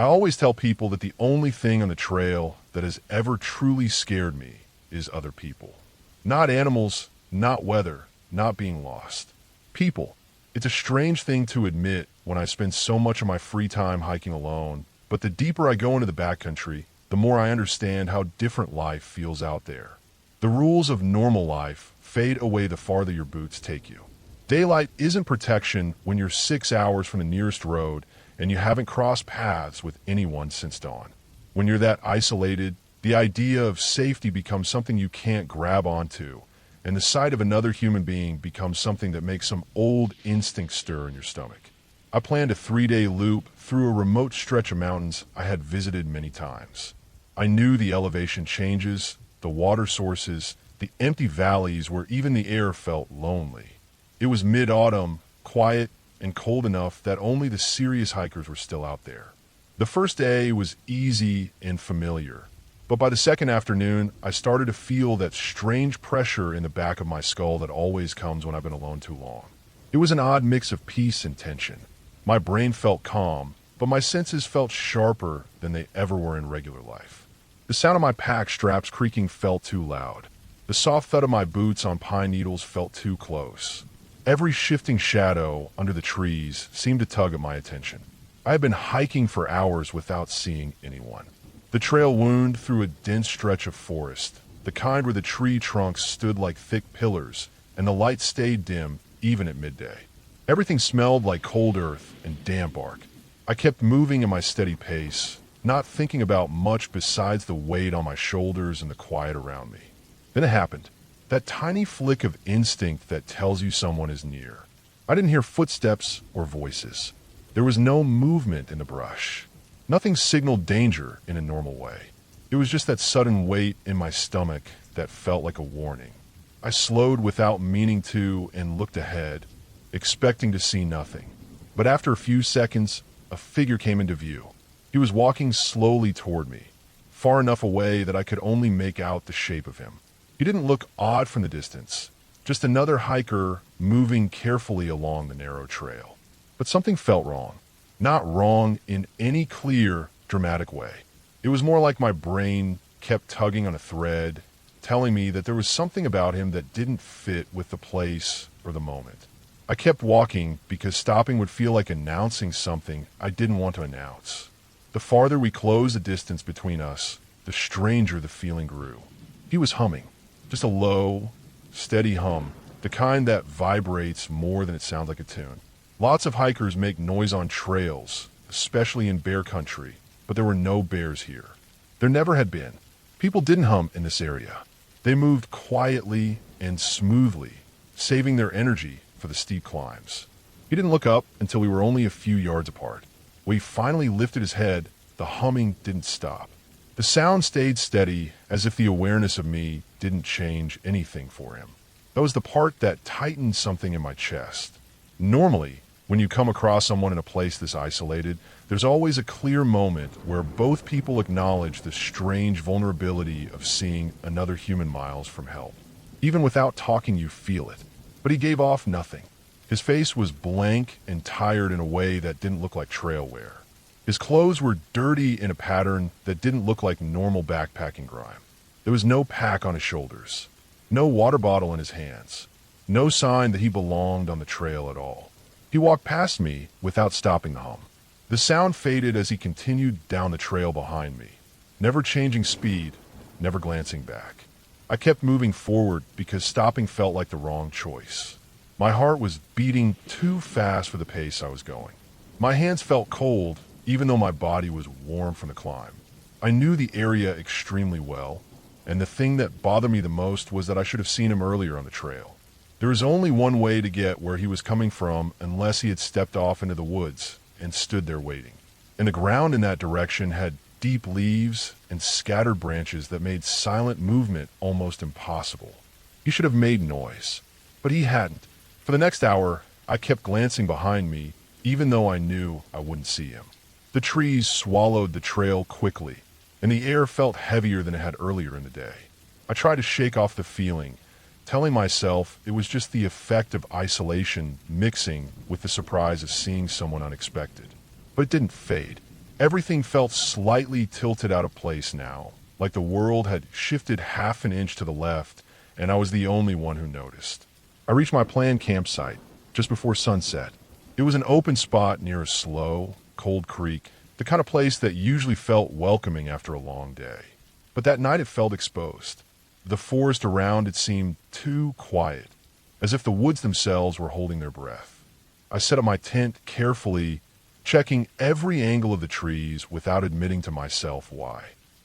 I always tell people that the only thing on the trail that has ever truly scared me is other people. Not animals, not weather, not being lost. People. It's a strange thing to admit when I spend so much of my free time hiking alone, but the deeper I go into the backcountry, the more I understand how different life feels out there. The rules of normal life fade away the farther your boots take you. Daylight isn't protection when you're 6 hours from the nearest road and you haven't crossed paths with anyone since dawn. When you're that isolated, the idea of safety becomes something you can't grab onto, and the sight of another human being becomes something that makes some old instinct stir in your stomach. I planned a 3-day loop through a remote stretch of mountains I had visited many times. I knew the elevation changes, the water sources, the empty valleys where even the air felt lonely. It was mid-autumn, quiet, and cold enough that only the serious hikers were still out there. The first day was easy and familiar, but by the second afternoon, I started to feel that strange pressure in the back of my skull that always comes when I've been alone too long. It was an odd mix of peace and tension. My brain felt calm, but my senses felt sharper than they ever were in regular life. The sound of my pack straps creaking felt too loud. The soft thud of my boots on pine needles felt too close. Every shifting shadow under the trees seemed to tug at my attention. I had been hiking for hours without seeing anyone. The trail wound through a dense stretch of forest, the kind where the tree trunks stood like thick pillars, and the light stayed dim even at midday. Everything smelled like cold earth and damp bark. I kept moving at my steady pace, not thinking about much besides the weight on my shoulders and the quiet around me. Then it happened. That tiny flick of instinct that tells you someone is near. I didn't hear footsteps or voices. There was no movement in the brush. Nothing signaled danger in a normal way. It was just that sudden weight in my stomach that felt like a warning. I slowed without meaning to and looked ahead, expecting to see nothing. But after a few seconds, a figure came into view. He was walking slowly toward me, far enough away that I could only make out the shape of him. He didn't look odd from the distance, just another hiker moving carefully along the narrow trail. But something felt wrong. Not wrong in any clear, dramatic way. It was more like my brain kept tugging on a thread, telling me that there was something about him that didn't fit with the place or the moment. I kept walking because stopping would feel like announcing something I didn't want to announce. The farther we closed the distance between us, the stranger the feeling grew. He was humming. Just a low, steady hum, the kind that vibrates more than it sounds like a tune. Lots of hikers make noise on trails, especially in bear country, but there were no bears here. There never had been. People didn't hum in this area. They moved quietly and smoothly, saving their energy for the steep climbs. He didn't look up until we were only a few yards apart. When he finally lifted his head, the humming didn't stop. The sound stayed steady, as if the awareness of me didn't change anything for him. That was the part that tightened something in my chest. Normally, when you come across someone in a place this isolated, there's always a clear moment where both people acknowledge the strange vulnerability of seeing another human miles from help. Even without talking, you feel it. But he gave off nothing. His face was blank and tired in a way that didn't look like trail wear. His clothes were dirty in a pattern that didn't look like normal backpacking grime. There was no pack on his shoulders, no water bottle in his hands, no sign that he belonged on the trail at all. He walked past me without stopping the hum. The sound faded as he continued down the trail behind me, never changing speed, never glancing back. I kept moving forward because stopping felt like the wrong choice. My heart was beating too fast for the pace I was going. My hands felt cold, even though my body was warm from the climb. I knew the area extremely well, and the thing that bothered me the most was that I should have seen him earlier on the trail. There was only one way to get where he was coming from unless he had stepped off into the woods and stood there waiting. And the ground in that direction had deep leaves and scattered branches that made silent movement almost impossible. He should have made noise, but he hadn't. For the next hour, I kept glancing behind me, even though I knew I wouldn't see him. The trees swallowed the trail quickly, and the air felt heavier than it had earlier in the day. I tried to shake off the feeling, telling myself it was just the effect of isolation mixing with the surprise of seeing someone unexpected. But it didn't fade. Everything felt slightly tilted out of place now, like the world had shifted half an inch to the left, and I was the only one who noticed. I reached my planned campsite just before sunset. It was an open spot near a slow, cold creek, the kind of place that usually felt welcoming after a long day. But that night it felt exposed. The forest around it seemed too quiet, as if the woods themselves were holding their breath. I set up my tent carefully, checking every angle of the trees without admitting to myself why.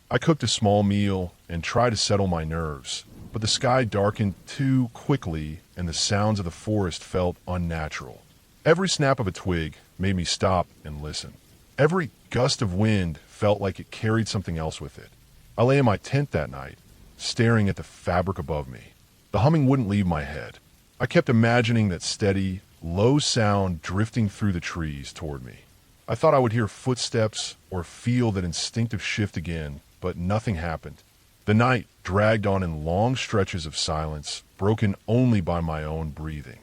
I cooked a small meal and tried to settle my nerves, but the sky darkened too quickly and the sounds of the forest felt unnatural. Every snap of a twig made me stop and listen. Every gust of wind felt like it carried something else with it. I lay in my tent that night, staring at the fabric above me. The humming wouldn't leave my head. I kept imagining that steady, low sound drifting through the trees toward me. I thought I would hear footsteps or feel that instinctive shift again, but nothing happened. The night dragged on in long stretches of silence, broken only by my own breathing.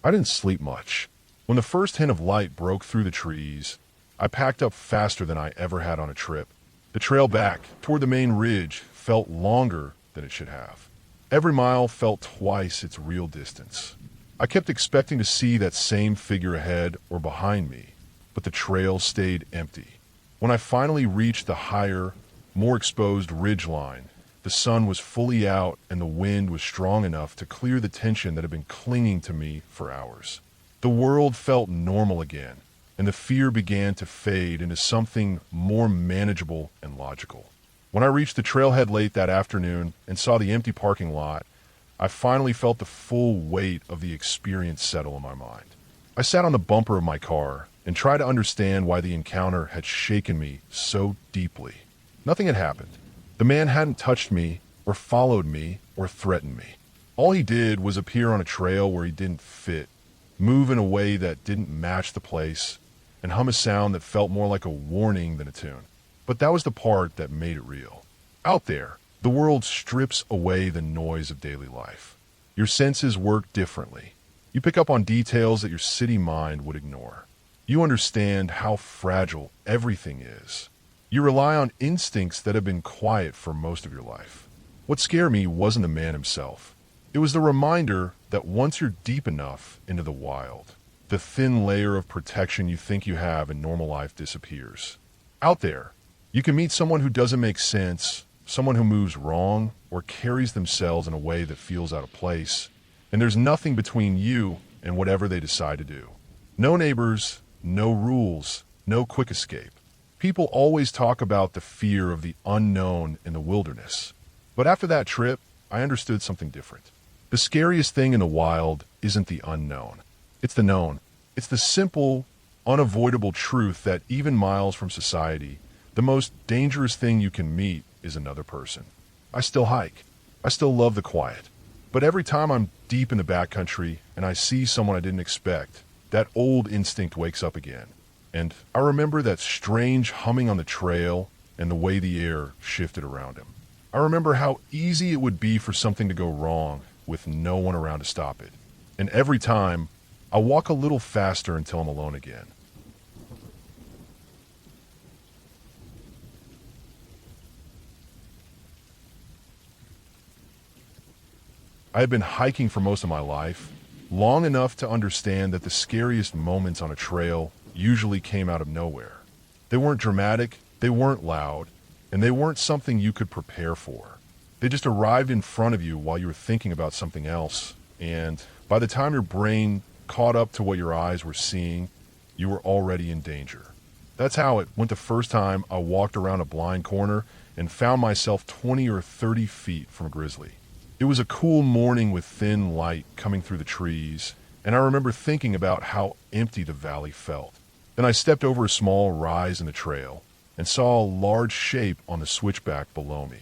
I didn't sleep much. When the first hint of light broke through the trees, I packed up faster than I ever had on a trip. The trail back toward the main ridge felt longer than it should have. Every mile felt twice its real distance. I kept expecting to see that same figure ahead or behind me, but the trail stayed empty. When I finally reached the higher, more exposed ridge line, the sun was fully out and the wind was strong enough to clear the tension that had been clinging to me for hours. The world felt normal again, and the fear began to fade into something more manageable and logical. When I reached the trailhead late that afternoon and saw the empty parking lot, I finally felt the full weight of the experience settle in my mind. I sat on the bumper of my car and tried to understand why the encounter had shaken me so deeply. Nothing had happened. The man hadn't touched me or followed me or threatened me. All he did was appear on a trail where he didn't fit, move in a way that didn't match the place, and hum a sound that felt more like a warning than a tune. But that was the part that made it real. Out there, the world strips away the noise of daily life. Your senses work differently. You pick up on details that your city mind would ignore. You understand how fragile everything is. You rely on instincts that have been quiet for most of your life. What scared me wasn't the man himself. It was the reminder that once you're deep enough into the wild, the thin layer of protection you think you have in normal life disappears. Out there, you can meet someone who doesn't make sense, someone who moves wrong, or carries themselves in a way that feels out of place, and there's nothing between you and whatever they decide to do. No neighbors, no rules, no quick escape. People always talk about the fear of the unknown in the wilderness. But after that trip, I understood something different. The scariest thing in the wild isn't the unknown. It's the known. It's the simple, unavoidable truth that even miles from society, the most dangerous thing you can meet is another person. I still hike. I still love the quiet. But every time I'm deep in the backcountry and I see someone I didn't expect, that old instinct wakes up again. And I remember that strange humming on the trail and the way the air shifted around him. I remember how easy it would be for something to go wrong with no one around to stop it. And every time, I walk a little faster until I'm alone again. I had been hiking for most of my life, long enough to understand that the scariest moments on a trail usually came out of nowhere. They weren't dramatic, they weren't loud, and they weren't something you could prepare for. They just arrived in front of you while you were thinking about something else, and by the time your brain caught up to what your eyes were seeing, you were already in danger. That's how it went the first time I walked around a blind corner and found myself 20 or 30 feet from a grizzly. It was a cool morning with thin light coming through the trees, and I remember thinking about how empty the valley felt. Then I stepped over a small rise in the trail and saw a large shape on the switchback below me.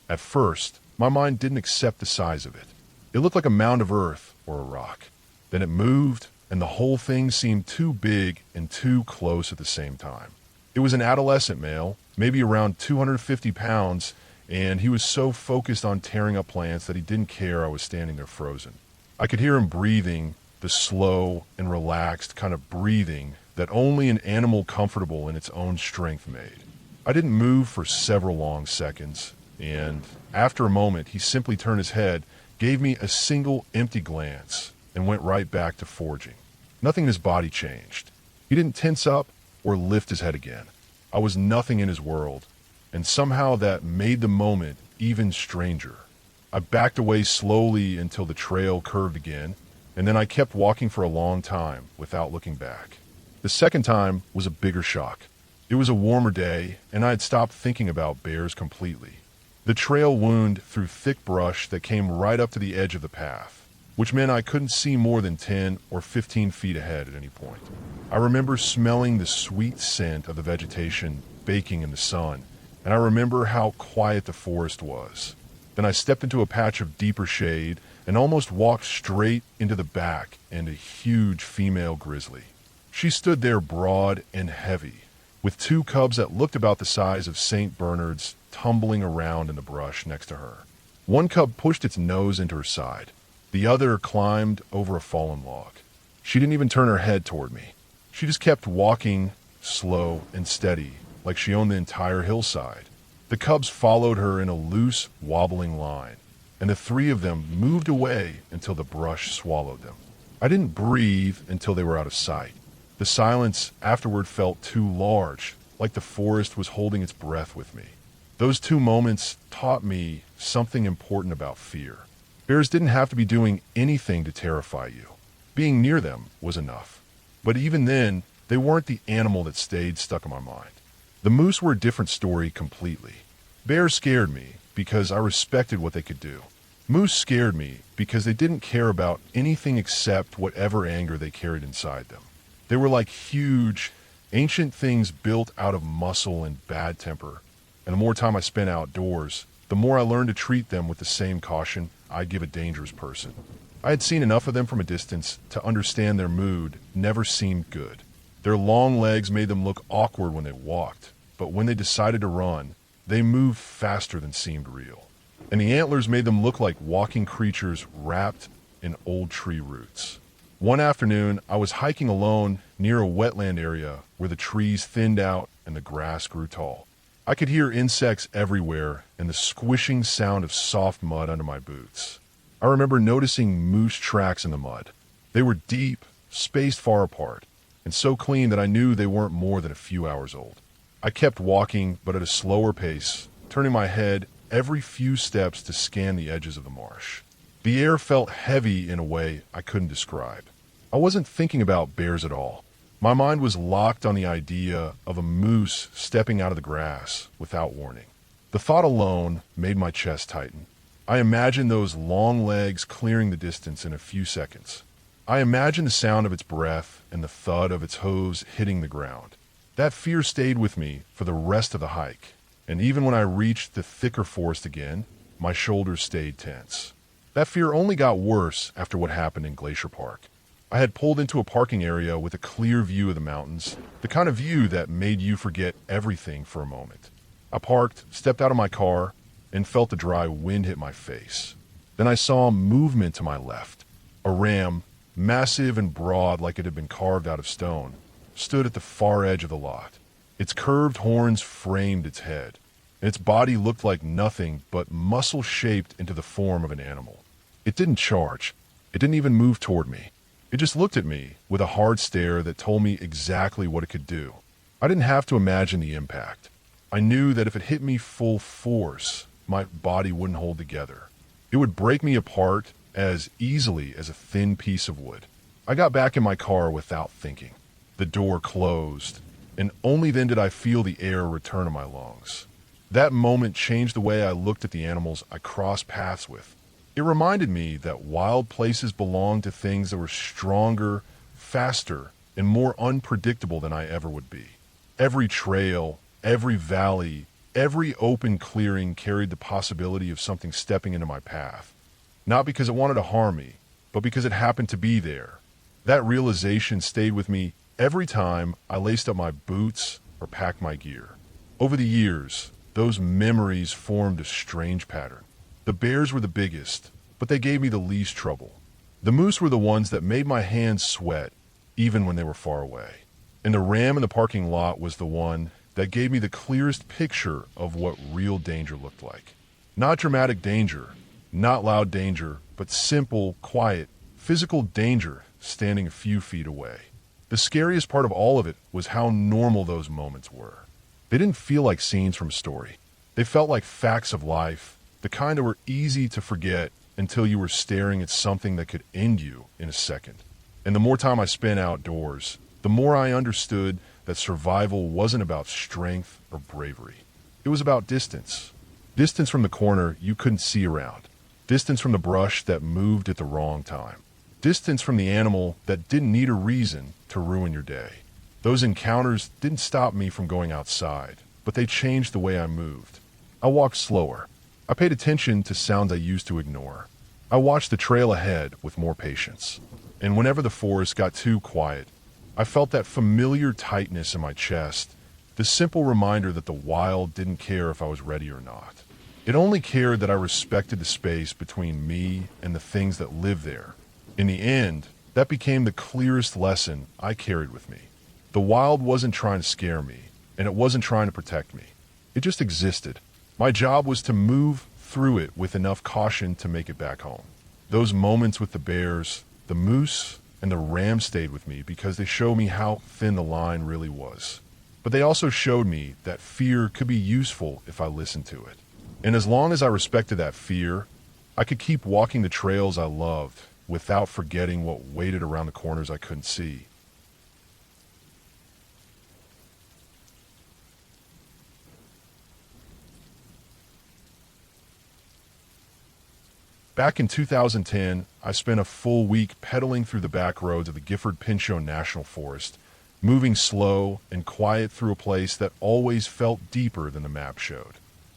At first, my mind didn't accept the size of it. It looked like a mound of earth or a rock. Then it moved, and the whole thing seemed too big and too close at the same time. It was an adolescent male, maybe around 250 pounds, and he was so focused on tearing up plants that he didn't care I was standing there frozen. I could hear him breathing, the slow and relaxed kind of breathing that only an animal comfortable in its own strength made. I didn't move for several long seconds, and after a moment, he simply turned his head, gave me a single empty glance, and went right back to foraging. Nothing in his body changed. He didn't tense up or lift his head again. I was nothing in his world, and somehow that made the moment even stranger. I backed away slowly until the trail curved again, and then I kept walking for a long time without looking back. The second time was a bigger shock. It was a warmer day, and I had stopped thinking about bears completely. The trail wound through thick brush that came right up to the edge of the path, which meant I couldn't see more than 10 or 15 feet ahead at any point. I remember smelling the sweet scent of the vegetation baking in the sun, and I remember how quiet the forest was. Then I stepped into a patch of deeper shade and almost walked straight into the back and a huge female grizzly. She stood there broad and heavy, with two cubs that looked about the size of St. Bernards tumbling around in the brush next to her. One cub pushed its nose into her side. The other climbed over a fallen log. She didn't even turn her head toward me. She just kept walking, slow and steady, like she owned the entire hillside. The cubs followed her in a loose, wobbling line, and the three of them moved away until the brush swallowed them. I didn't breathe until they were out of sight. The silence afterward felt too large, like the forest was holding its breath with me. Those two moments taught me something important about fear. Bears didn't have to be doing anything to terrify you. Being near them was enough. But even then, they weren't the animal that stayed stuck in my mind. The moose were a different story completely. Bears scared me because I respected what they could do. Moose scared me because they didn't care about anything except whatever anger they carried inside them. They were like huge, ancient things built out of muscle and bad temper. And the more time I spent outdoors, the more I learned to treat them with the same caution I'd give a dangerous person. I had seen enough of them from a distance to understand their mood never seemed good. Their long legs made them look awkward when they walked, but when they decided to run, they moved faster than seemed real. And the antlers made them look like walking creatures wrapped in old tree roots. One afternoon, I was hiking alone near a wetland area where the trees thinned out and the grass grew tall. I could hear insects everywhere and the squishing sound of soft mud under my boots. I remember noticing moose tracks in the mud. They were deep, spaced far apart, and so clean that I knew they weren't more than a few hours old. I kept walking, but at a slower pace, turning my head every few steps to scan the edges of the marsh. The air felt heavy in a way I couldn't describe. I wasn't thinking about bears at all. My mind was locked on the idea of a moose stepping out of the grass without warning. The thought alone made my chest tighten. I imagined those long legs clearing the distance in a few seconds. I imagined the sound of its breath and the thud of its hooves hitting the ground. That fear stayed with me for the rest of the hike, and even when I reached the thicker forest again, my shoulders stayed tense. That fear only got worse after what happened in Glacier Park. I had pulled into a parking area with a clear view of the mountains, the kind of view that made you forget everything for a moment. I parked, stepped out of my car, and felt the dry wind hit my face. Then I saw movement to my left. A ram, massive and broad like it had been carved out of stone, stood at the far edge of the lot. Its curved horns framed its head, and its body looked like nothing but muscle shaped into the form of an animal. It didn't charge. It didn't even move toward me. It just looked at me with a hard stare that told me exactly what it could do. I didn't have to imagine the impact. I knew that if it hit me full force, my body wouldn't hold together. It would break me apart as easily as a thin piece of wood. I got back in my car without thinking. The door closed, and only then did I feel the air return to my lungs. That moment changed the way I looked at the animals I crossed paths with. It reminded me that wild places belong to things that were stronger, faster, and more unpredictable than I ever would be. Every trail, every valley, every open clearing carried the possibility of something stepping into my path. Not because it wanted to harm me, but because it happened to be there. That realization stayed with me every time I laced up my boots or packed my gear. Over the years, those memories formed a strange pattern. The bears were the biggest, but they gave me the least trouble. The moose were the ones that made my hands sweat, even when they were far away. And the ram in the parking lot was the one that gave me the clearest picture of what real danger looked like. Not dramatic danger, not loud danger, but simple, quiet, physical danger standing a few feet away. The scariest part of all of it was how normal those moments were. They didn't feel like scenes from a story. They felt like facts of life, the kind that were easy to forget until you were staring at something that could end you in a second. And the more time I spent outdoors, the more I understood that survival wasn't about strength or bravery. It was about distance. Distance from the corner you couldn't see around. Distance from the brush that moved at the wrong time. Distance from the animal that didn't need a reason to ruin your day. Those encounters didn't stop me from going outside, but they changed the way I moved. I walked slower. I paid attention to sounds I used to ignore. I watched the trail ahead with more patience. And whenever the forest got too quiet, I felt that familiar tightness in my chest, the simple reminder that the wild didn't care if I was ready or not. It only cared that I respected the space between me and the things that lived there. In the end, that became the clearest lesson I carried with me. The wild wasn't trying to scare me, and it wasn't trying to protect me. It just existed. My job was to move through it with enough caution to make it back home. Those moments with the bears, the moose, and the ram stayed with me because they showed me how thin the line really was. But they also showed me that fear could be useful if I listened to it. And as long as I respected that fear, I could keep walking the trails I loved without forgetting what waited around the corners I couldn't see. Back in 2010, I spent a full week pedaling through the back roads of the Gifford-Pinchot National Forest, moving slow and quiet through a place that always felt deeper than the map showed.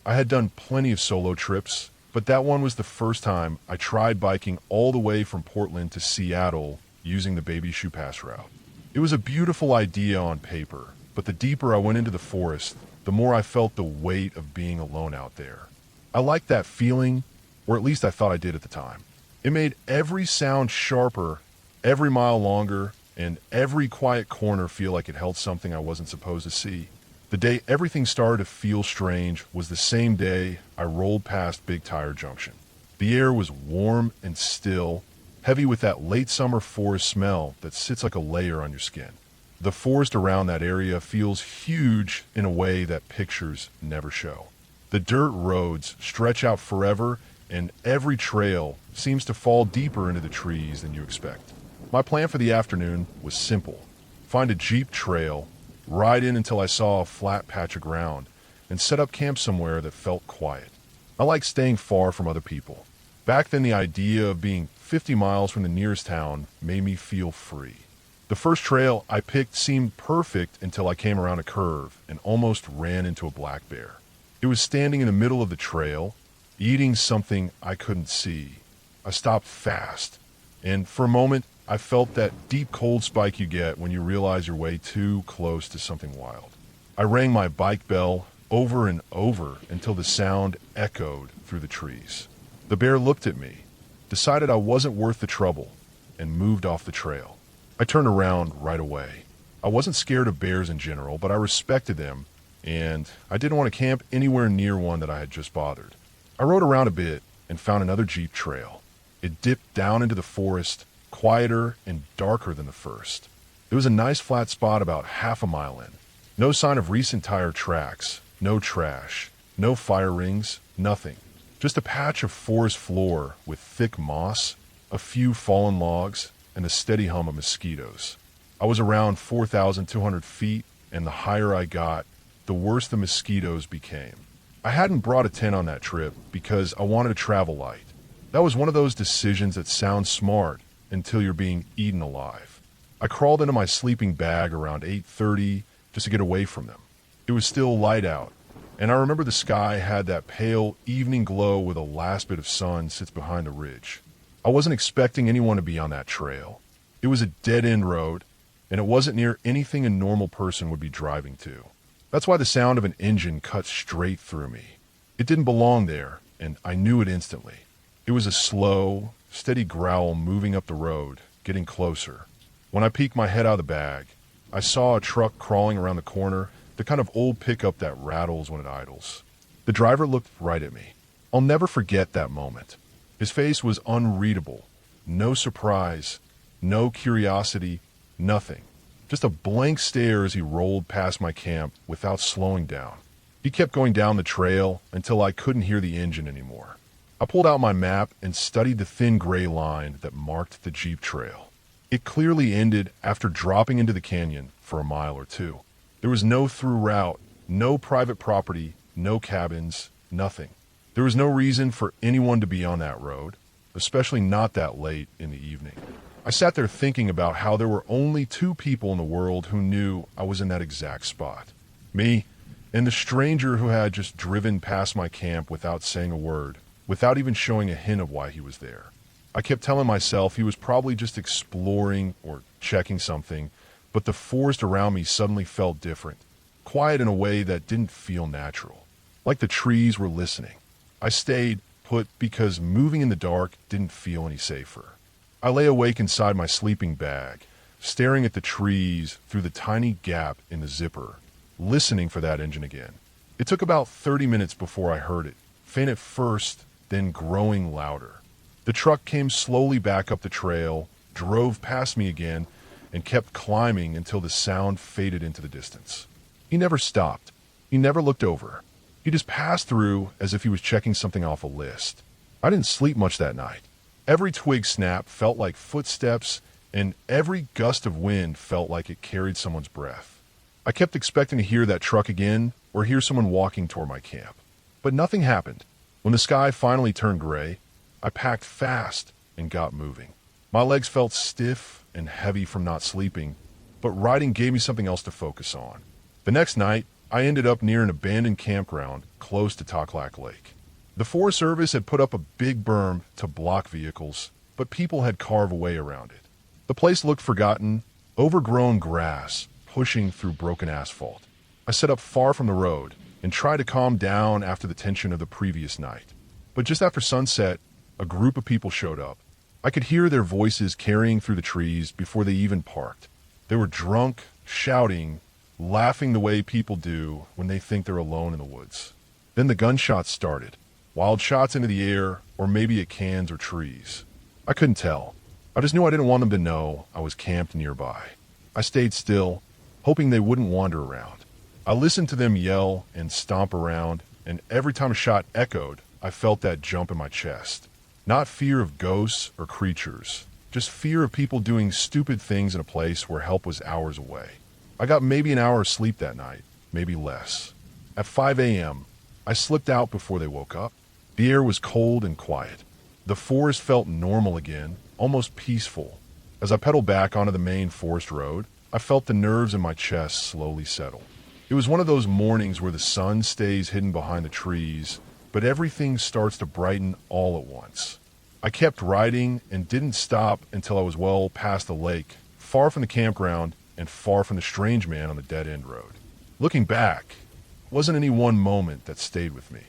I had done plenty of solo trips, but that one was the first time I tried biking all the way from Portland to Seattle using the Baby Shoe Pass route. It was a beautiful idea on paper, but the deeper I went into the forest, the more I felt the weight of being alone out there. I liked that feeling, or at least I thought I did at the time. It made every sound sharper, every mile longer, and every quiet corner feel like it held something I wasn't supposed to see. The day everything started to feel strange was the same day I rolled past Big Tire Junction. The air was warm and still, heavy with that late summer forest smell that sits like a layer on your skin. The forest around that area feels huge in a way that pictures never show. The dirt roads stretch out forever, and every trail seems to fall deeper into the trees than you expect. My plan for the afternoon was simple. Find a jeep trail, ride in until I saw a flat patch of ground, and set up camp somewhere that felt quiet. I like staying far from other people. Back then, the idea of being 50 miles from the nearest town made me feel free. The first trail I picked seemed perfect until I came around a curve and almost ran into a black bear. It was standing in the middle of the trail, eating something I couldn't see. I stopped fast, and for a moment, I felt that deep cold spike you get when you realize you're way too close to something wild. I rang my bike bell over and over until the sound echoed through the trees. The bear looked at me, decided I wasn't worth the trouble, and moved off the trail. I turned around right away. I wasn't scared of bears in general, but I respected them, and I didn't want to camp anywhere near one that I had just bothered. I rode around a bit and found another jeep trail. It dipped down into the forest, quieter and darker than the first. It was a nice flat spot about half a mile in. No sign of recent tire tracks, no trash, no fire rings, nothing. Just a patch of forest floor with thick moss, a few fallen logs, and the steady hum of mosquitoes. I was around 4,200 feet, and the higher I got, the worse the mosquitoes became. I hadn't brought a tent on that trip because I wanted to travel light. That was one of those decisions that sounds smart until you're being eaten alive. I crawled into my sleeping bag around 8:30 just to get away from them. It was still light out, and I remember the sky had that pale evening glow where the last bit of sun sits behind the ridge. I wasn't expecting anyone to be on that trail. It was a dead-end road, and it wasn't near anything a normal person would be driving to. That's why the sound of an engine cut straight through me. It didn't belong there, and I knew it instantly. It was a slow, steady growl moving up the road, getting closer. When I peeked my head out of the bag, I saw a truck crawling around the corner, the kind of old pickup that rattles when it idles. The driver looked right at me. I'll never forget that moment. His face was unreadable. No surprise, no curiosity, nothing. Just a blank stare as he rolled past my camp without slowing down. He kept going down the trail until I couldn't hear the engine anymore. I pulled out my map and studied the thin gray line that marked the Jeep trail. It clearly ended after dropping into the canyon for a mile or two. There was no through route, no private property, no cabins, nothing. There was no reason for anyone to be on that road, especially not that late in the evening. I sat there thinking about how there were only two people in the world who knew I was in that exact spot. Me and the stranger who had just driven past my camp without saying a word, without even showing a hint of why he was there. I kept telling myself he was probably just exploring or checking something, but the forest around me suddenly felt different, quiet in a way that didn't feel natural, like the trees were listening. I stayed put because moving in the dark didn't feel any safer. I lay awake inside my sleeping bag, staring at the trees through the tiny gap in the zipper, listening for that engine again. It took about 30 minutes before I heard it, faint at first, then growing louder. The truck came slowly back up the trail, drove past me again, and kept climbing until the sound faded into the distance. He never stopped. He never looked over. He just passed through as if he was checking something off a list. I didn't sleep much that night. Every twig snap felt like footsteps, and every gust of wind felt like it carried someone's breath. I kept expecting to hear that truck again or hear someone walking toward my camp. But nothing happened. When the sky finally turned gray, I packed fast and got moving. My legs felt stiff and heavy from not sleeping, but riding gave me something else to focus on. The next night, I ended up near an abandoned campground close to Taklak Lake. The Forest Service had put up a big berm to block vehicles, but people had carved away around it. The place looked forgotten, overgrown grass pushing through broken asphalt. I set up far from the road and tried to calm down after the tension of the previous night. But just after sunset, a group of people showed up. I could hear their voices carrying through the trees before they even parked. They were drunk, shouting, laughing the way people do when they think they're alone in the woods. Then the gunshots started. Wild shots into the air, or maybe at cans or trees. I couldn't tell. I just knew I didn't want them to know I was camped nearby. I stayed still, hoping they wouldn't wander around. I listened to them yell and stomp around, and every time a shot echoed, I felt that jump in my chest. Not fear of ghosts or creatures, just fear of people doing stupid things in a place where help was hours away. I got maybe an hour of sleep that night, maybe less. At 5 a.m., I slipped out before they woke up. The air was cold and quiet. The forest felt normal again, almost peaceful. As I pedaled back onto the main forest road, I felt the nerves in my chest slowly settle. It was one of those mornings where the sun stays hidden behind the trees, but everything starts to brighten all at once. I kept riding and didn't stop until I was well past the lake, far from the campground and far from the strange man on the dead-end road. Looking back, it wasn't any one moment that stayed with me.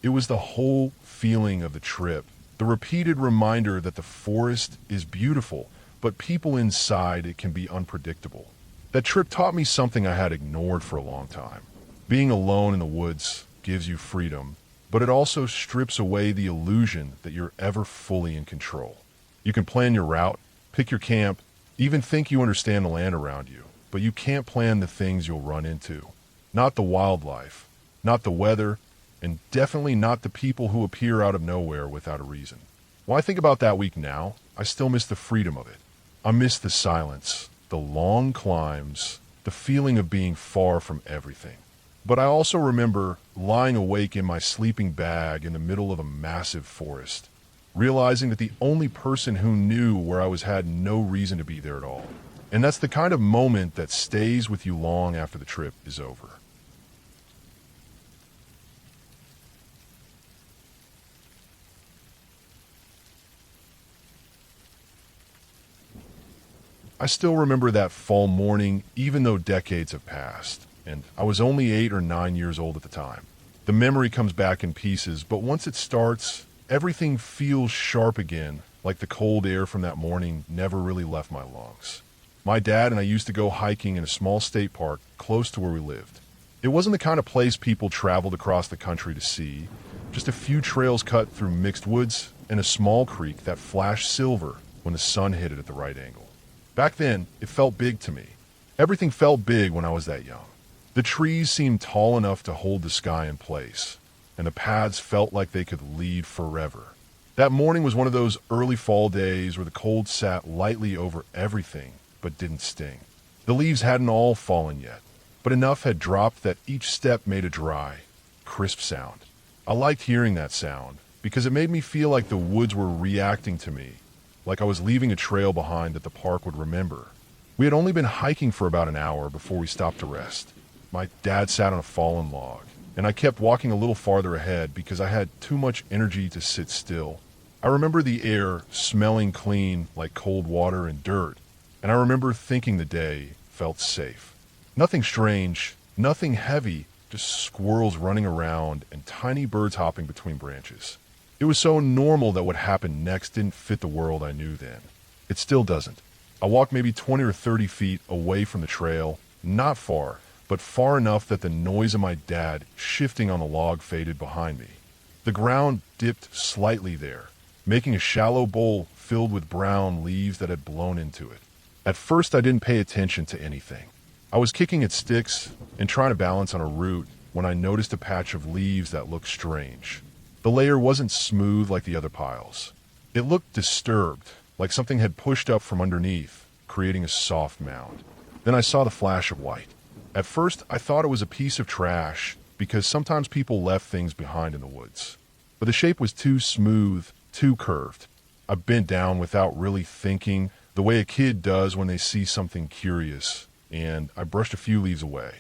It was the whole feeling of the trip, the repeated reminder that the forest is beautiful, but people inside it can be unpredictable. That trip taught me something I had ignored for a long time. Being alone in the woods gives you freedom, but it also strips away the illusion that you're ever fully in control. You can plan your route, pick your camp, even think you understand the land around you, but you can't plan the things you'll run into. Not the wildlife, not the weather, and definitely not the people who appear out of nowhere without a reason. When I think about that week now, I still miss the freedom of it. I miss the silence, the long climbs, the feeling of being far from everything. But I also remember lying awake in my sleeping bag in the middle of a massive forest, realizing that the only person who knew where I was had no reason to be there at all. And that's the kind of moment that stays with you long after the trip is over. I still remember that fall morning, even though decades have passed, and I was only 8 or 9 years old at the time. The memory comes back in pieces, but once it starts, everything feels sharp again, like the cold air from that morning never really left my lungs. My dad and I used to go hiking in a small state park close to where we lived. It wasn't the kind of place people traveled across the country to see, just a few trails cut through mixed woods and a small creek that flashed silver when the sun hit it at the right angle. Back then, it felt big to me. Everything felt big when I was that young. The trees seemed tall enough to hold the sky in place, and the paths felt like they could lead forever. That morning was one of those early fall days where the cold sat lightly over everything but didn't sting. The leaves hadn't all fallen yet, but enough had dropped that each step made a dry, crisp sound. I liked hearing that sound because it made me feel like the woods were reacting to me, like I was leaving a trail behind that the park would remember. We had only been hiking for about an hour before we stopped to rest. My dad sat on a fallen log, and I kept walking a little farther ahead because I had too much energy to sit still. I remember the air smelling clean like cold water and dirt, and I remember thinking the day felt safe. Nothing strange, nothing heavy, just squirrels running around and tiny birds hopping between branches. It was so normal that what happened next didn't fit the world I knew then. It still doesn't. I walked maybe 20 or 30 feet away from the trail, not far, but far enough that the noise of my dad shifting on the log faded behind me. The ground dipped slightly there, making a shallow bowl filled with brown leaves that had blown into it. At first, I didn't pay attention to anything. I was kicking at sticks and trying to balance on a root when I noticed a patch of leaves that looked strange. The layer wasn't smooth like the other piles. It looked disturbed, like something had pushed up from underneath, creating a soft mound. Then I saw the flash of white. At first, I thought it was a piece of trash because sometimes people left things behind in the woods. But the shape was too smooth, too curved. I bent down without really thinking, the way a kid does when they see something curious, and I brushed a few leaves away.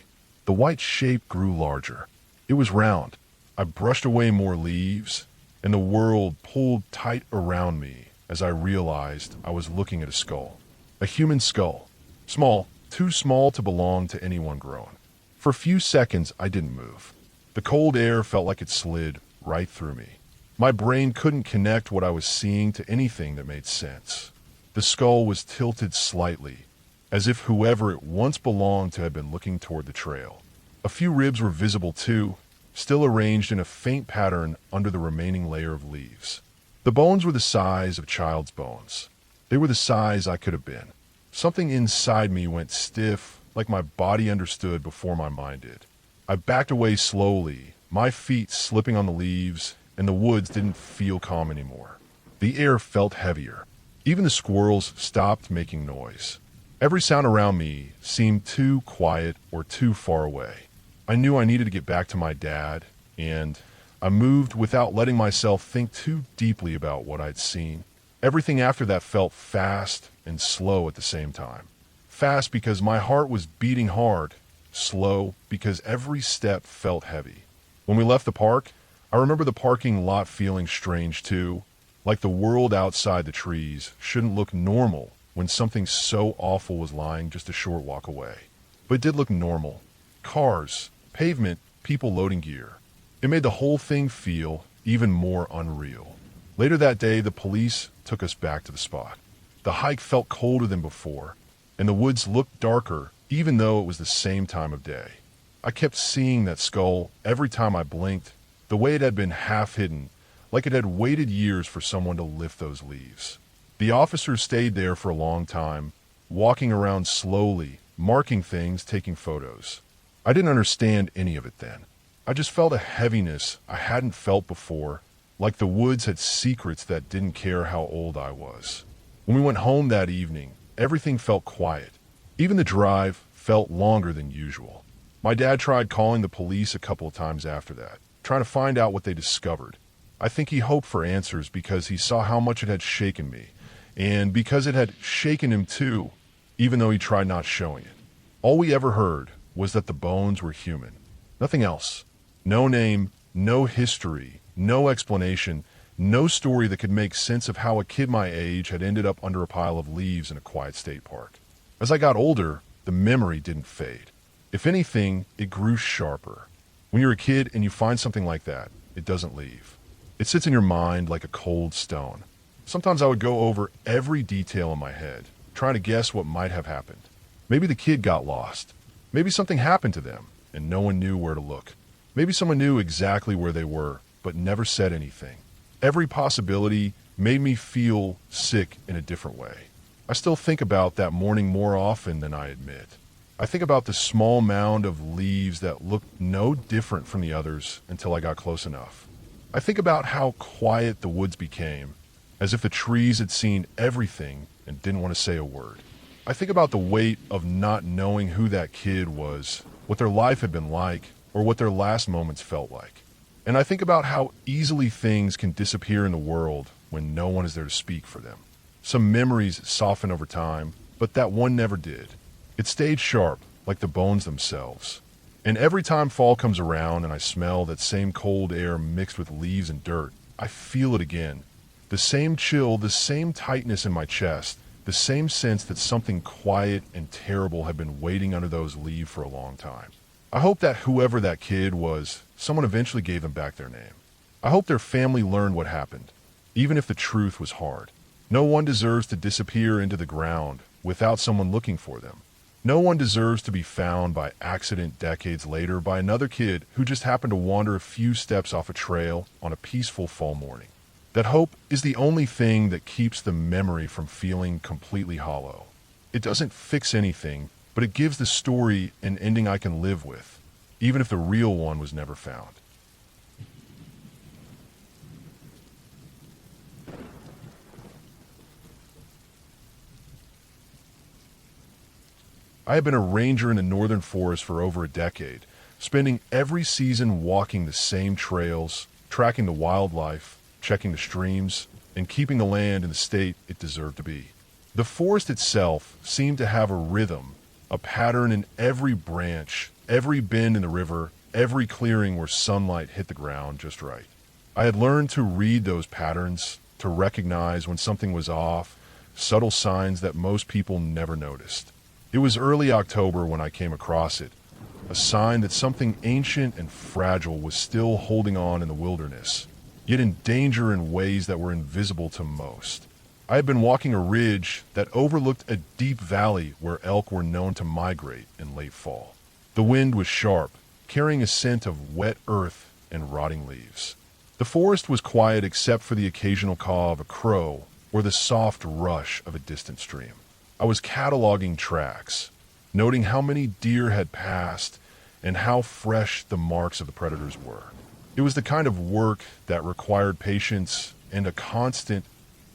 The white shape grew larger. It was round. I brushed away more leaves, and the world pulled tight around me as I realized I was looking at a skull. A human skull. Small, too small to belong to anyone grown. For a few seconds, I didn't move. The cold air felt like it slid right through me. My brain couldn't connect what I was seeing to anything that made sense. The skull was tilted slightly, as if whoever it once belonged to had been looking toward the trail. A few ribs were visible too, still arranged in a faint pattern under the remaining layer of leaves. The bones were the size of child's bones. They were the size I could have been. Something inside me went stiff, like my body understood before my mind did. I backed away slowly, my feet slipping on the leaves, and the woods didn't feel calm anymore. The air felt heavier. Even the squirrels stopped making noise. Every sound around me seemed too quiet or too far away. I knew I needed to get back to my dad, and I moved without letting myself think too deeply about what I'd seen. Everything after that felt fast and slow at the same time. Fast because my heart was beating hard, slow because every step felt heavy. When we left the park, I remember the parking lot feeling strange too, like the world outside the trees shouldn't look normal when something so awful was lying just a short walk away. But it did look normal. Cars, pavement, people loading gear. It made the whole thing feel even more unreal. Later that day, the police took us back to the spot. The hike felt colder than before, and the woods looked darker even though it was the same time of day. I kept seeing that skull every time I blinked, the way it had been half hidden, like it had waited years for someone to lift those leaves. The officers stayed there for a long time, walking around slowly, marking things, taking photos. I didn't understand any of it then. I just felt a heaviness I hadn't felt before, like the woods had secrets that didn't care how old I was. When we went home that evening, everything felt quiet. Even the drive felt longer than usual. My dad tried calling the police a couple of times after that, trying to find out what they discovered. I think he hoped for answers because he saw how much it had shaken me, and because it had shaken him too, even though he tried not showing it. All we ever heard was that the bones were human. Nothing else. No name, no history, no explanation, no story that could make sense of how a kid my age had ended up under a pile of leaves in a quiet state park. As I got older, the memory didn't fade. If anything, it grew sharper. When you're a kid and you find something like that, it doesn't leave. It sits in your mind like a cold stone. Sometimes I would go over every detail in my head. trying to guess what might have happened. Maybe the kid got lost. Maybe something happened to them, and no one knew where to look. Maybe someone knew exactly where they were, but never said anything. Every possibility made me feel sick in a different way. I still think about that morning more often than I admit. I think about the small mound of leaves that looked no different from the others until I got close enough. I think about how quiet the woods became, as if the trees had seen everything and didn't want to say a word. I think about the weight of not knowing who that kid was, what their life had been like, or what their last moments felt like. And I think about how easily things can disappear in the world when no one is there to speak for them. Some memories soften over time, but that one never did. It stayed sharp, like the bones themselves. And every time fall comes around and I smell that same cold air mixed with leaves and dirt, I feel it again. The same chill, the same tightness in my chest, the same sense that something quiet and terrible had been waiting under those leaves for a long time. I hope that whoever that kid was, someone eventually gave them back their name. I hope their family learned what happened, even if the truth was hard. No one deserves to disappear into the ground without someone looking for them. No one deserves to be found by accident decades later by another kid who just happened to wander a few steps off a trail on a peaceful fall morning. That hope is the only thing that keeps the memory from feeling completely hollow. It doesn't fix anything, but it gives the story an ending I can live with, even if the real one was never found. I have been a ranger in the northern forest for over a decade, spending every season walking the same trails, tracking the wildlife, checking the streams, and keeping the land in the state it deserved to be. The forest itself seemed to have a rhythm, a pattern in every branch, every bend in the river, every clearing where sunlight hit the ground just right. I had learned to read those patterns, to recognize when something was off, subtle signs that most people never noticed. It was early October when I came across it, a sign that something ancient and fragile was still holding on in the wilderness, yet in danger in ways that were invisible to most. I had been walking a ridge that overlooked a deep valley where elk were known to migrate in late fall. The wind was sharp, carrying a scent of wet earth and rotting leaves. The forest was quiet except for the occasional caw of a crow or the soft rush of a distant stream. I was cataloging tracks, noting how many deer had passed and how fresh the marks of the predators were. It was the kind of work that required patience and a constant,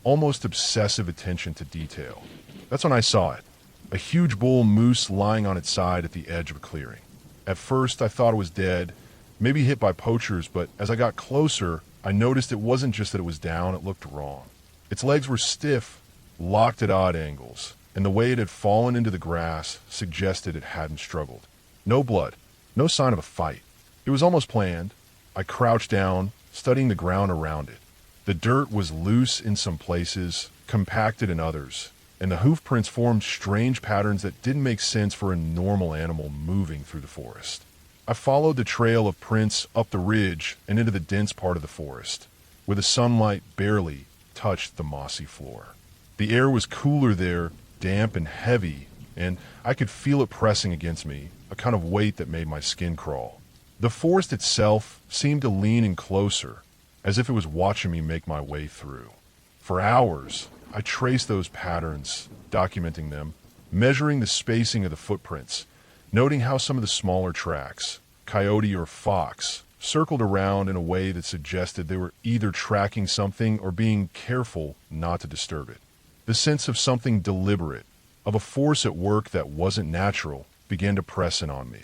almost obsessive attention to detail. That's when I saw it, a huge bull moose lying on its side at the edge of a clearing. At first, I thought it was dead, maybe hit by poachers, but as I got closer, I noticed it wasn't just that it was down, it looked wrong. Its legs were stiff, locked at odd angles, and the way it had fallen into the grass suggested it hadn't struggled. No blood, no sign of a fight. It was almost planned. I crouched down, studying the ground around it. The dirt was loose in some places, compacted in others, and the hoof prints formed strange patterns that didn't make sense for a normal animal moving through the forest. I followed the trail of prints up the ridge and into the dense part of the forest, where the sunlight barely touched the mossy floor. The air was cooler there, damp and heavy, and I could feel it pressing against me, a kind of weight that made my skin crawl. The forest itself seemed to lean in closer, as if it was watching me make my way through. For hours, I traced those patterns, documenting them, measuring the spacing of the footprints, noting how some of the smaller tracks, coyote or fox, circled around in a way that suggested they were either tracking something or being careful not to disturb it. The sense of something deliberate, of a force at work that wasn't natural, began to press in on me.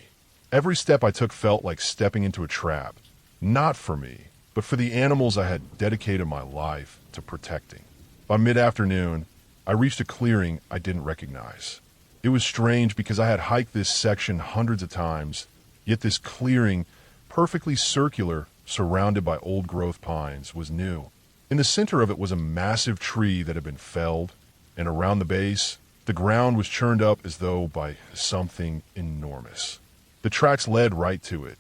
Every step I took felt like stepping into a trap, not for me, but for the animals I had dedicated my life to protecting. By mid-afternoon, I reached a clearing I didn't recognize. It was strange because I had hiked this section hundreds of times, yet this clearing, perfectly circular, surrounded by old-growth pines, was new. In the center of it was a massive tree that had been felled, and around the base, the ground was churned up as though by something enormous. The tracks led right to it,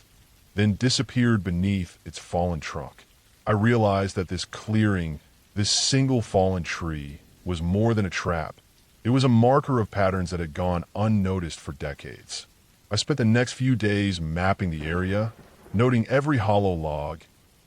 then disappeared beneath its fallen trunk. I realized that this clearing, this single fallen tree, was more than a trap. It was a marker of patterns that had gone unnoticed for decades. I spent the next few days mapping the area, noting every hollow log,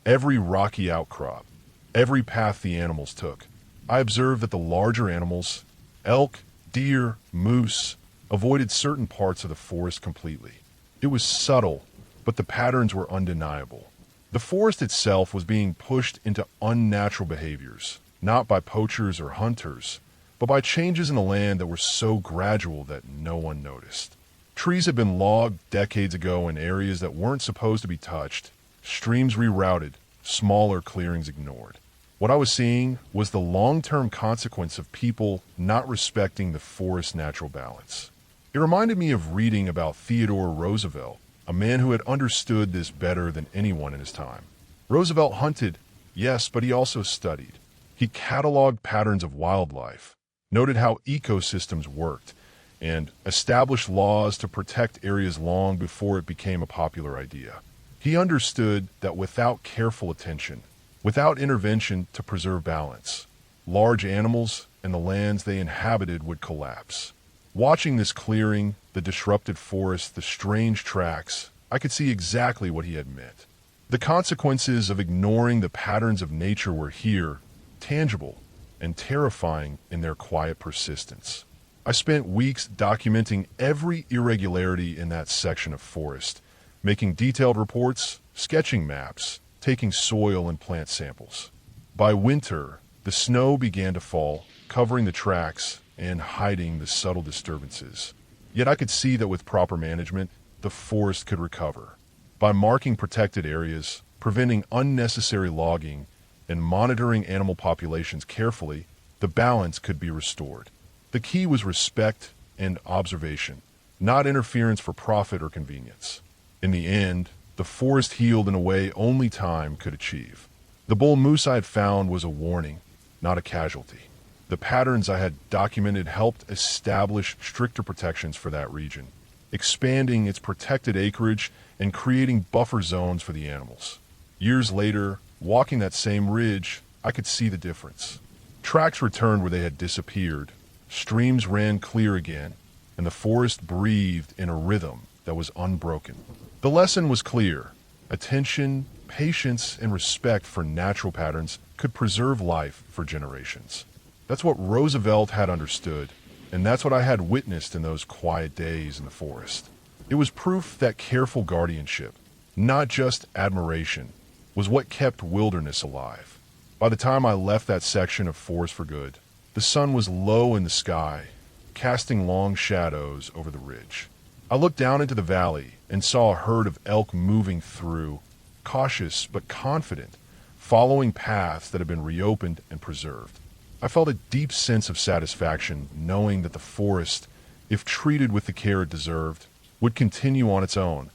every rocky outcrop, every path the animals took. I observed that the larger animals, elk, deer, moose, avoided certain parts of the forest completely. It was subtle, but the patterns were undeniable. The forest itself was being pushed into unnatural behaviors, not by poachers or hunters, but by changes in the land that were so gradual that no one noticed. Trees had been logged decades ago in areas that weren't supposed to be touched, streams rerouted, smaller clearings ignored. What I was seeing was the long-term consequence of people not respecting the forest's natural balance. It reminded me of reading about Theodore Roosevelt, a man who had understood this better than anyone in his time. Roosevelt hunted, yes, but he also studied. He cataloged patterns of wildlife, noted how ecosystems worked, and established laws to protect areas long before it became a popular idea. He understood that without careful attention, without intervention to preserve balance, large animals and the lands they inhabited would collapse. Watching this clearing, the disrupted forest, the strange tracks, I could see exactly what he had meant. The consequences of ignoring the patterns of nature were here, tangible, and terrifying in their quiet persistence. I spent weeks documenting every irregularity in that section of forest, making detailed reports, sketching maps, taking soil and plant samples. By winter, the snow began to fall, covering the tracks and hiding the subtle disturbances. Yet I could see that with proper management, the forest could recover. By marking protected areas, preventing unnecessary logging, and monitoring animal populations carefully, the balance could be restored. The key was respect and observation, not interference for profit or convenience. In the end, the forest healed in a way only time could achieve. The bull moose I had found was a warning, not a casualty. The patterns I had documented helped establish stricter protections for that region, expanding its protected acreage and creating buffer zones for the animals. Years later, walking that same ridge, I could see the difference. Tracks returned where they had disappeared, streams ran clear again, and the forest breathed in a rhythm that was unbroken. The lesson was clear. Attention, patience, and respect for natural patterns could preserve life for generations. That's what Roosevelt had understood, and that's what I had witnessed in those quiet days in the forest. It was proof that careful guardianship, not just admiration, was what kept wilderness alive. By the time I left that section of forest for good, the sun was low in the sky, casting long shadows over the ridge. I looked down into the valley and saw a herd of elk moving through, cautious but confident, following paths that had been reopened and preserved. I felt a deep sense of satisfaction knowing that the forest, if treated with the care it deserved, would continue on its own,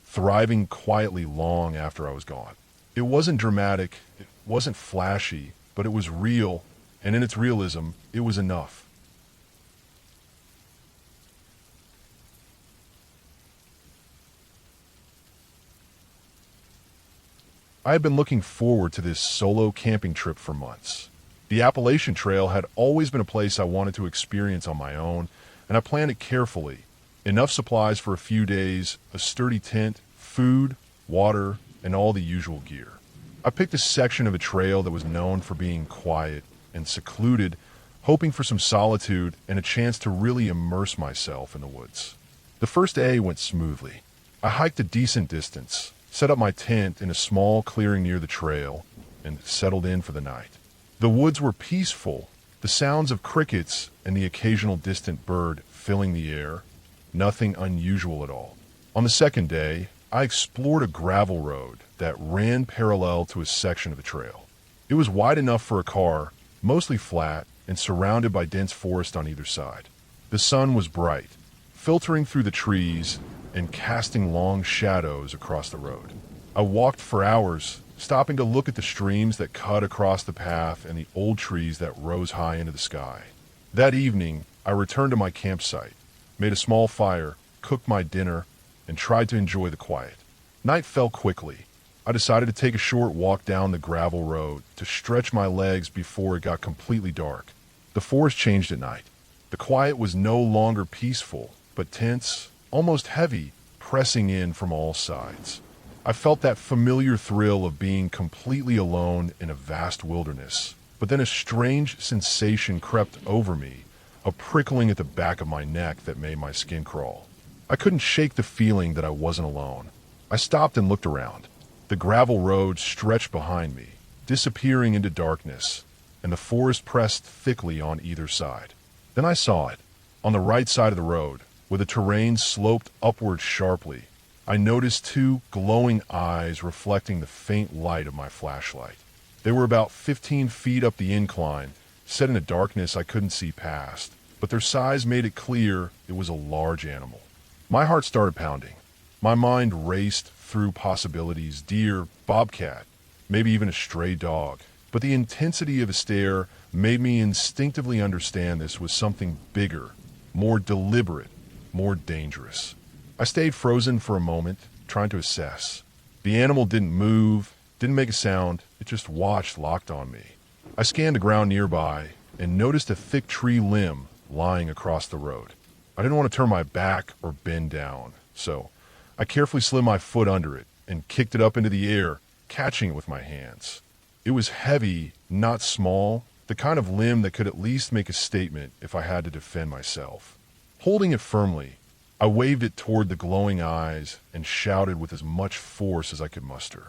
thriving quietly long after I was gone. It wasn't dramatic, it wasn't flashy, but it was real, and in its realism, it was enough. I had been looking forward to this solo camping trip for months. The Appalachian Trail had always been a place I wanted to experience on my own, and I planned it carefully. Enough supplies for a few days, a sturdy tent, food, water, and all the usual gear. I picked a section of a trail that was known for being quiet and secluded, hoping for some solitude and a chance to really immerse myself in the woods. The first day went smoothly. I hiked a decent distance, set up my tent in a small clearing near the trail, and settled in for the night. The woods were peaceful, the sounds of crickets and the occasional distant bird filling the air, nothing unusual at all. On the second day, I explored a gravel road that ran parallel to a section of the trail. It was wide enough for a car, mostly flat, and surrounded by dense forest on either side. The sun was bright, filtering through the trees and casting long shadows across the road. I walked for hours, stopping to look at the streams that cut across the path and the old trees that rose high into the sky. That evening, I returned to my campsite, made a small fire, cooked my dinner, and tried to enjoy the quiet. Night fell quickly. I decided to take a short walk down the gravel road to stretch my legs before it got completely dark. The forest changed at night. The quiet was no longer peaceful, but tense, almost heavy, pressing in from all sides. I felt that familiar thrill of being completely alone in a vast wilderness, but then a strange sensation crept over me, a prickling at the back of my neck that made my skin crawl. I couldn't shake the feeling that I wasn't alone. I stopped and looked around. The gravel road stretched behind me, disappearing into darkness, and the forest pressed thickly on either side. Then I saw it. On the right side of the road, where the terrain sloped upward sharply, I noticed two glowing eyes reflecting the faint light of my flashlight. They were about 15 feet up the incline, set in a darkness I couldn't see past, but their size made it clear it was a large animal. My heart started pounding. My mind raced through possibilities: deer, bobcat, maybe even a stray dog. But the intensity of the stare made me instinctively understand this was something bigger, more deliberate, more dangerous. I stayed frozen for a moment, trying to assess. The animal didn't move, didn't make a sound, it just watched, locked on me. I scanned the ground nearby and noticed a thick tree limb lying across the road. I didn't want to turn my back or bend down, so I carefully slid my foot under it and kicked it up into the air, catching it with my hands. It was heavy, not small, the kind of limb that could at least make a statement if I had to defend myself. Holding it firmly, I waved it toward the glowing eyes and shouted with as much force as I could muster.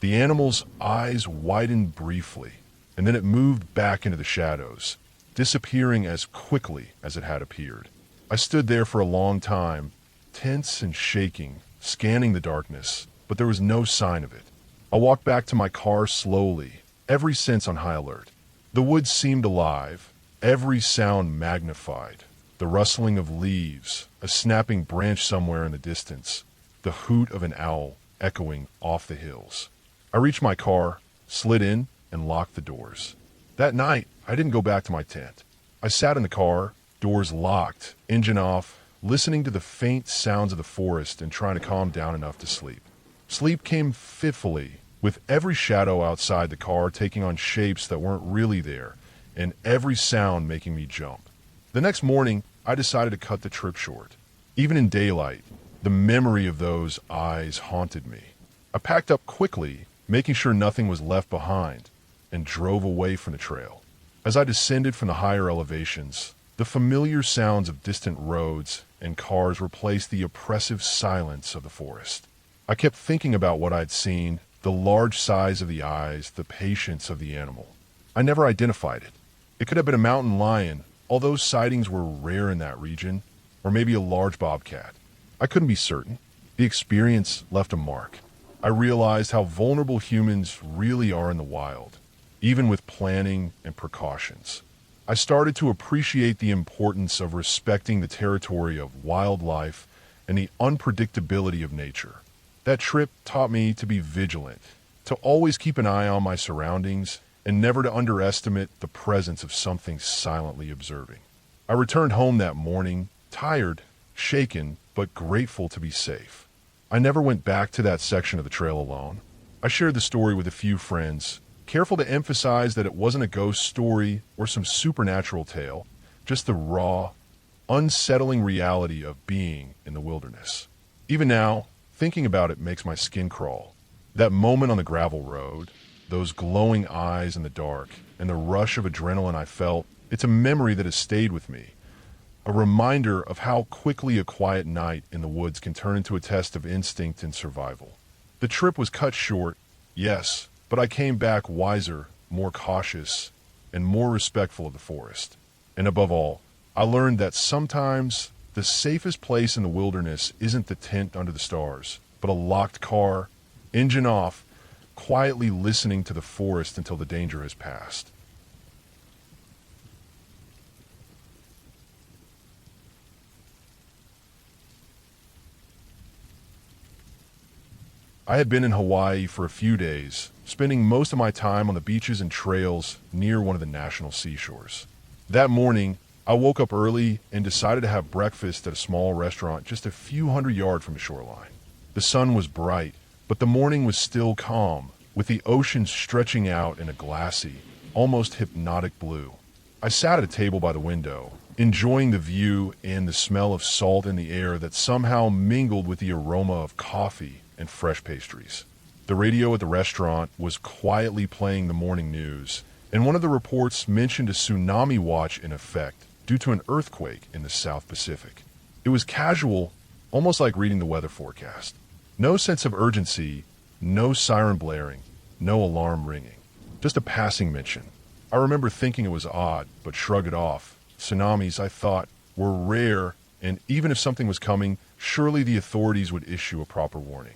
The animal's eyes widened briefly, and then it moved back into the shadows, disappearing as quickly as it had appeared. I stood there for a long time, tense and shaking, scanning the darkness, but there was no sign of it. I walked back to my car slowly, every sense on high alert. The woods seemed alive, every sound magnified. The rustling of leaves, a snapping branch somewhere in the distance, the hoot of an owl echoing off the hills. I reached my car, slid in, and locked the doors. That night, I didn't go back to my tent. I sat in the car, doors locked, engine off, listening to the faint sounds of the forest and trying to calm down enough to sleep. Sleep came fitfully, with every shadow outside the car taking on shapes that weren't really there, and every sound making me jump. The next morning, I decided to cut the trip short. Even in daylight, the memory of those eyes haunted me. I packed up quickly, making sure nothing was left behind, and drove away from the trail. As I descended from the higher elevations, the familiar sounds of distant roads and cars replaced the oppressive silence of the forest. I kept thinking about what I'd seen, the large size of the eyes, the patience of the animal. I never identified it. It could have been a mountain lion, although sightings were rare in that region, or maybe a large bobcat. I couldn't be certain. The experience left a mark. I realized how vulnerable humans really are in the wild, even with planning and precautions. I started to appreciate the importance of respecting the territory of wildlife and the unpredictability of nature. That trip taught me to be vigilant, to always keep an eye on my surroundings, and never to underestimate the presence of something silently observing. I returned home that morning, tired, shaken, but grateful to be safe. I never went back to that section of the trail alone. I shared the story with a few friends, careful to emphasize that it wasn't a ghost story or some supernatural tale, just the raw, unsettling reality of being in the wilderness. Even now, thinking about it makes my skin crawl. That moment on the gravel road, those glowing eyes in the dark, and the rush of adrenaline I felt, it's a memory that has stayed with me. A reminder of how quickly a quiet night in the woods can turn into a test of instinct and survival. The trip was cut short, yes, but I came back wiser, more cautious, and more respectful of the forest. And above all, I learned that sometimes the safest place in the wilderness isn't the tent under the stars, but a locked car, engine off, quietly listening to the forest until the danger has passed. I had been in Hawaii for a few days, spending most of my time on the beaches and trails near one of the national seashores. That morning, I woke up early and decided to have breakfast at a small restaurant just a few hundred yards from the shoreline. The sun was bright, but the morning was still calm, with the ocean stretching out in a glassy, almost hypnotic blue. I sat at a table by the window, enjoying the view and the smell of salt in the air that somehow mingled with the aroma of coffee and fresh pastries. The radio at the restaurant was quietly playing the morning news, and one of the reports mentioned a tsunami watch in effect due to an earthquake in the South Pacific. It was casual, almost like reading the weather forecast. No sense of urgency, no siren blaring, no alarm ringing. Just a passing mention. I remember thinking it was odd, but shrugged it off. Tsunamis, I thought, were rare, and even if something was coming, surely the authorities would issue a proper warning.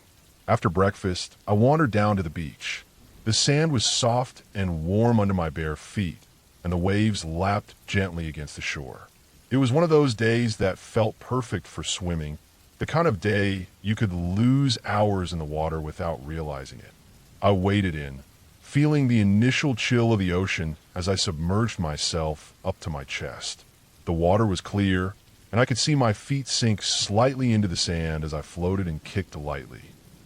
After breakfast, I wandered down to the beach. The sand was soft and warm under my bare feet, and the waves lapped gently against the shore. It was one of those days that felt perfect for swimming, the kind of day you could lose hours in the water without realizing it. I waded in, feeling the initial chill of the ocean as I submerged myself up to my chest. The water was clear, and I could see my feet sink slightly into the sand as I floated and kicked lightly.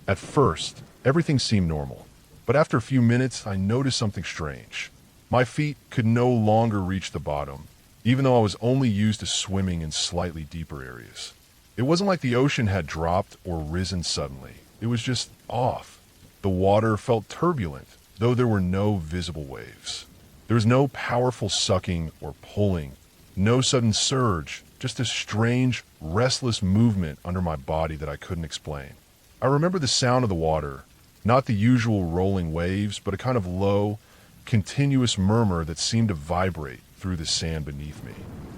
At first, everything seemed normal, but after a few minutes, I noticed something strange. My feet could no longer reach the bottom, even though I was only used to swimming in slightly deeper areas. It wasn't like the ocean had dropped or risen suddenly. It was just off. The water felt turbulent, though there were no visible waves. There was no powerful sucking or pulling, no sudden surge, just a strange, restless movement under my body that I couldn't explain. I remember the sound of the water, not the usual rolling waves, but a kind of low, continuous murmur that seemed to vibrate through the sand beneath me.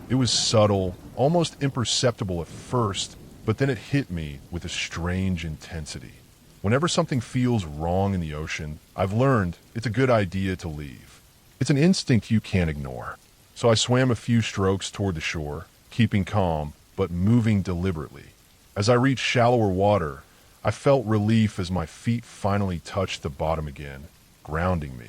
It was subtle, almost imperceptible at first, but then it hit me with a strange intensity. Whenever something feels wrong in the ocean, I've learned it's a good idea to leave. It's an instinct you can't ignore. So I swam a few strokes toward the shore, keeping calm, but moving deliberately. As I reached shallower water, I felt relief as my feet finally touched the bottom again, grounding me.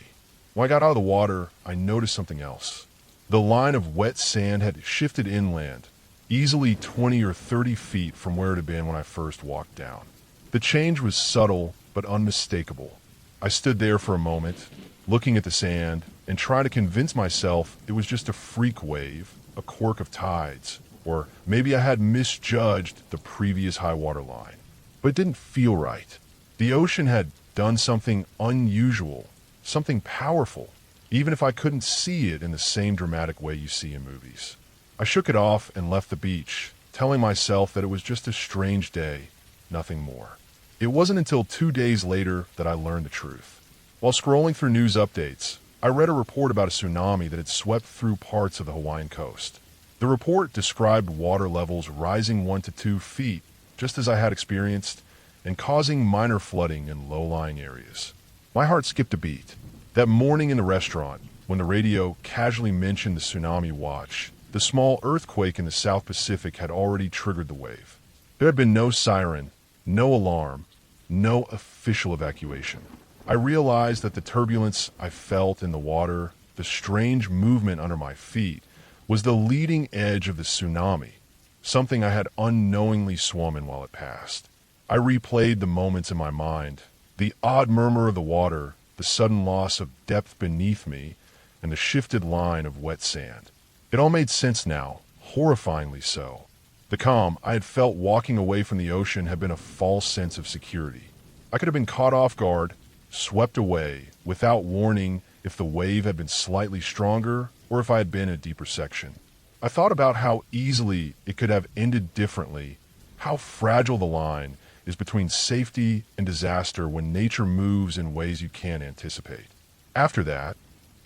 When I got out of the water, I noticed something else. The line of wet sand had shifted inland, easily 20 or 30 feet from where it had been when I first walked down. The change was subtle but unmistakable. I stood there for a moment, looking at the sand, and trying to convince myself it was just a freak wave, a quirk of tides, or maybe I had misjudged the previous high water line. But it didn't feel right. The ocean had done something unusual, something powerful, even if I couldn't see it in the same dramatic way you see in movies. I shook it off and left the beach, telling myself that it was just a strange day, nothing more. It wasn't until 2 days later that I learned the truth. While scrolling through news updates, I read a report about a tsunami that had swept through parts of the Hawaiian coast. The report described water levels rising 1 to 2 feet, just as I had experienced, and causing minor flooding in low-lying areas. My heart skipped a beat. That morning in the restaurant, when the radio casually mentioned the tsunami watch, the small earthquake in the South Pacific had already triggered the wave. There had been no siren, no alarm, no official evacuation. I realized that the turbulence I felt in the water, the strange movement under my feet, was the leading edge of the tsunami, something I had unknowingly swum in while it passed. I replayed the moments in my mind, the odd murmur of the water, the sudden loss of depth beneath me, and the shifted line of wet sand. It all made sense now, horrifyingly so. The calm I had felt walking away from the ocean had been a false sense of security. I could have been caught off guard, swept away, without warning if the wave had been slightly stronger or if I had been in a deeper section. I thought about how easily it could have ended differently, how fragile the line is between safety and disaster when nature moves in ways you can't anticipate. After that,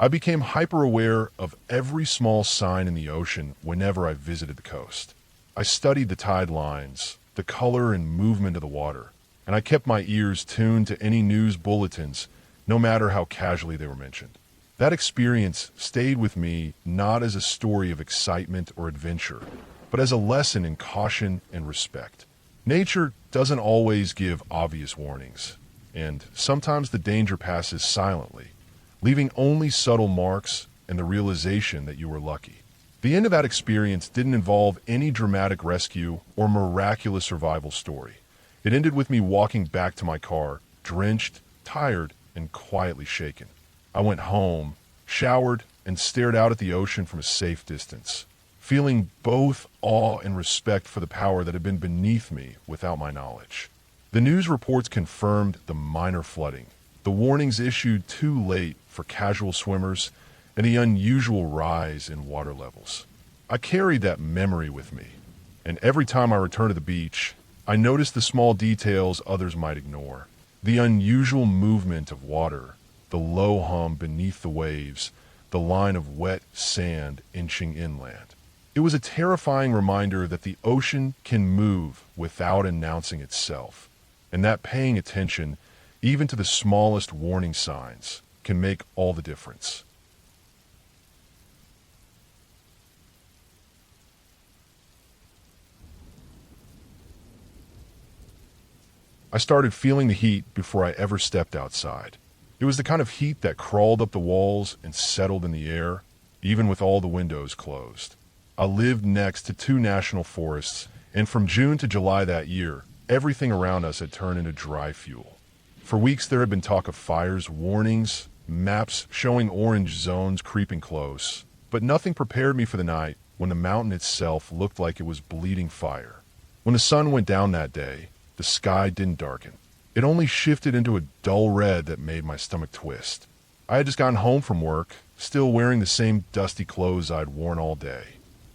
I became hyper-aware of every small sign in the ocean whenever I visited the coast. I studied the tide lines, the color and movement of the water, and I kept my ears tuned to any news bulletins, no matter how casually they were mentioned. That experience stayed with me not as a story of excitement or adventure, but as a lesson in caution and respect. Nature doesn't always give obvious warnings, and sometimes the danger passes silently, leaving only subtle marks and the realization that you were lucky. The end of that experience didn't involve any dramatic rescue or miraculous survival story. It ended with me walking back to my car, drenched, tired, and quietly shaken. I went home, showered, and stared out at the ocean from a safe distance, feeling both awe and respect for the power that had been beneath me without my knowledge. The news reports confirmed the minor flooding, the warnings issued too late for casual swimmers, and the unusual rise in water levels. I carried that memory with me, and every time I returned to the beach, I noticed the small details others might ignore. The unusual movement of water, the low hum beneath the waves, the line of wet sand inching inland. It was a terrifying reminder that the ocean can move without announcing itself, and that paying attention, even to the smallest warning signs, can make all the difference. I started feeling the heat before I ever stepped outside. It was the kind of heat that crawled up the walls and settled in the air, even with all the windows closed. I lived next to two national forests, and from June to July that year, everything around us had turned into dry fuel. For weeks there had been talk of fires, warnings, maps showing orange zones creeping close, but nothing prepared me for the night when the mountain itself looked like it was bleeding fire. When the sun went down that day, the sky didn't darken. It only shifted into a dull red that made my stomach twist. I had just gotten home from work, still wearing the same dusty clothes I'd worn all day.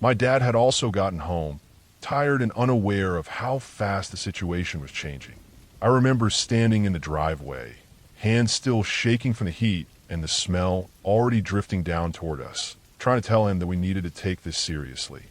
My dad had also gotten home, tired and unaware of how fast the situation was changing. I remember standing in the driveway, hands still shaking from the heat and the smell already drifting down toward us, trying to tell him that we needed to take this seriously.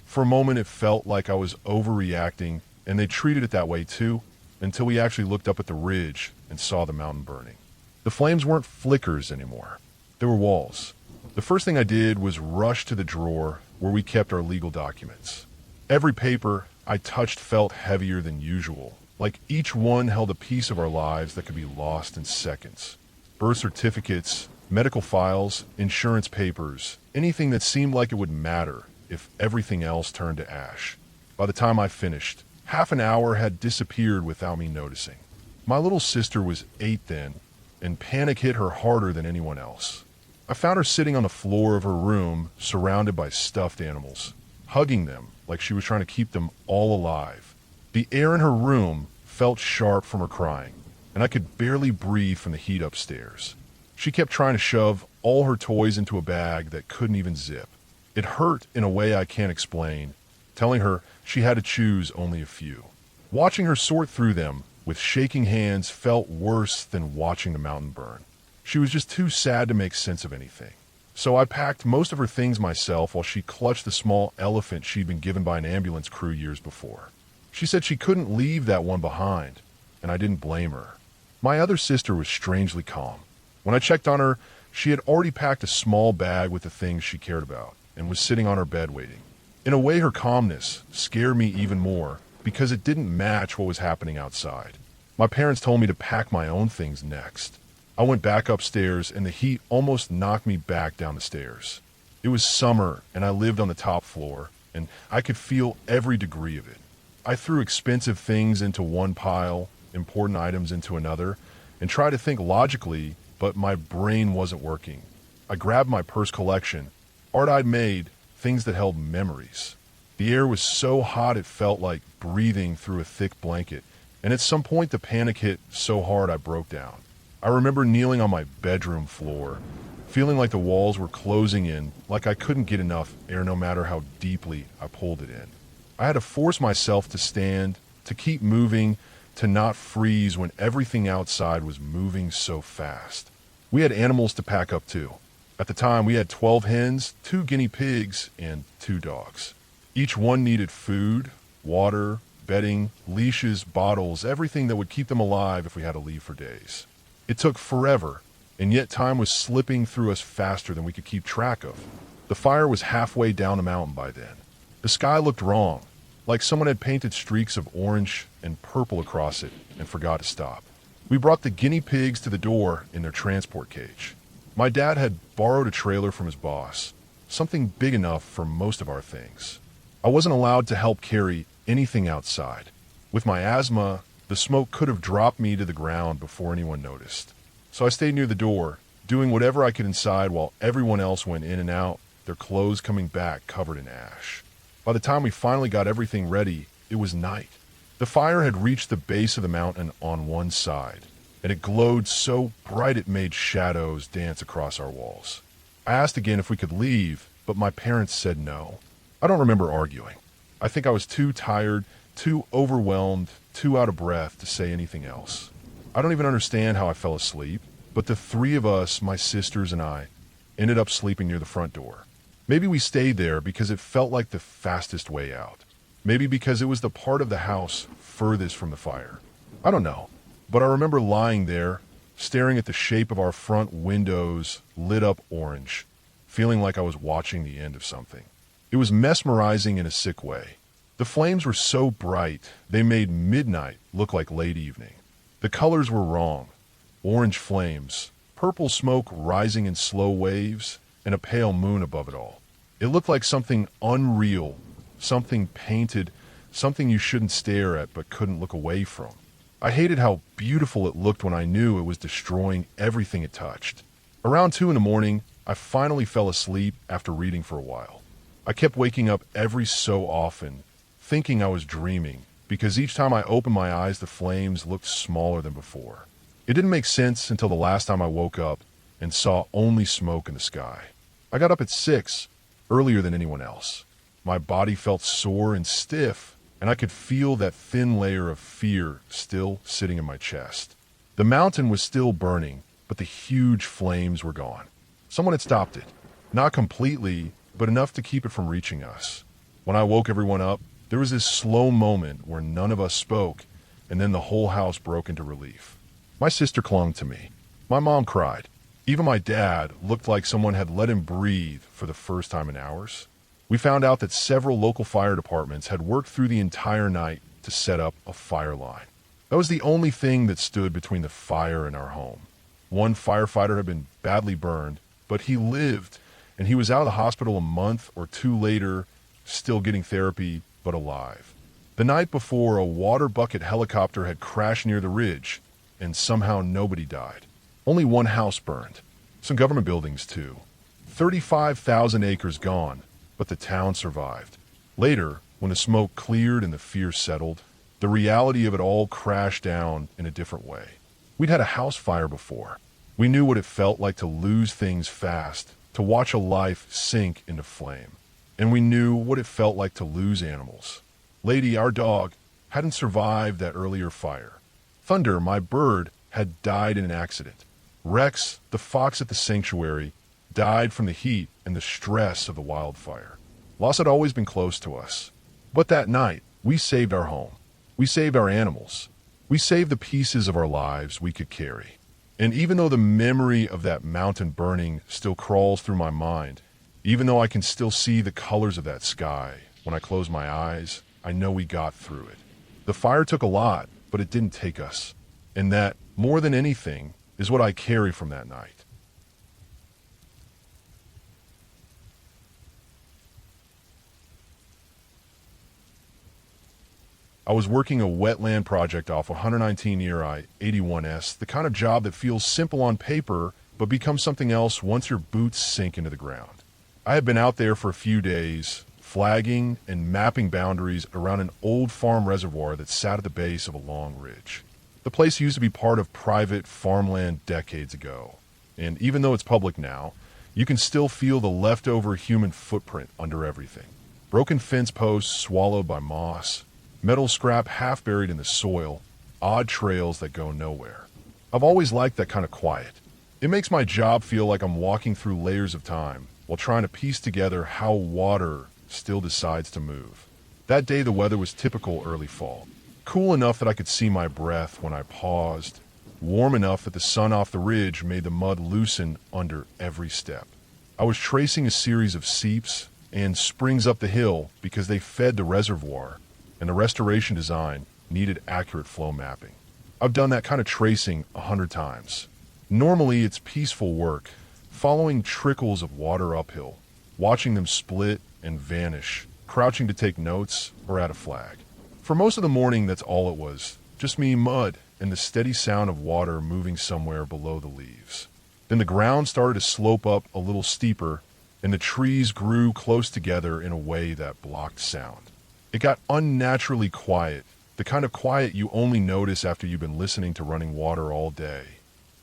For a moment it felt like I was overreacting, and they treated it that way too, until we actually looked up at the ridge and saw the mountain burning. The flames weren't flickers anymore. They were walls. The first thing I did was rush to the drawer where we kept our legal documents. Every paper I touched felt heavier than usual, like each one held a piece of our lives that could be lost in seconds. Birth certificates, medical files, insurance papers, anything that seemed like it would matter if everything else turned to ash. By the time I finished, half an hour had disappeared without me noticing. My little sister was 8 then, and panic hit her harder than anyone else. I found her sitting on the floor of her room, surrounded by stuffed animals, hugging them like she was trying to keep them all alive. The air in her room felt sharp from her crying, and I could barely breathe from the heat upstairs. She kept trying to shove all her toys into a bag that couldn't even zip. It hurt in a way I can't explain, telling her she had to choose only a few. Watching her sort through them with shaking hands felt worse than watching the mountain burn. She was just too sad to make sense of anything. So I packed most of her things myself while she clutched the small elephant she'd been given by an ambulance crew years before. She said she couldn't leave that one behind, and I didn't blame her. My other sister was strangely calm. When I checked on her, she had already packed a small bag with the things she cared about and was sitting on her bed waiting. In a way, her calmness scared me even more because it didn't match what was happening outside. My parents told me to pack my own things next. I went back upstairs and the heat almost knocked me back down the stairs. It was summer and I lived on the top floor, and I could feel every degree of it. I threw expensive things into one pile, important items into another, and tried to think logically, but my brain wasn't working. I grabbed my purse collection, art I'd made, things that held memories. The air was so hot it felt like breathing through a thick blanket, and at some point the panic hit so hard I broke down. I remember kneeling on my bedroom floor, feeling like the walls were closing in, like I couldn't get enough air no matter how deeply I pulled it in. I had to force myself to stand, to keep moving, to not freeze when everything outside was moving so fast. We had animals to pack up too. At the time, we had 12 hens, 2 guinea pigs, and 2 dogs. Each one needed food, water, bedding, leashes, bottles, everything that would keep them alive if we had to leave for days. It took forever, and yet time was slipping through us faster than we could keep track of. The fire was halfway down the mountain by then. The sky looked wrong, like someone had painted streaks of orange and purple across it and forgot to stop. We brought the guinea pigs to the door in their transport cage. My dad had borrowed a trailer from his boss, something big enough for most of our things. I wasn't allowed to help carry anything outside. With my asthma, the smoke could have dropped me to the ground before anyone noticed. So I stayed near the door, doing whatever I could inside while everyone else went in and out, their clothes coming back covered in ash. By the time we finally got everything ready, it was night. The fire had reached the base of the mountain on one side, and it glowed so bright it made shadows dance across our walls. I asked again if we could leave, but my parents said no. I don't remember arguing. I think I was too tired, too overwhelmed, too out of breath to say anything else. I don't even understand how I fell asleep, but the three of us, my sisters and I, ended up sleeping near the front door. Maybe we stayed there because it felt like the fastest way out. Maybe because it was the part of the house furthest from the fire. I don't know, but I remember lying there, staring at the shape of our front windows lit up orange, feeling like I was watching the end of something. It was mesmerizing in a sick way. The flames were so bright, they made midnight look like late evening. The colors were wrong. Orange flames, purple smoke rising in slow waves, and a pale moon above it all. It looked like something unreal, something painted, something you shouldn't stare at but couldn't look away from. I hated how beautiful it looked when I knew it was destroying everything it touched. Around 2 a.m, I finally fell asleep after reading for a while. I kept waking up every so often, thinking I was dreaming, because each time I opened my eyes the flames looked smaller than before. It didn't make sense until the last time I woke up and saw only smoke in the sky. I got up at 6, earlier than anyone else. My body felt sore and stiff, and I could feel that thin layer of fear still sitting in my chest. The mountain was still burning, but the huge flames were gone. Someone had stopped it. Not completely, but enough to keep it from reaching us. When I woke everyone up, there was this slow moment where none of us spoke, and then the whole house broke into relief. My sister clung to me. My mom cried. Even my dad looked like someone had let him breathe for the first time in hours. We found out that several local fire departments had worked through the entire night to set up a fire line. That was the only thing that stood between the fire and our home. One firefighter had been badly burned, but he lived, and he was out of the hospital a month or 2 later, still getting therapy, but alive. The night before, a water bucket helicopter had crashed near the ridge, and somehow nobody died. Only one house burned. Some government buildings, too. 35,000 acres gone, but the town survived. Later, when the smoke cleared and the fear settled, the reality of it all crashed down in a different way. We'd had a house fire before. We knew what it felt like to lose things fast, to watch a life sink into flame. And we knew what it felt like to lose animals. Lady, our dog, hadn't survived that earlier fire. Thunder, my bird, had died in an accident. Rex, the fox at the sanctuary, died from the heat and the stress of the wildfire. Loss had always been close to us. But that night, we saved our home. We saved our animals. We saved the pieces of our lives we could carry. And even though the memory of that mountain burning still crawls through my mind, even though I can still see the colors of that sky, when I close my eyes, I know we got through it. The fire took a lot, but it didn't take us. And that, more than anything, is what I carry from that night. I was working a wetland project off 119 ERI 81S, the kind of job that feels simple on paper, but becomes something else once your boots sink into the ground. I had been out there for a few days, flagging and mapping boundaries around an old farm reservoir that sat at the base of a long ridge. The place used to be part of private farmland decades ago, and even though it's public now, you can still feel the leftover human footprint under everything. Broken fence posts swallowed by moss, metal scrap half buried in the soil, odd trails that go nowhere. I've always liked that kind of quiet. It makes my job feel like I'm walking through layers of time while trying to piece together how water still decides to move. That day the weather was typical early fall. Cool enough that I could see my breath when I paused. Warm enough that the sun off the ridge made the mud loosen under every step. I was tracing a series of seeps and springs up the hill because they fed the reservoir, and the restoration design needed accurate flow mapping. I've done that kind of tracing 100 times. Normally it's peaceful work, following trickles of water uphill, watching them split and vanish, crouching to take notes or add a flag. For most of the morning, that's all it was. Just me, mud, and the steady sound of water moving somewhere below the leaves. Then the ground started to slope up a little steeper, and the trees grew close together in a way that blocked sound. It got unnaturally quiet, the kind of quiet you only notice after you've been listening to running water all day.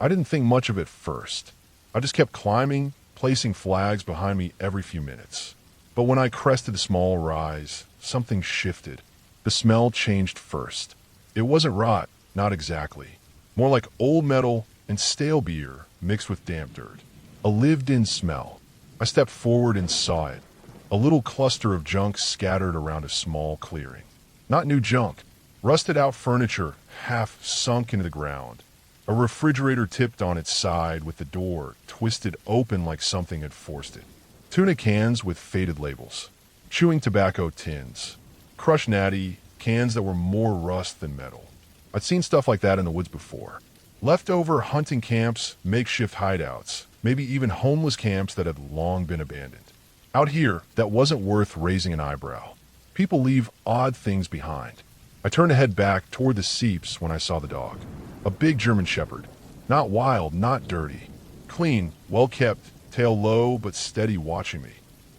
I didn't think much of it first. I just kept climbing, placing flags behind me every few minutes. But when I crested the small rise, something shifted. The smell changed first. It wasn't rot, not exactly. More like old metal and stale beer mixed with damp dirt. A lived-in smell. I stepped forward and saw it. A little cluster of junk scattered around a small clearing. Not new junk. Rusted-out furniture, half sunk into the ground. A refrigerator tipped on its side with the door twisted open like something had forced it. Tuna cans with faded labels. Chewing tobacco tins. Crushed natty, cans that were more rust than metal. I'd seen stuff like that in the woods before. Leftover hunting camps, makeshift hideouts, maybe even homeless camps that had long been abandoned. Out here, that wasn't worth raising an eyebrow. People leave odd things behind. I turned to head back toward the seeps when I saw the dog. A big German shepherd. Not wild, not dirty. Clean, well-kept, tail low but steady watching me.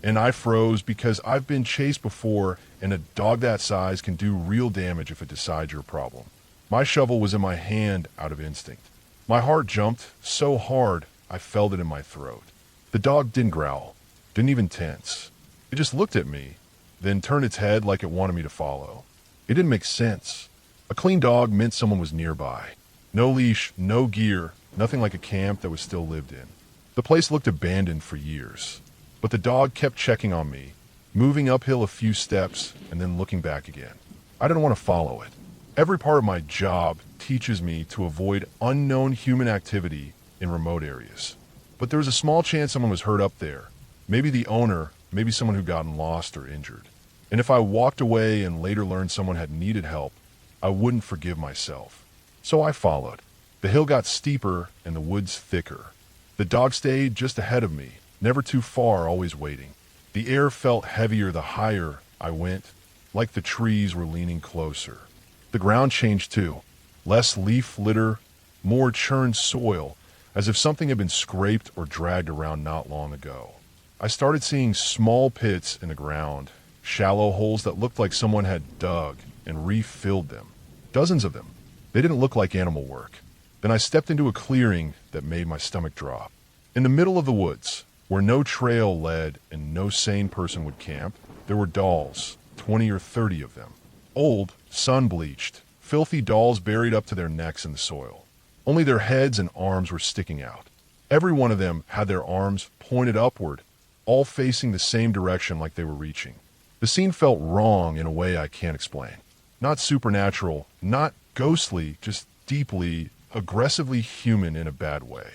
And I froze because I've been chased before, and a dog that size can do real damage if it decides you're a problem. My shovel was in my hand out of instinct. My heart jumped so hard I felt it in my throat. The dog didn't growl, didn't even tense. It just looked at me, then turned its head like it wanted me to follow. It didn't make sense. A clean dog meant someone was nearby. No leash, no gear, nothing like a camp that was still lived in. The place looked abandoned for years. But the dog kept checking on me, moving uphill a few steps and then looking back again. I didn't want to follow it. Every part of my job teaches me to avoid unknown human activity in remote areas. But there was a small chance someone was hurt up there. Maybe the owner, maybe someone who'd gotten lost or injured. And if I walked away and later learned someone had needed help, I wouldn't forgive myself. So I followed. The hill got steeper and the woods thicker. The dog stayed just ahead of me, never too far, always waiting. The air felt heavier the higher I went, like the trees were leaning closer. The ground changed too. Less leaf litter, more churned soil, as if something had been scraped or dragged around not long ago. I started seeing small pits in the ground, shallow holes that looked like someone had dug and refilled them. Dozens of them. They didn't look like animal work. Then I stepped into a clearing that made my stomach drop. In the middle of the woods, where no trail led and no sane person would camp, there were dolls, 20 or 30 of them. Old, sun-bleached, filthy dolls buried up to their necks in the soil. Only their heads and arms were sticking out. Every one of them had their arms pointed upward, all facing the same direction like they were reaching. The scene felt wrong in a way I can't explain. Not supernatural, not ghostly, just deeply, aggressively human in a bad way.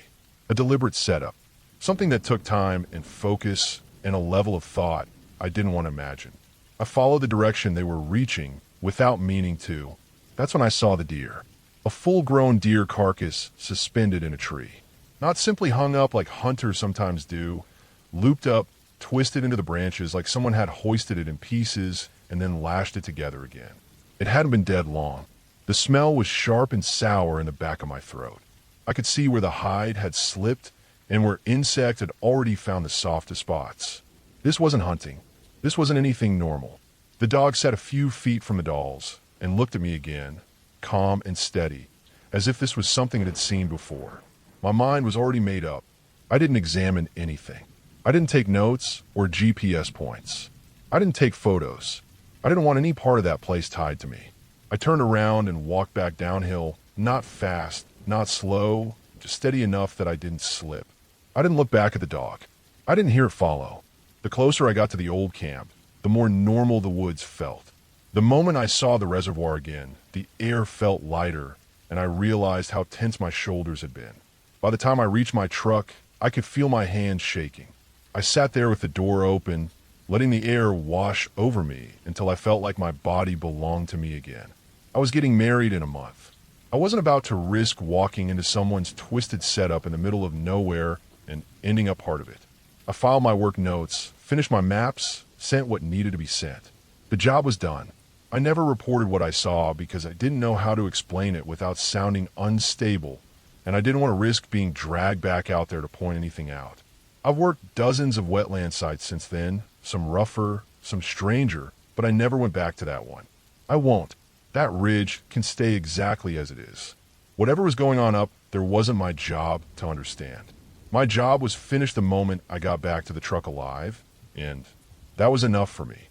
A deliberate setup. Something that took time and focus and a level of thought I didn't want to imagine. I followed the direction they were reaching without meaning to. That's when I saw the deer. A full-grown deer carcass suspended in a tree. Not simply hung up like hunters sometimes do, looped up, twisted into the branches like someone had hoisted it in pieces and then lashed it together again. It hadn't been dead long. The smell was sharp and sour in the back of my throat. I could see where the hide had slipped and where insect had already found the softest spots. This wasn't hunting. This wasn't anything normal. The dog sat a few feet from the dolls and looked at me again, calm and steady, as if this was something it had seen before. My mind was already made up. I didn't examine anything. I didn't take notes or GPS points. I didn't take photos. I didn't want any part of that place tied to me. I turned around and walked back downhill, not fast, not slow, just steady enough that I didn't slip. I didn't look back at the dog. I didn't hear it follow. The closer I got to the old camp, the more normal the woods felt. The moment I saw the reservoir again, the air felt lighter, and I realized how tense my shoulders had been. By the time I reached my truck, I could feel my hands shaking. I sat there with the door open, letting the air wash over me until I felt like my body belonged to me again. I was getting married in a month. I wasn't about to risk walking into someone's twisted setup in the middle of nowhere and ending up part of it. I filed my work notes, finished my maps, sent what needed to be sent. The job was done. I never reported what I saw because I didn't know how to explain it without sounding unstable, and I didn't want to risk being dragged back out there to point anything out. I've worked dozens of wetland sites since then, some rougher, some stranger, but I never went back to that one. I won't. That ridge can stay exactly as it is. Whatever was going on up, there wasn't my job to understand. My job was finished the moment I got back to the truck alive, and that was enough for me.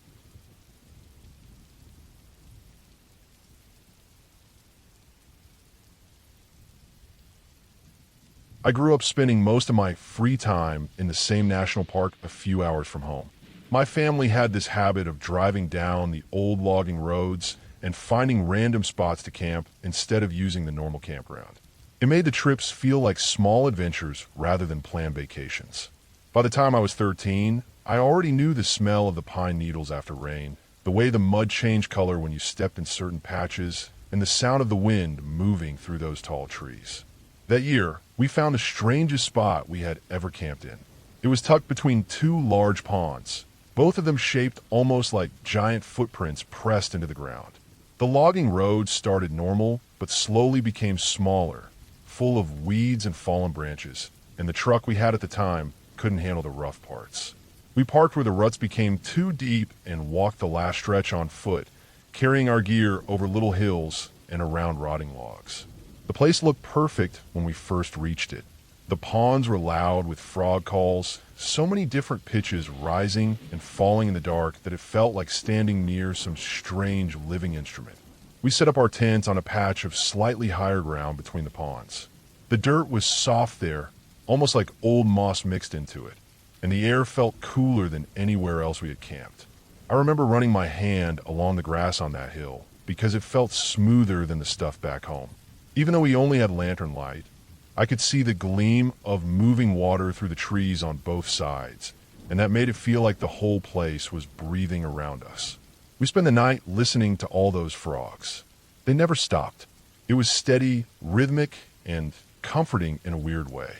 I grew up spending most of my free time in the same national park a few hours from home. My family had this habit of driving down the old logging roads and finding random spots to camp instead of using the normal campground. It made the trips feel like small adventures rather than planned vacations. By the time I was 13, I already knew the smell of the pine needles after rain, the way the mud changed color when you stepped in certain patches, and the sound of the wind moving through those tall trees. That year, we found the strangest spot we had ever camped in. It was tucked between two large ponds, both of them shaped almost like giant footprints pressed into the ground. The logging road started normal, but slowly became smaller, full of weeds and fallen branches, and the truck we had at the time couldn't handle the rough parts. We parked where the ruts became too deep and walked the last stretch on foot, carrying our gear over little hills and around rotting logs. The place looked perfect when we first reached it. The ponds were loud with frog calls, so many different pitches rising and falling in the dark that it felt like standing near some strange living instrument. We set up our tent on a patch of slightly higher ground between the ponds. The dirt was soft there, almost like old moss mixed into it, and the air felt cooler than anywhere else we had camped. I remember running my hand along the grass on that hill because it felt smoother than the stuff back home. Even though we only had lantern light, I could see the gleam of moving water through the trees on both sides, and that made it feel like the whole place was breathing around us. We spent the night listening to all those frogs. They never stopped. It was steady, rhythmic, and comforting in a weird way.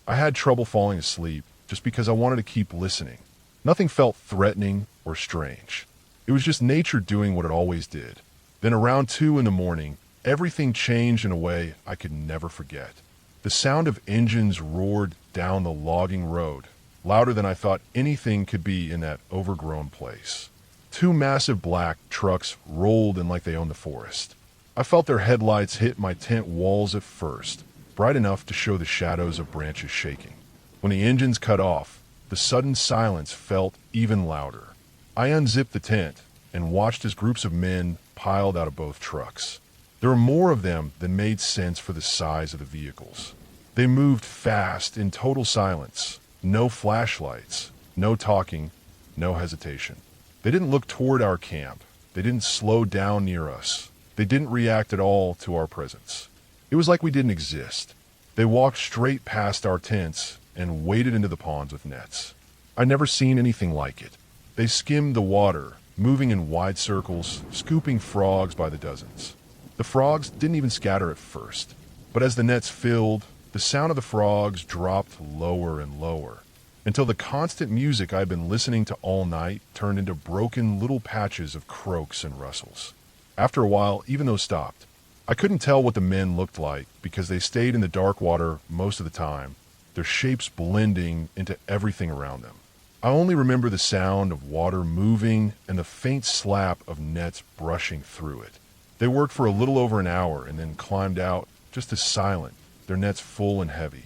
I had trouble falling asleep just because I wanted to keep listening. Nothing felt threatening or strange. It was just nature doing what it always did. Then around 2 in the morning, everything changed in a way I could never forget. The sound of engines roared down the logging road, louder than I thought anything could be in that overgrown place. 2 massive black trucks rolled in like they owned the forest. I felt their headlights hit my tent walls at first, bright enough to show the shadows of branches shaking. When the engines cut off, the sudden silence felt even louder. I unzipped the tent and watched as groups of men piled out of both trucks. There were more of them than made sense for the size of the vehicles. They moved fast in total silence. No flashlights, no talking, no hesitation. They didn't look toward our camp. They didn't slow down near us. They didn't react at all to our presence. It was like we didn't exist. They walked straight past our tents and waded into the ponds with nets. I'd never seen anything like it. They skimmed the water, moving in wide circles, scooping frogs by the dozens. The frogs didn't even scatter at first, but as the nets filled, the sound of the frogs dropped lower and lower, until the constant music I'd been listening to all night turned into broken little patches of croaks and rustles. After a while, even those stopped. I couldn't tell what the men looked like because they stayed in the dark water most of the time, their shapes blending into everything around them. I only remember the sound of water moving and the faint slap of nets brushing through it. They worked for a little over an hour and then climbed out, just as silent, their nets full and heavy.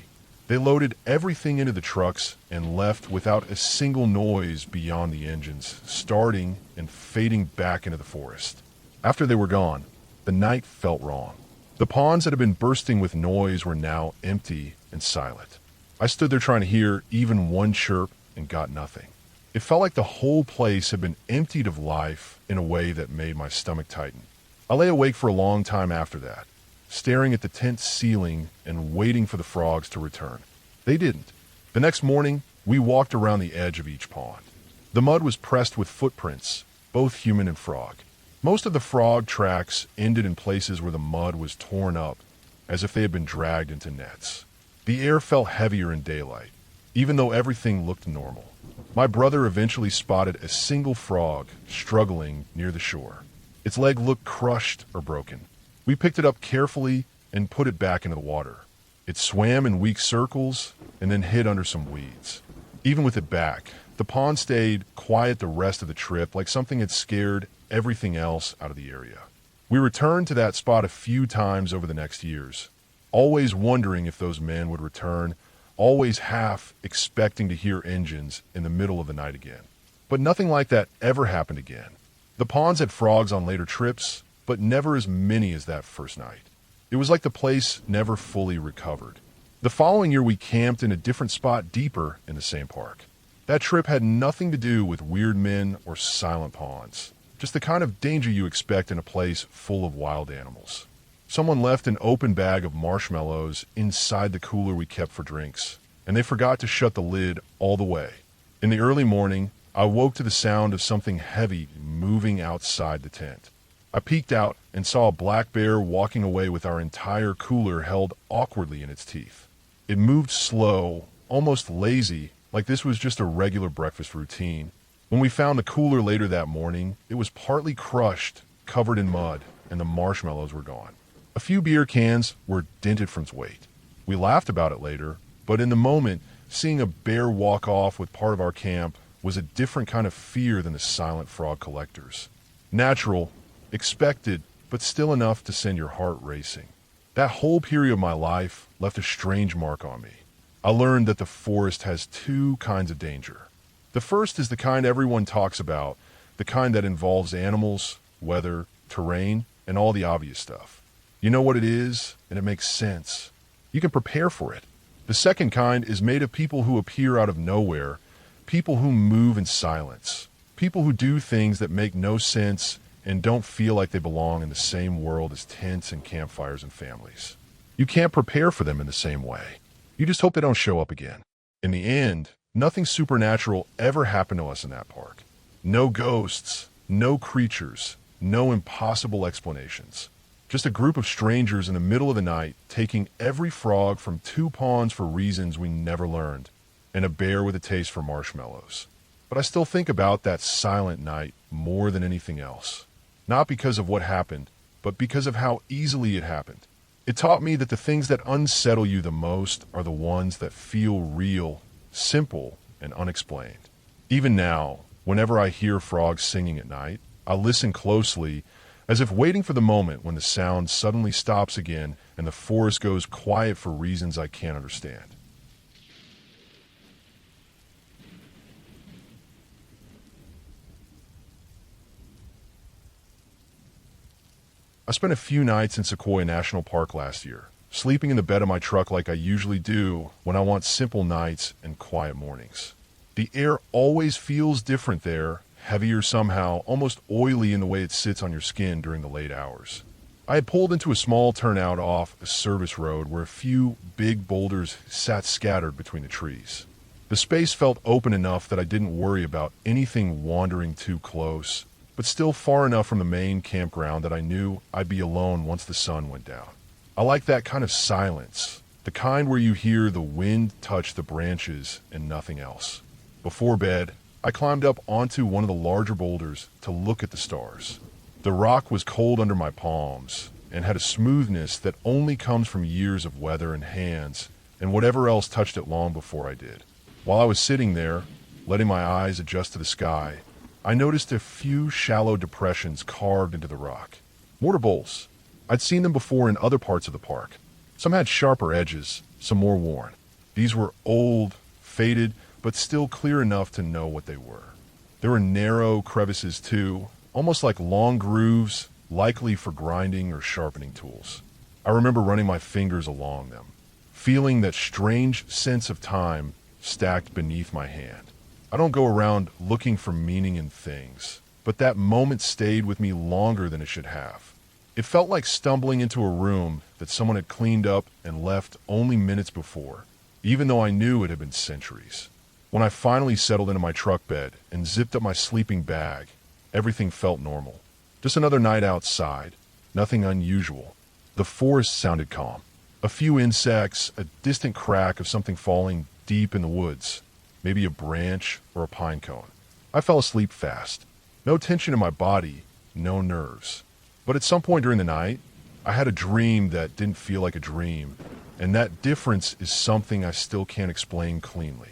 They loaded everything into the trucks and left without a single noise beyond the engines, starting and fading back into the forest. After they were gone, the night felt wrong. The ponds that had been bursting with noise were now empty and silent. I stood there trying to hear even one chirp and got nothing. It felt like the whole place had been emptied of life in a way that made my stomach tighten. I lay awake for a long time after that, staring at the tent ceiling and waiting for the frogs to return. They didn't. The next morning, we walked around the edge of each pond. The mud was pressed with footprints, both human and frog. Most of the frog tracks ended in places where the mud was torn up, as if they had been dragged into nets. The air felt heavier in daylight, even though everything looked normal. My brother eventually spotted a single frog struggling near the shore. Its leg looked crushed or broken. We picked it up carefully and put it back into the water. It swam in weak circles and then hid under some weeds. Even with it back, the pond stayed quiet the rest of the trip, like something had scared everything else out of the area. We returned to that spot a few times over the next years, always wondering if those men would return, always half expecting to hear engines in the middle of the night again. But nothing like that ever happened again. The ponds had frogs on later trips, but never as many as that first night. It was like the place never fully recovered. The following year, we camped in a different spot deeper in the same park. That trip had nothing to do with weird men or silent ponds, just the kind of danger you expect in a place full of wild animals. Someone left an open bag of marshmallows inside the cooler we kept for drinks, and they forgot to shut the lid all the way. In the early morning, I woke to the sound of something heavy moving outside the tent. I peeked out and saw a black bear walking away with our entire cooler held awkwardly in its teeth. It moved slow, almost lazy, like this was just a regular breakfast routine. When we found the cooler later that morning, it was partly crushed, covered in mud, and the marshmallows were gone. A few beer cans were dented from its weight. We laughed about it later, but in the moment, seeing a bear walk off with part of our camp was a different kind of fear than the silent frog collectors. Natural, expected, but still enough to send your heart racing. That whole period of my life left a strange mark on me. I learned that the forest has two kinds of danger. The first is the kind everyone talks about, the kind that involves animals, weather, terrain, and all the obvious stuff. You know what it is, and it makes sense. You can prepare for it. The second kind is made of people who appear out of nowhere, people who move in silence, people who do things that make no sense and don't feel like they belong in the same world as tents and campfires and families. You can't prepare for them in the same way. You just hope they don't show up again. In the end, nothing supernatural ever happened to us in that park. No ghosts, no creatures, no impossible explanations. Just a group of strangers in the middle of the night taking every frog from two ponds for reasons we never learned, and a bear with a taste for marshmallows. But I still think about that silent night more than anything else. Not because of what happened, but because of how easily it happened. It taught me that the things that unsettle you the most are the ones that feel real, simple, and unexplained. Even now, whenever I hear frogs singing at night, I listen closely, as if waiting for the moment when the sound suddenly stops again and the forest goes quiet for reasons I can't understand. I spent a few nights in Sequoia National Park last year, sleeping in the bed of my truck like I usually do when I want simple nights and quiet mornings. The air always feels different there, heavier somehow, almost oily in the way it sits on your skin during the late hours. I had pulled into a small turnout off a service road where a few big boulders sat scattered between the trees. The space felt open enough that I didn't worry about anything wandering too close, but still far enough from the main campground that I knew I'd be alone once the sun went down. I like that kind of silence, the kind where you hear the wind touch the branches and nothing else. Before bed, I climbed up onto one of the larger boulders to look at the stars. The rock was cold under my palms and had a smoothness that only comes from years of weather and hands and whatever else touched it long before I did. While I was sitting there, letting my eyes adjust to the sky, I noticed a few shallow depressions carved into the rock. Mortar bowls. I'd seen them before in other parts of the park. Some had sharper edges, some more worn. These were old, faded, but still clear enough to know what they were. There were narrow crevices too, almost like long grooves, likely for grinding or sharpening tools. I remember running my fingers along them, feeling that strange sense of time stacked beneath my hand. I don't go around looking for meaning in things, but that moment stayed with me longer than it should have. It felt like stumbling into a room that someone had cleaned up and left only minutes before, even though I knew it had been centuries. When I finally settled into my truck bed and zipped up my sleeping bag, everything felt normal. Just another night outside, nothing unusual. The forest sounded calm. A few insects, a distant crack of something falling deep in the woods. Maybe a branch or a pine cone. I fell asleep fast. No tension in my body, no nerves. But at some point during the night, I had a dream that didn't feel like a dream, and that difference is something I still can't explain cleanly.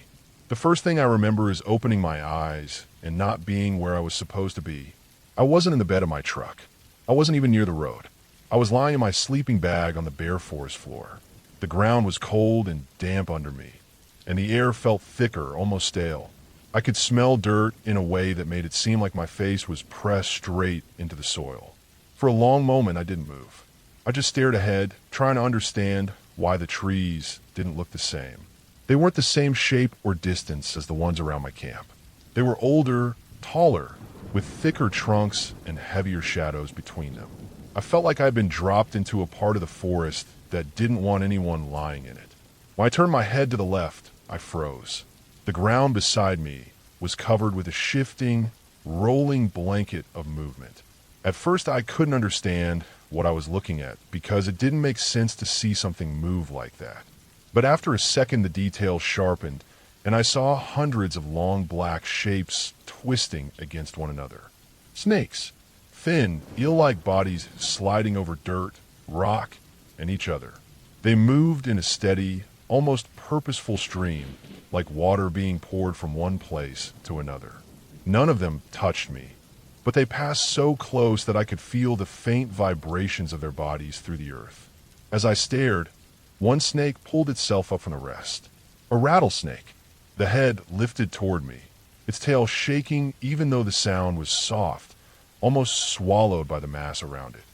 The first thing I remember is opening my eyes and not being where I was supposed to be. I wasn't in the bed of my truck. I wasn't even near the road. I was lying in my sleeping bag on the bare forest floor. The ground was cold and damp under me, and the air felt thicker, almost stale. I could smell dirt in a way that made it seem like my face was pressed straight into the soil. For a long moment, I didn't move. I just stared ahead, trying to understand why the trees didn't look the same. They weren't the same shape or distance as the ones around my camp. They were older, taller, with thicker trunks and heavier shadows between them. I felt like I'd been dropped into a part of the forest that didn't want anyone lying in it. When I turned my head to the left, I froze. The ground beside me was covered with a shifting, rolling blanket of movement. At first, I couldn't understand what I was looking at because it didn't make sense to see something move like that. But after a second, the details sharpened, and I saw hundreds of long black shapes twisting against one another. Snakes, thin, eel-like bodies sliding over dirt, rock, and each other. They moved in a steady, almost purposeful stream, like water being poured from one place to another. None of them touched me, but they passed so close that I could feel the faint vibrations of their bodies through the earth. As I stared, one snake pulled itself up from the rest. A rattlesnake. The head lifted toward me, its tail shaking even though the sound was soft, almost swallowed by the mass around it.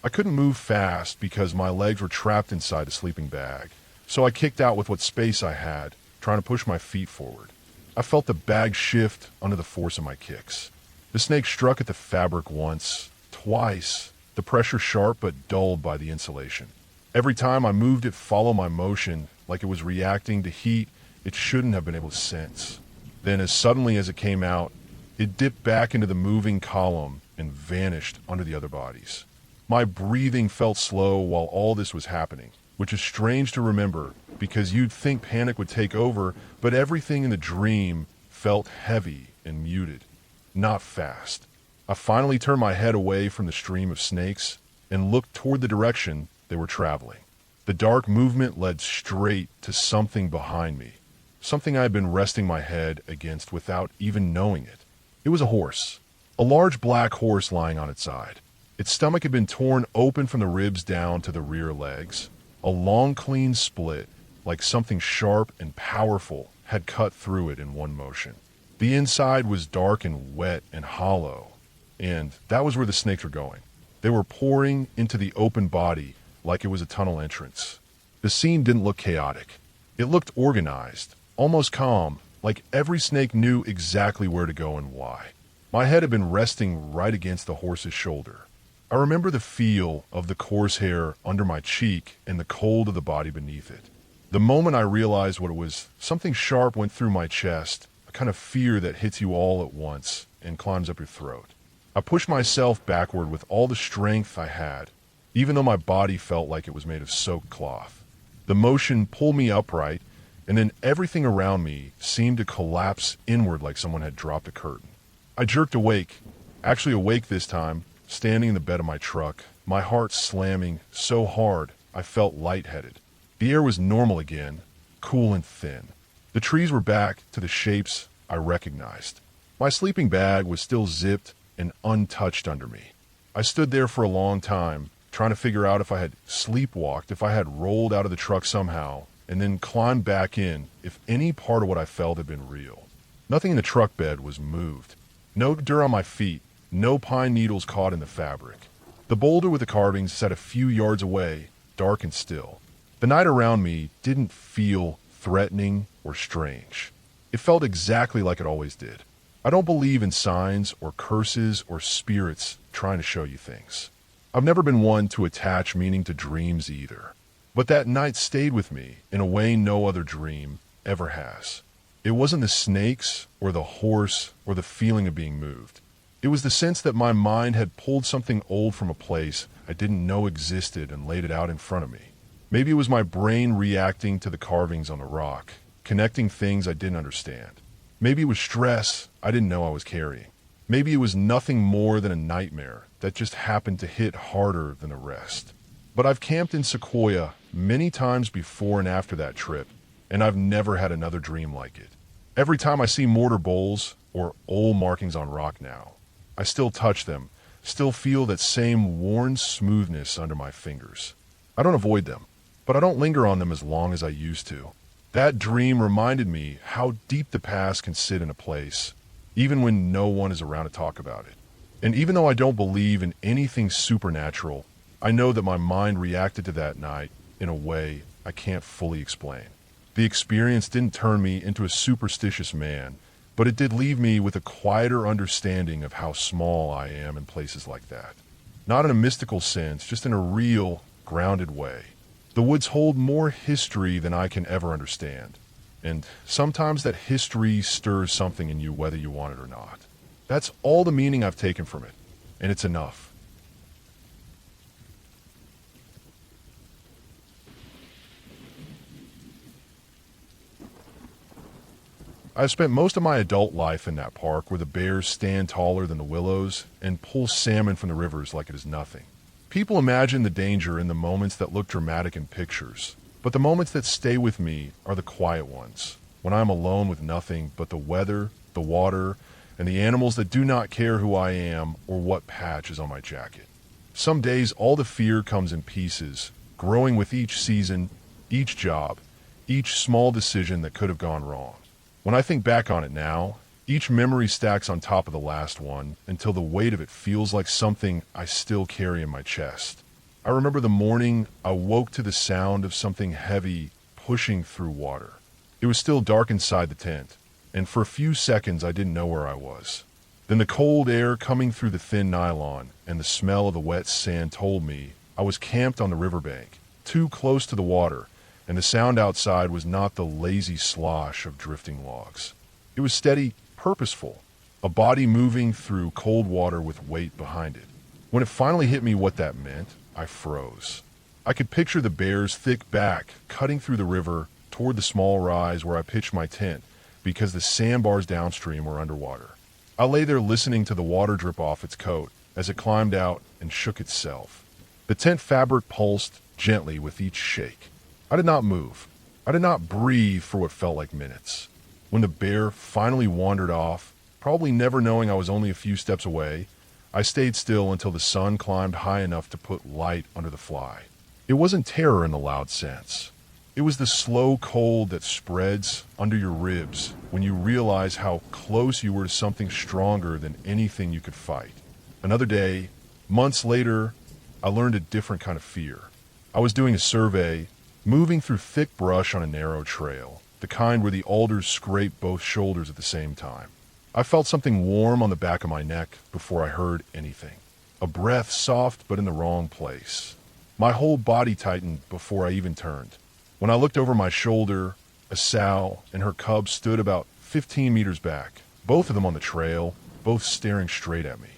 I couldn't move fast because my legs were trapped inside the sleeping bag, so I kicked out with what space I had, trying to push my feet forward. I felt the bag shift under the force of my kicks. The snake struck at the fabric once, twice, the pressure sharp but dulled by the insulation. Every time I moved it followed my motion, like it was reacting to heat it shouldn't have been able to sense. Then as suddenly as it came out, it dipped back into the moving column and vanished under the other bodies. My breathing felt slow while all this was happening, which is strange to remember because you'd think panic would take over, but everything in the dream felt heavy and muted, not fast. I finally turned my head away from the stream of snakes and looked toward the direction they were traveling. The dark movement led straight to something behind me, something I had been resting my head against without even knowing it. It was a horse, a large black horse lying on its side. Its stomach had been torn open from the ribs down to the rear legs. A long, clean split, like something sharp and powerful, had cut through it in one motion. The inside was dark and wet and hollow, and that was where the snakes were going. They were pouring into the open body like it was a tunnel entrance. The scene didn't look chaotic. It looked organized, almost calm, like every snake knew exactly where to go and why. My head had been resting right against the horse's shoulder. I remember the feel of the coarse hair under my cheek and the cold of the body beneath it. The moment I realized what it was, something sharp went through my chest, a kind of fear that hits you all at once and climbs up your throat. I pushed myself backward with all the strength I had, even though my body felt like it was made of soaked cloth. The motion pulled me upright, and then everything around me seemed to collapse inward like someone had dropped a curtain. I jerked awake, actually awake this time, standing in the bed of my truck, my heart slamming so hard I felt lightheaded. The air was normal again, cool and thin. The trees were back to the shapes I recognized. My sleeping bag was still zipped and untouched under me. I stood there for a long time, trying to figure out if I had sleepwalked, if I had rolled out of the truck somehow, and then climbed back in, if any part of what I felt had been real. Nothing in the truck bed was moved. No dirt on my feet, no pine needles caught in the fabric. The boulder with the carvings sat a few yards away, dark and still. The night around me didn't feel threatening or strange. It felt exactly like it always did. I don't believe in signs or curses or spirits trying to show you things. I've never been one to attach meaning to dreams either. But that night stayed with me in a way no other dream ever has. It wasn't the snakes or the horse or the feeling of being moved. It was the sense that my mind had pulled something old from a place I didn't know existed and laid it out in front of me. Maybe it was my brain reacting to the carvings on the rock, connecting things I didn't understand. Maybe it was stress I didn't know I was carrying. Maybe it was nothing more than a nightmare that just happened to hit harder than the rest. But I've camped in Sequoia many times before and after that trip, and I've never had another dream like it. Every time I see mortar bowls or old markings on rock now, I still touch them, still feel that same worn smoothness under my fingers. I don't avoid them, but I don't linger on them as long as I used to. That dream reminded me how deep the past can sit in a place, even when no one is around to talk about it. And even though I don't believe in anything supernatural, I know that my mind reacted to that night in a way I can't fully explain. The experience didn't turn me into a superstitious man, but it did leave me with a quieter understanding of how small I am in places like that. Not in a mystical sense, just in a real, grounded way. The woods hold more history than I can ever understand, and sometimes that history stirs something in you whether you want it or not. That's all the meaning I've taken from it, and it's enough. I've spent most of my adult life in that park where the bears stand taller than the willows and pull salmon from the rivers like it is nothing. People imagine the danger in the moments that look dramatic in pictures, but the moments that stay with me are the quiet ones, when I am alone with nothing but the weather, the water, and the animals that do not care who I am or what patch is on my jacket. Some days all the fear comes in pieces, growing with each season, each job, each small decision that could have gone wrong. When I think back on it now, each memory stacks on top of the last one until the weight of it feels like something I still carry in my chest. I remember the morning I woke to the sound of something heavy pushing through water. It was still dark inside the tent, and for a few seconds I didn't know where I was. Then the cold air coming through the thin nylon and the smell of the wet sand told me I was camped on the riverbank, too close to the water, and the sound outside was not the lazy slosh of drifting logs. It was steady, purposeful, a body moving through cold water with weight behind it. When it finally hit me what that meant, I froze. I could picture the bear's thick back cutting through the river toward the small rise where I pitched my tent because the sandbars downstream were underwater. I lay there listening to the water drip off its coat as it climbed out and shook itself. The tent fabric pulsed gently with each shake. I did not move. I did not breathe for what felt like minutes. When the bear finally wandered off, probably never knowing I was only a few steps away, I stayed still until the sun climbed high enough to put light under the fly. It wasn't terror in the loud sense. It was the slow cold that spreads under your ribs when you realize how close you were to something stronger than anything you could fight. Another day, months later, I learned a different kind of fear. I was doing a survey, moving through thick brush on a narrow trail, the kind where the alders scrape both shoulders at the same time. I felt something warm on the back of my neck before I heard anything. A breath soft but in the wrong place. My whole body tightened before I even turned. When I looked over my shoulder, a sow and her cub stood about 15 meters back, both of them on the trail, both staring straight at me.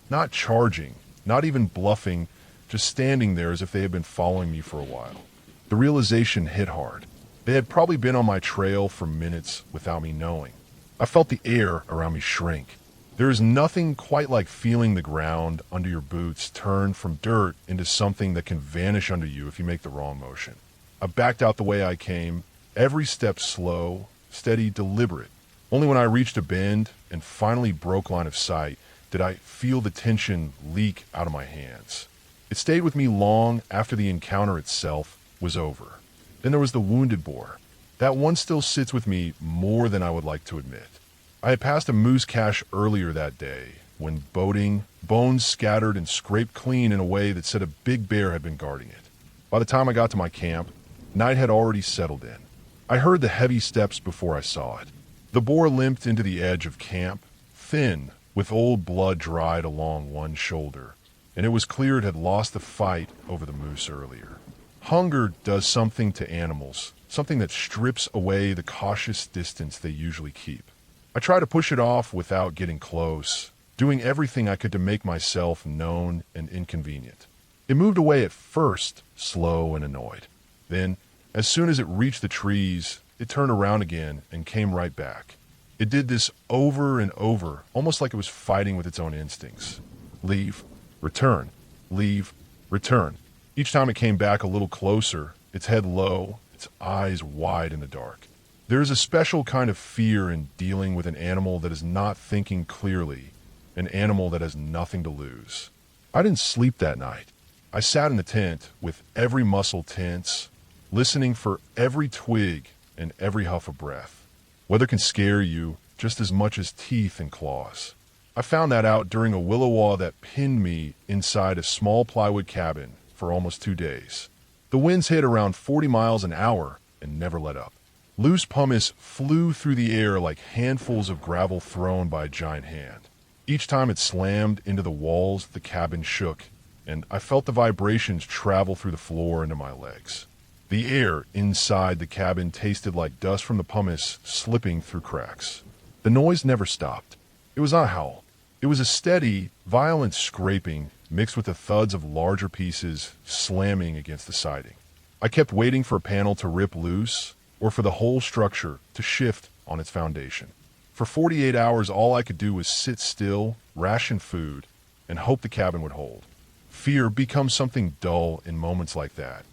Not charging, not even bluffing, just standing there as if they had been following me for a while. The realization hit hard. They had probably been on my trail for minutes without me knowing. I felt the air around me shrink. There is nothing quite like feeling the ground under your boots turn from dirt into something that can vanish under you if you make the wrong motion. I backed out the way I came, every step slow, steady, deliberate. Only when I reached a bend and finally broke line of sight did I feel the tension leak out of my hands. It stayed with me long after the encounter itself was over. Then there was the wounded boar. That one still sits with me more than I would like to admit. I had passed a moose cache earlier that day when boating, bones scattered and scraped clean in a way that said a big bear had been guarding it. By the time I got to my camp, night had already settled in. I heard the heavy steps before I saw it. The boar limped into the edge of camp, thin, with old blood dried along one shoulder, and it was clear it had lost the fight over the moose earlier. Hunger does something to animals, something that strips away the cautious distance they usually keep. I tried to push it off without getting close, doing everything I could to make myself known and inconvenient. It moved away at first, slow and annoyed. Then, as soon as it reached the trees, it turned around again and came right back. It did this over and over, almost like it was fighting with its own instincts. Leave, return, leave, return. Each time it came back a little closer, its head low, its eyes wide in the dark. There is a special kind of fear in dealing with an animal that is not thinking clearly, an animal that has nothing to lose. I didn't sleep that night. I sat in the tent with every muscle tense, listening for every twig and every huff of breath. Weather can scare you just as much as teeth and claws. I found that out during a willow that pinned me inside a small plywood cabin for almost 2 days. The winds hit around 40 miles an hour and never let up. Loose pumice flew through the air like handfuls of gravel thrown by a giant hand. Each time it slammed into the walls, the cabin shook, and I felt the vibrations travel through the floor into my legs. The air inside the cabin tasted like dust from the pumice slipping through cracks. The noise never stopped. It was not a howl. It was a steady, violent scraping mixed with the thuds of larger pieces slamming against the siding. I kept waiting for a panel to rip loose or for the whole structure to shift on its foundation. For 48 hours, all I could do was sit still, ration food, and hope the cabin would hold. Fear becomes something dull in moments like that,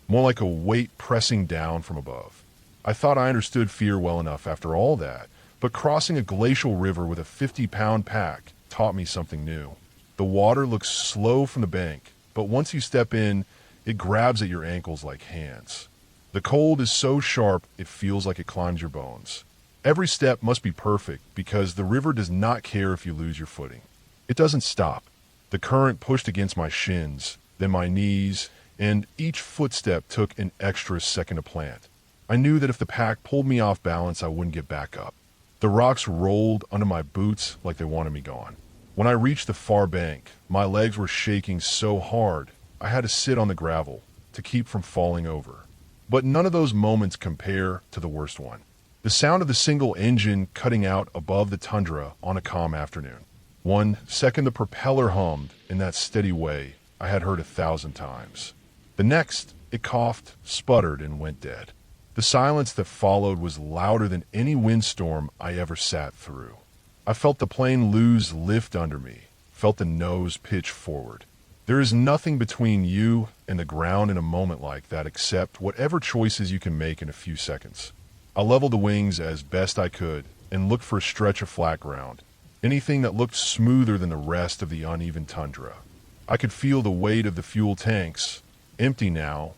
more like a weight pressing down from above. I thought I understood fear well enough after all that, but crossing a glacial river with a 50-pound pack taught me something new. The water looks slow from the bank, but once you step in, it grabs at your ankles like hands. The cold is so sharp it feels like it climbs your bones. Every step must be perfect because the river does not care if you lose your footing. It doesn't stop. The current pushed against my shins, then my knees, and each footstep took an extra second to plant. I knew that if the pack pulled me off balance, I wouldn't get back up. The rocks rolled under my boots like they wanted me gone. When I reached the far bank, my legs were shaking so hard I had to sit on the gravel to keep from falling over. But none of those moments compare to the worst one. The sound of the single engine cutting out above the tundra on a calm afternoon. 1 second the propeller hummed in that steady way I had heard 1,000 times. The next, it coughed, sputtered, and went dead. The silence that followed was louder than any windstorm I ever sat through. I felt the plane lose lift under me, felt the nose pitch forward. There is nothing between you and the ground in a moment like that except whatever choices you can make in a few seconds. I leveled the wings as best I could and looked for a stretch of flat ground, anything that looked smoother than the rest of the uneven tundra. I could feel the weight of the fuel tanks, empty now,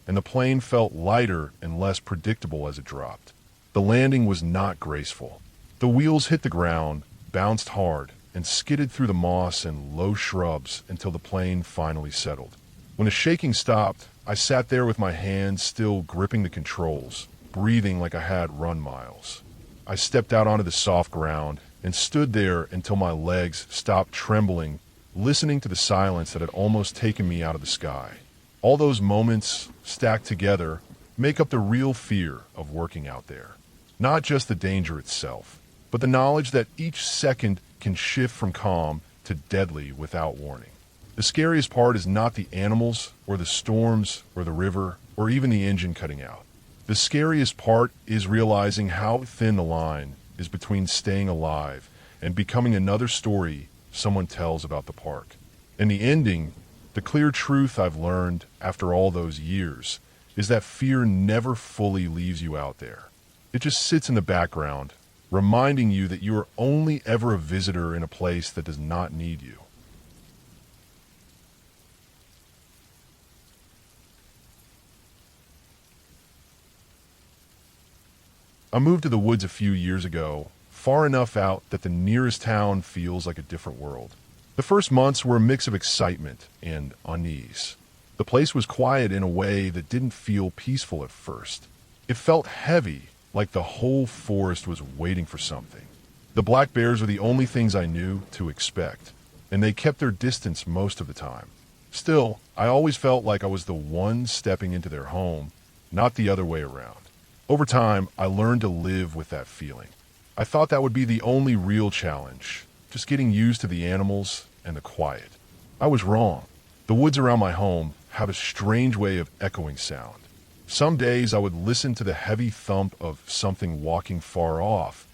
and the plane felt lighter and less predictable as it dropped. The landing was not graceful. The wheels hit the ground, bounced hard, and skidded through the moss and low shrubs until the plane finally settled. When the shaking stopped, I sat there with my hands still gripping the controls, breathing like I had run miles. I stepped out onto the soft ground and stood there until my legs stopped trembling, listening to the silence that had almost taken me out of the sky. All those moments, stacked together, make up the real fear of working out there. Not just the danger itself, but the knowledge that each second can shift from calm to deadly without warning. The scariest part is not the animals, or the storms, or the river, or even the engine cutting out. The scariest part is realizing how thin the line is between staying alive and becoming another story someone tells about the park. And the ending, the clear truth I've learned after all those years, is that fear never fully leaves you out there. It just sits in the background, reminding you that you are only ever a visitor in a place that does not need you. I moved to the woods a few years ago, far enough out that the nearest town feels like a different world. The first months were a mix of excitement and unease. The place was quiet in a way that didn't feel peaceful at first. It felt heavy, like the whole forest was waiting for something. The black bears were the only things I knew to expect, and they kept their distance most of the time. Still, I always felt like I was the one stepping into their home, not the other way around. Over time, I learned to live with that feeling. I thought that would be the only real challenge, just getting used to the animals and the quiet. I was wrong. The woods around my home have a strange way of echoing sound. Some days I would listen to the heavy thump of something walking far off,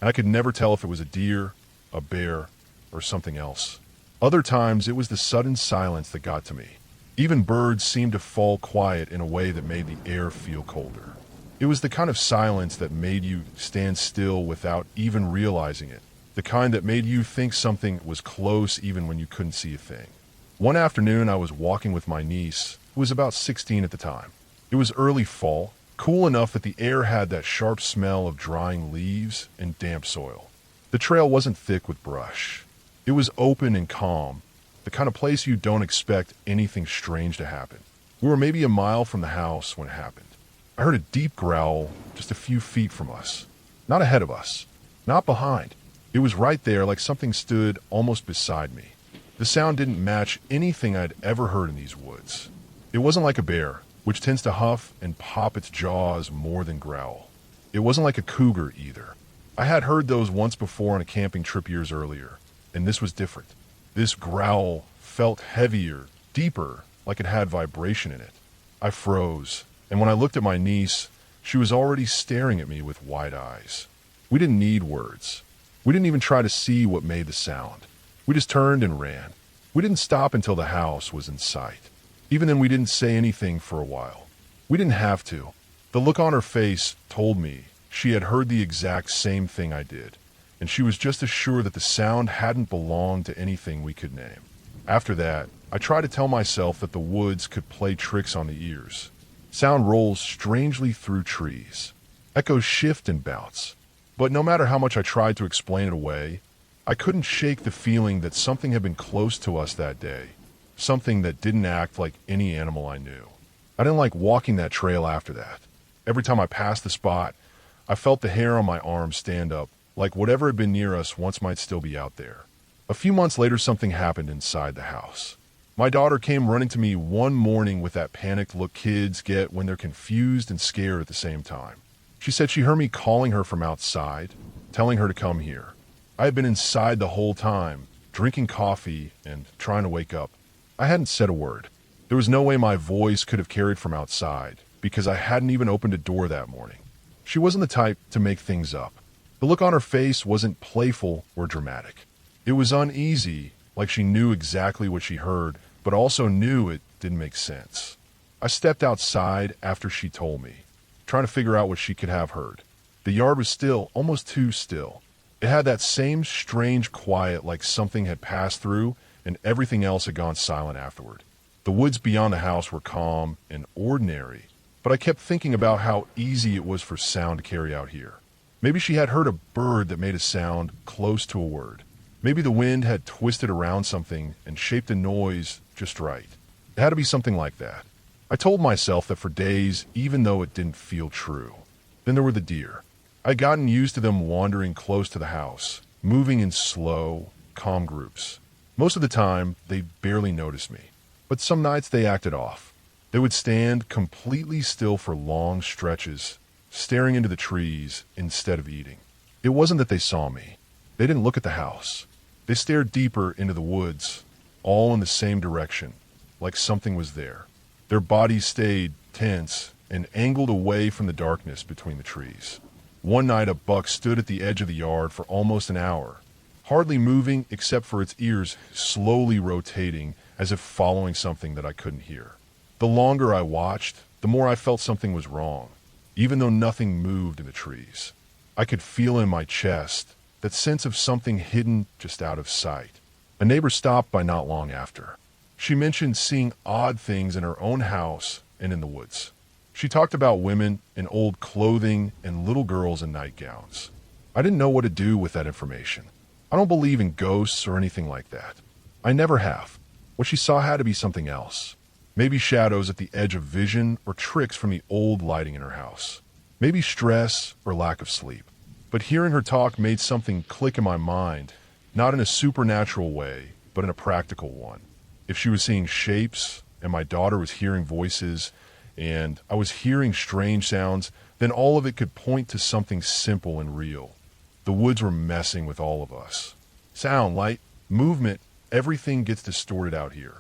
and I could never tell if it was a deer, a bear, or something else. Other times it was the sudden silence that got to me. Even birds seemed to fall quiet in a way that made the air feel colder. It was the kind of silence that made you stand still without even realizing it, the kind that made you think something was close even when you couldn't see a thing. One afternoon, I was walking with my niece, who was about 16 at the time. It was early fall, cool enough that the air had that sharp smell of drying leaves and damp soil. The trail wasn't thick with brush. It was open and calm, the kind of place you don't expect anything strange to happen. We were maybe a mile from the house when it happened. I heard a deep growl just a few feet from us. Not ahead of us. Not behind. It was right there, like something stood almost beside me. The sound didn't match anything I'd ever heard in these woods. It wasn't like a bear, which tends to huff and pop its jaws more than growl. It wasn't like a cougar either. I had heard those once before on a camping trip years earlier, and this was different. This growl felt heavier, deeper, like it had vibration in it. I froze, and when I looked at my niece, she was already staring at me with wide eyes. We didn't need words. We didn't even try to see what made the sound. We just turned and ran. We didn't stop until the house was in sight. Even then, we didn't say anything for a while. We didn't have to. The look on her face told me she had heard the exact same thing I did, and she was just as sure that the sound hadn't belonged to anything we could name. After that, I tried to tell myself that the woods could play tricks on the ears. Sound rolls strangely through trees. Echoes shift and bounce. But no matter how much I tried to explain it away, I couldn't shake the feeling that something had been close to us that day. Something that didn't act like any animal I knew. I didn't like walking that trail after that. Every time I passed the spot, I felt the hair on my arm stand up, like whatever had been near us once might still be out there. A few months later, something happened inside the house. My daughter came running to me one morning with that panicked look kids get when they're confused and scared at the same time. She said she heard me calling her from outside, telling her to come here. I had been inside the whole time, drinking coffee and trying to wake up. I hadn't said a word. There was no way my voice could have carried from outside, because I hadn't even opened a door that morning. She wasn't the type to make things up. The look on her face wasn't playful or dramatic. It was uneasy, like she knew exactly what she heard, but also knew it didn't make sense. I stepped outside after she told me, trying to figure out what she could have heard. The yard was still, almost too still. It had that same strange quiet, like something had passed through and everything else had gone silent afterward. The woods beyond the house were calm and ordinary, but I kept thinking about how easy it was for sound to carry out here. Maybe she had heard a bird that made a sound close to a word. Maybe the wind had twisted around something and shaped the noise just right. It had to be something like that. I told myself that for days, even though it didn't feel true. Then there were the deer. I'd gotten used to them wandering close to the house, moving in slow, calm groups. Most of the time, they barely noticed me. But some nights they acted off. They would stand completely still for long stretches, staring into the trees instead of eating. It wasn't that they saw me. They didn't look at the house. They stared deeper into the woods, all in the same direction, like something was there. Their bodies stayed tense and angled away from the darkness between the trees. One night, a buck stood at the edge of the yard for almost an hour, hardly moving except for its ears slowly rotating as if following something that I couldn't hear. The longer I watched, the more I felt something was wrong, even though nothing moved in the trees. I could feel in my chest that sense of something hidden just out of sight. A neighbor stopped by not long after. She mentioned seeing odd things in her own house and in the woods. She talked about women in old clothing and little girls in nightgowns. I didn't know what to do with that information. I don't believe in ghosts or anything like that. I never have. What she saw had to be something else. Maybe shadows at the edge of vision or tricks from the old lighting in her house. Maybe stress or lack of sleep. But hearing her talk made something click in my mind, not in a supernatural way, but in a practical one. If she was seeing shapes, and my daughter was hearing voices, and I was hearing strange sounds, then all of it could point to something simple and real. The woods were messing with all of us. Sound, light, movement, everything gets distorted out here.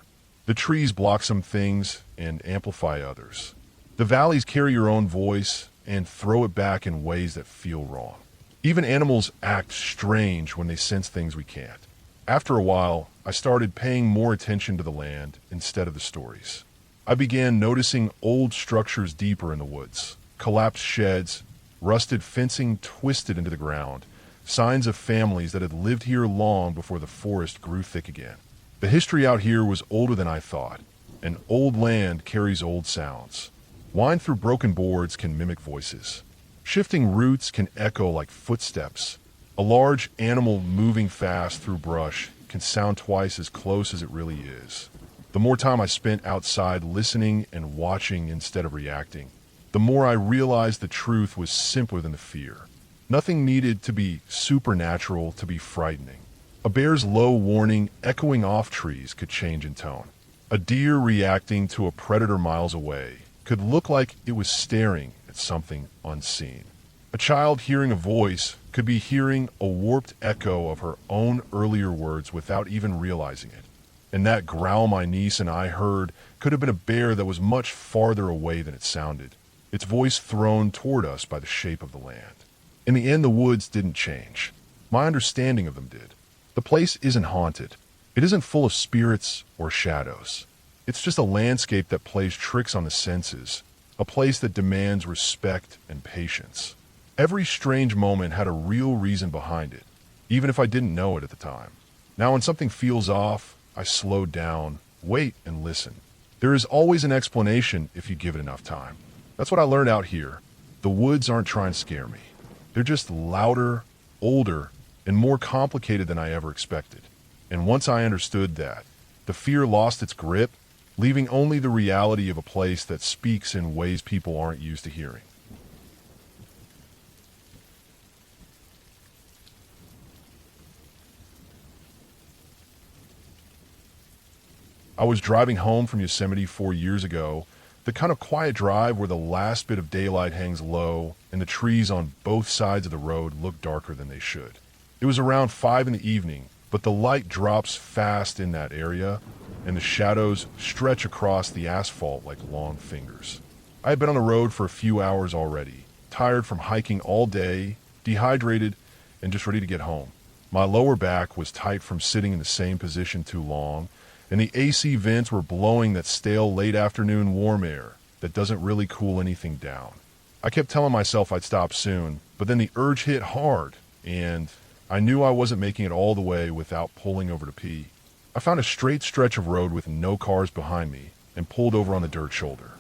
The trees block some things and amplify others. The valleys carry your own voice and throw it back in ways that feel wrong. Even animals act strange when they sense things we can't. After a while, I started paying more attention to the land instead of the stories. I began noticing old structures deeper in the woods. collapsed sheds, rusted fencing twisted into the ground, signs of families that had lived here long before the forest grew thick again. The history out here was older than I thought, and old land carries old sounds. Wind through broken boards can mimic voices. Shifting roots can echo like footsteps. A large animal moving fast through brush can sound twice as close as it really is. The more time I spent outside listening and watching instead of reacting, the more I realized the truth was simpler than the fear. Nothing needed to be supernatural to be frightening. A bear's low warning echoing off trees could change in tone. A deer reacting to a predator miles away could look like it was staring at something unseen. A child hearing a voice could be hearing a warped echo of her own earlier words without even realizing it. And that growl my niece and I heard could have been a bear that was much farther away than it sounded, its voice thrown toward us by the shape of the land. In the end, the woods didn't change. My understanding of them did. The place isn't haunted. It isn't full of spirits or shadows. It's just a landscape that plays tricks on the senses, a place that demands respect and patience. Every strange moment had a real reason behind it, even if I didn't know it at the time. Now when something feels off, I slow down, wait, and listen. There is always an explanation if you give it enough time. That's what I learned out here. The woods aren't trying to scare me. They're just louder, older, and more complicated than I ever expected. And once I understood that, the fear lost its grip, leaving only the reality of a place that speaks in ways people aren't used to hearing. I was driving home from Yosemite 4 years ago, the kind of quiet drive where the last bit of daylight hangs low and the trees on both sides of the road look darker than they should. It was around 5 in the evening, but the light drops fast in that area, and the shadows stretch across the asphalt like long fingers. I had been on the road for a few hours already, tired from hiking all day, dehydrated, and just ready to get home. My lower back was tight from sitting in the same position too long, and the AC vents were blowing that stale late afternoon warm air that doesn't really cool anything down. I kept telling myself I'd stop soon, but then the urge hit hard, and I knew I wasn't making it all the way without pulling over to pee. I found a straight stretch of road with no cars behind me and pulled over on the dirt shoulder.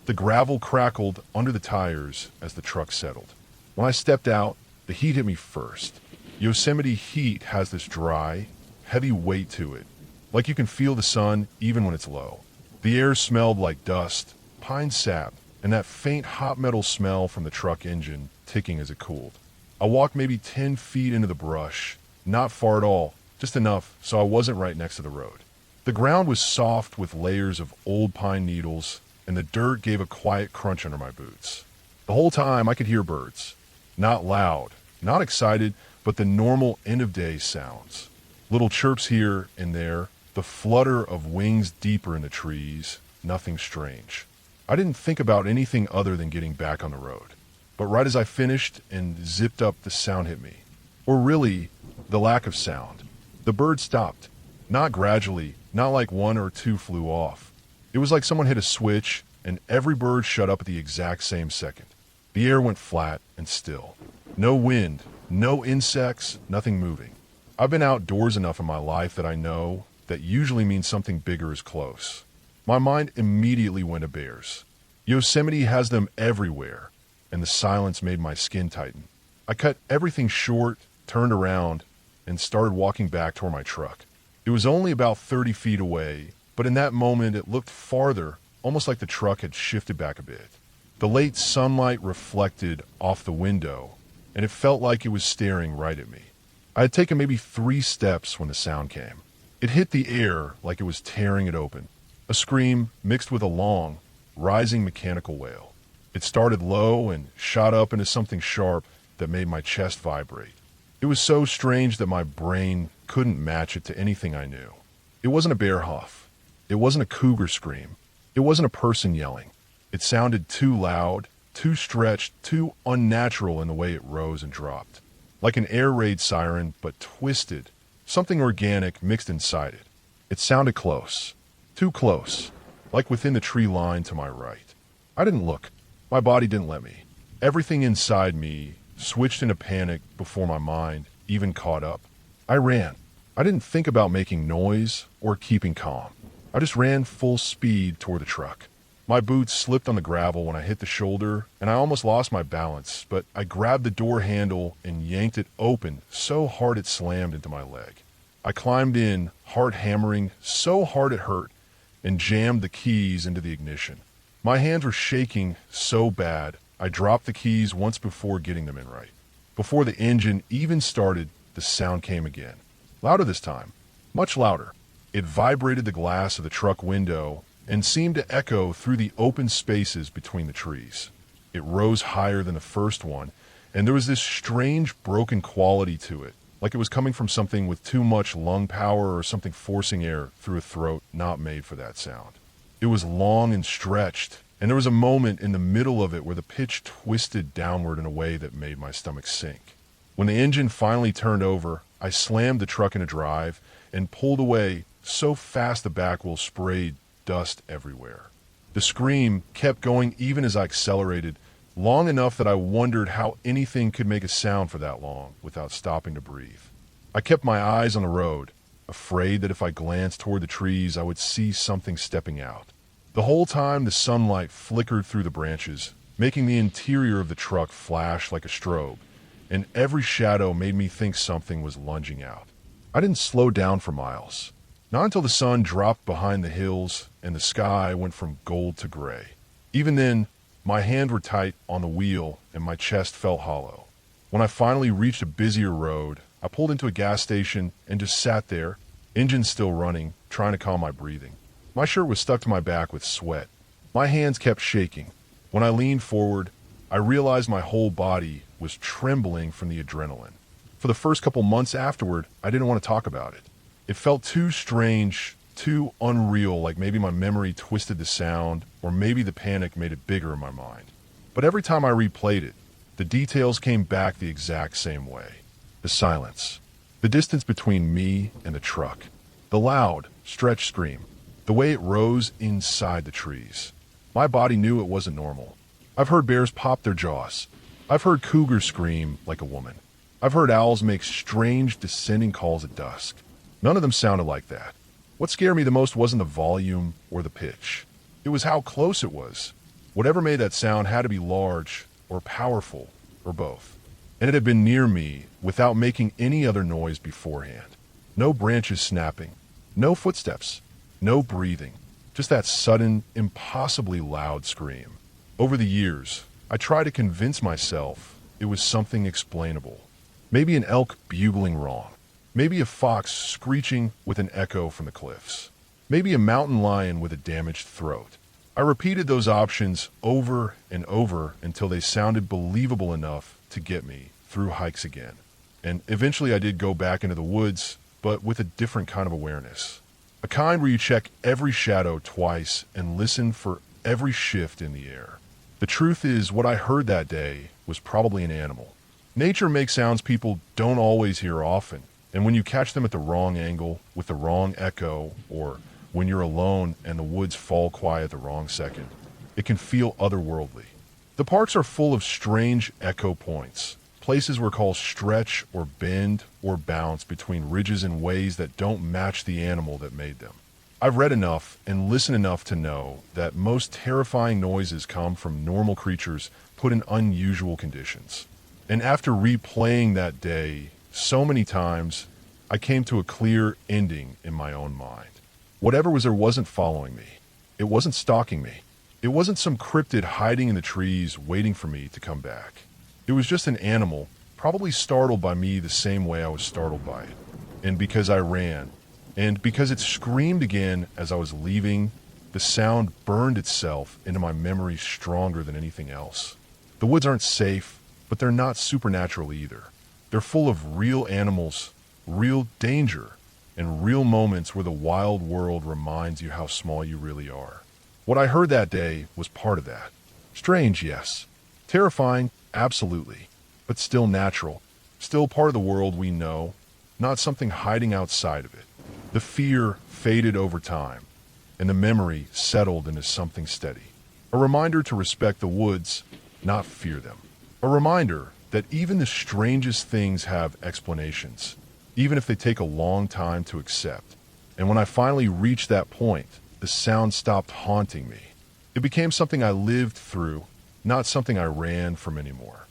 The gravel crackled under the tires as the truck settled. When I stepped out, the heat hit me first. Yosemite heat has this dry, heavy weight to it, like you can feel the sun even when it's low. The air smelled like dust, pine sap, and that faint hot metal smell from the truck engine ticking as it cooled. I walked maybe 10 feet into the brush, not far at all, just enough so I wasn't right next to the road. The ground was soft with layers of old pine needles, and the dirt gave a quiet crunch under my boots. The whole time I could hear birds. Not loud, not excited, but the normal end-of-day sounds. Little chirps here and there, the flutter of wings deeper in the trees, nothing strange. I didn't think about anything other than getting back on the road. But right as I finished and zipped up, the sound hit me. Or really, the lack of sound. The bird stopped. Not gradually, not like one or two flew off. It was like someone hit a switch and every bird shut up at the exact same second. The air went flat and still. No wind, no insects, nothing moving. I've been outdoors enough in my life that I know that usually means something bigger is close. My mind immediately went to bears. Yosemite has them everywhere, and the silence made my skin tighten. I cut everything short, turned around, and started walking back toward my truck. It was only about 30 feet away, but in that moment it looked farther, almost like the truck had shifted back a bit. The late sunlight reflected off the window, and it felt like it was staring right at me. I had taken maybe 3 steps when the sound came. It hit the air like it was tearing it open. A scream mixed with a long, rising mechanical wail. It started low and shot up into something sharp that made my chest vibrate. It was so strange that my brain couldn't match it to anything I knew. It wasn't a bear huff. It wasn't a cougar scream. It wasn't a person yelling. It sounded too loud, too stretched, too unnatural in the way it rose and dropped. Like an air raid siren, but twisted. Something organic mixed inside it. It sounded close. Too close. Like within the tree line to my right. I didn't look. My body didn't let me. Everything inside me switched into panic before my mind even caught up. I ran. I didn't think about making noise or keeping calm. I just ran full speed toward the truck. My boots slipped on the gravel when I hit the shoulder, and I almost lost my balance, but I grabbed the door handle and yanked it open so hard it slammed into my leg. I climbed in, heart hammering so hard it hurt, and jammed the keys into the ignition. My hands were shaking so bad, I dropped the keys once before getting them in right. Before the engine even started, the sound came again. Louder this time. Much louder. It vibrated the glass of the truck window and seemed to echo through the open spaces between the trees. It rose higher than the first one, and there was this strange broken quality to it, like it was coming from something with too much lung power or something forcing air through a throat not made for that sound. It was long and stretched, and there was a moment in the middle of it where the pitch twisted downward in a way that made my stomach sink. When the engine finally turned over, I slammed the truck into drive and pulled away so fast the back wheel sprayed dust everywhere. The scream kept going even as I accelerated, long enough that I wondered how anything could make a sound for that long without stopping to breathe. I kept my eyes on the road, afraid that if I glanced toward the trees I would see something stepping out. The whole time the sunlight flickered through the branches, making the interior of the truck flash like a strobe, and every shadow made me think something was lunging out. I didn't slow down for miles. Not until the sun dropped behind the hills and the sky went from gold to gray. Even then, my hands were tight on the wheel and my chest felt hollow. When I finally reached a busier road, I pulled into a gas station and just sat there, engine still running, trying to calm my breathing. My shirt was stuck to my back with sweat. My hands kept shaking. When I leaned forward, I realized my whole body was trembling from the adrenaline. For the first couple months afterward, I didn't want to talk about it. It felt too strange, too unreal, like maybe my memory twisted the sound, or maybe the panic made it bigger in my mind. But every time I replayed it, the details came back the exact same way. The silence, the distance between me and the truck, the loud, stretched scream, the way it rose inside the trees. My body knew it wasn't normal. I've heard bears pop their jaws. I've heard cougars scream like a woman. I've heard owls make strange descending calls at dusk. None of them sounded like that. What scared me the most wasn't the volume or the pitch. It was how close it was. Whatever made that sound had to be large or powerful or both. And it had been near me without making any other noise beforehand. No branches snapping, no footsteps, no breathing, just that sudden, impossibly loud scream. Over the years, I tried to convince myself it was something explainable. Maybe an elk bugling wrong. Maybe a fox screeching with an echo from the cliffs. Maybe a mountain lion with a damaged throat. I repeated those options over and over until they sounded believable enough to get me through hikes again. And eventually I did go back into the woods, but with a different kind of awareness. A kind where you check every shadow twice and listen for every shift in the air. The truth is, what I heard that day was probably an animal. Nature makes sounds people don't always hear often, and when you catch them at the wrong angle, with the wrong echo, or when you're alone and the woods fall quiet at the wrong second, it can feel otherworldly. The parks are full of strange echo points, places where calls stretch or bend or bounce between ridges in ways that don't match the animal that made them. I've read enough and listened enough to know that most terrifying noises come from normal creatures put in unusual conditions. And after replaying that day so many times, I came to a clear ending in my own mind. Whatever was there wasn't following me. It wasn't stalking me. It wasn't some cryptid hiding in the trees waiting for me to come back. It was just an animal, probably startled by me the same way I was startled by it. And because I ran, and because it screamed again as I was leaving, the sound burned itself into my memory stronger than anything else. The woods aren't safe, but they're not supernatural either. They're full of real animals, real danger, and real moments where the wild world reminds you how small you really are. What I heard that day was part of that. Strange, yes. Terrifying, absolutely. But still natural. Still part of the world we know, not something hiding outside of it. The fear faded over time, and the memory settled into something steady. A reminder to respect the woods, not fear them. A reminder that even the strangest things have explanations, even if they take a long time to accept. And when I finally reached that point, the sound stopped haunting me. It became something I lived through, not something I ran from anymore.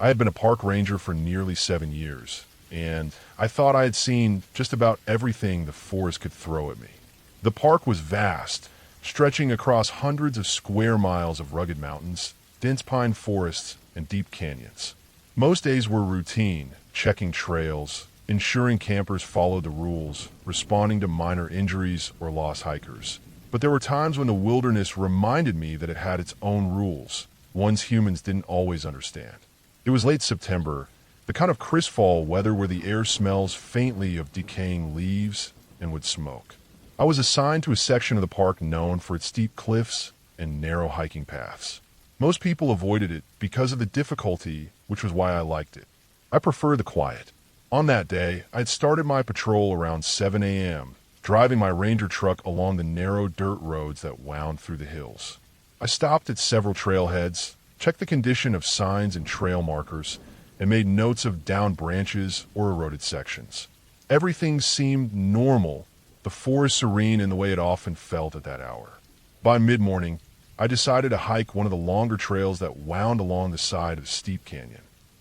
I had been a park ranger for nearly 7 years, and I thought I had seen just about everything the forest could throw at me. The park was vast, stretching across hundreds of square miles of rugged mountains, dense pine forests, and deep canyons. Most days were routine, checking trails, ensuring campers followed the rules, responding to minor injuries or lost hikers. But there were times when the wilderness reminded me that it had its own rules, ones humans didn't always understand. It was late September, the kind of crisp fall weather where the air smells faintly of decaying leaves and wood smoke. I was assigned to a section of the park known for its steep cliffs and narrow hiking paths. Most people avoided it because of the difficulty, which was why I liked it. I prefer the quiet. On that day, I had started my patrol around 7 a.m., driving my ranger truck along the narrow dirt roads that wound through the hills. I stopped at several trailheads, checked the condition of signs and trail markers, and made notes of downed branches or eroded sections. Everything seemed normal, the forest serene in the way it often felt at that hour. By mid-morning, I decided to hike one of the longer trails that wound along the side of a steep canyon.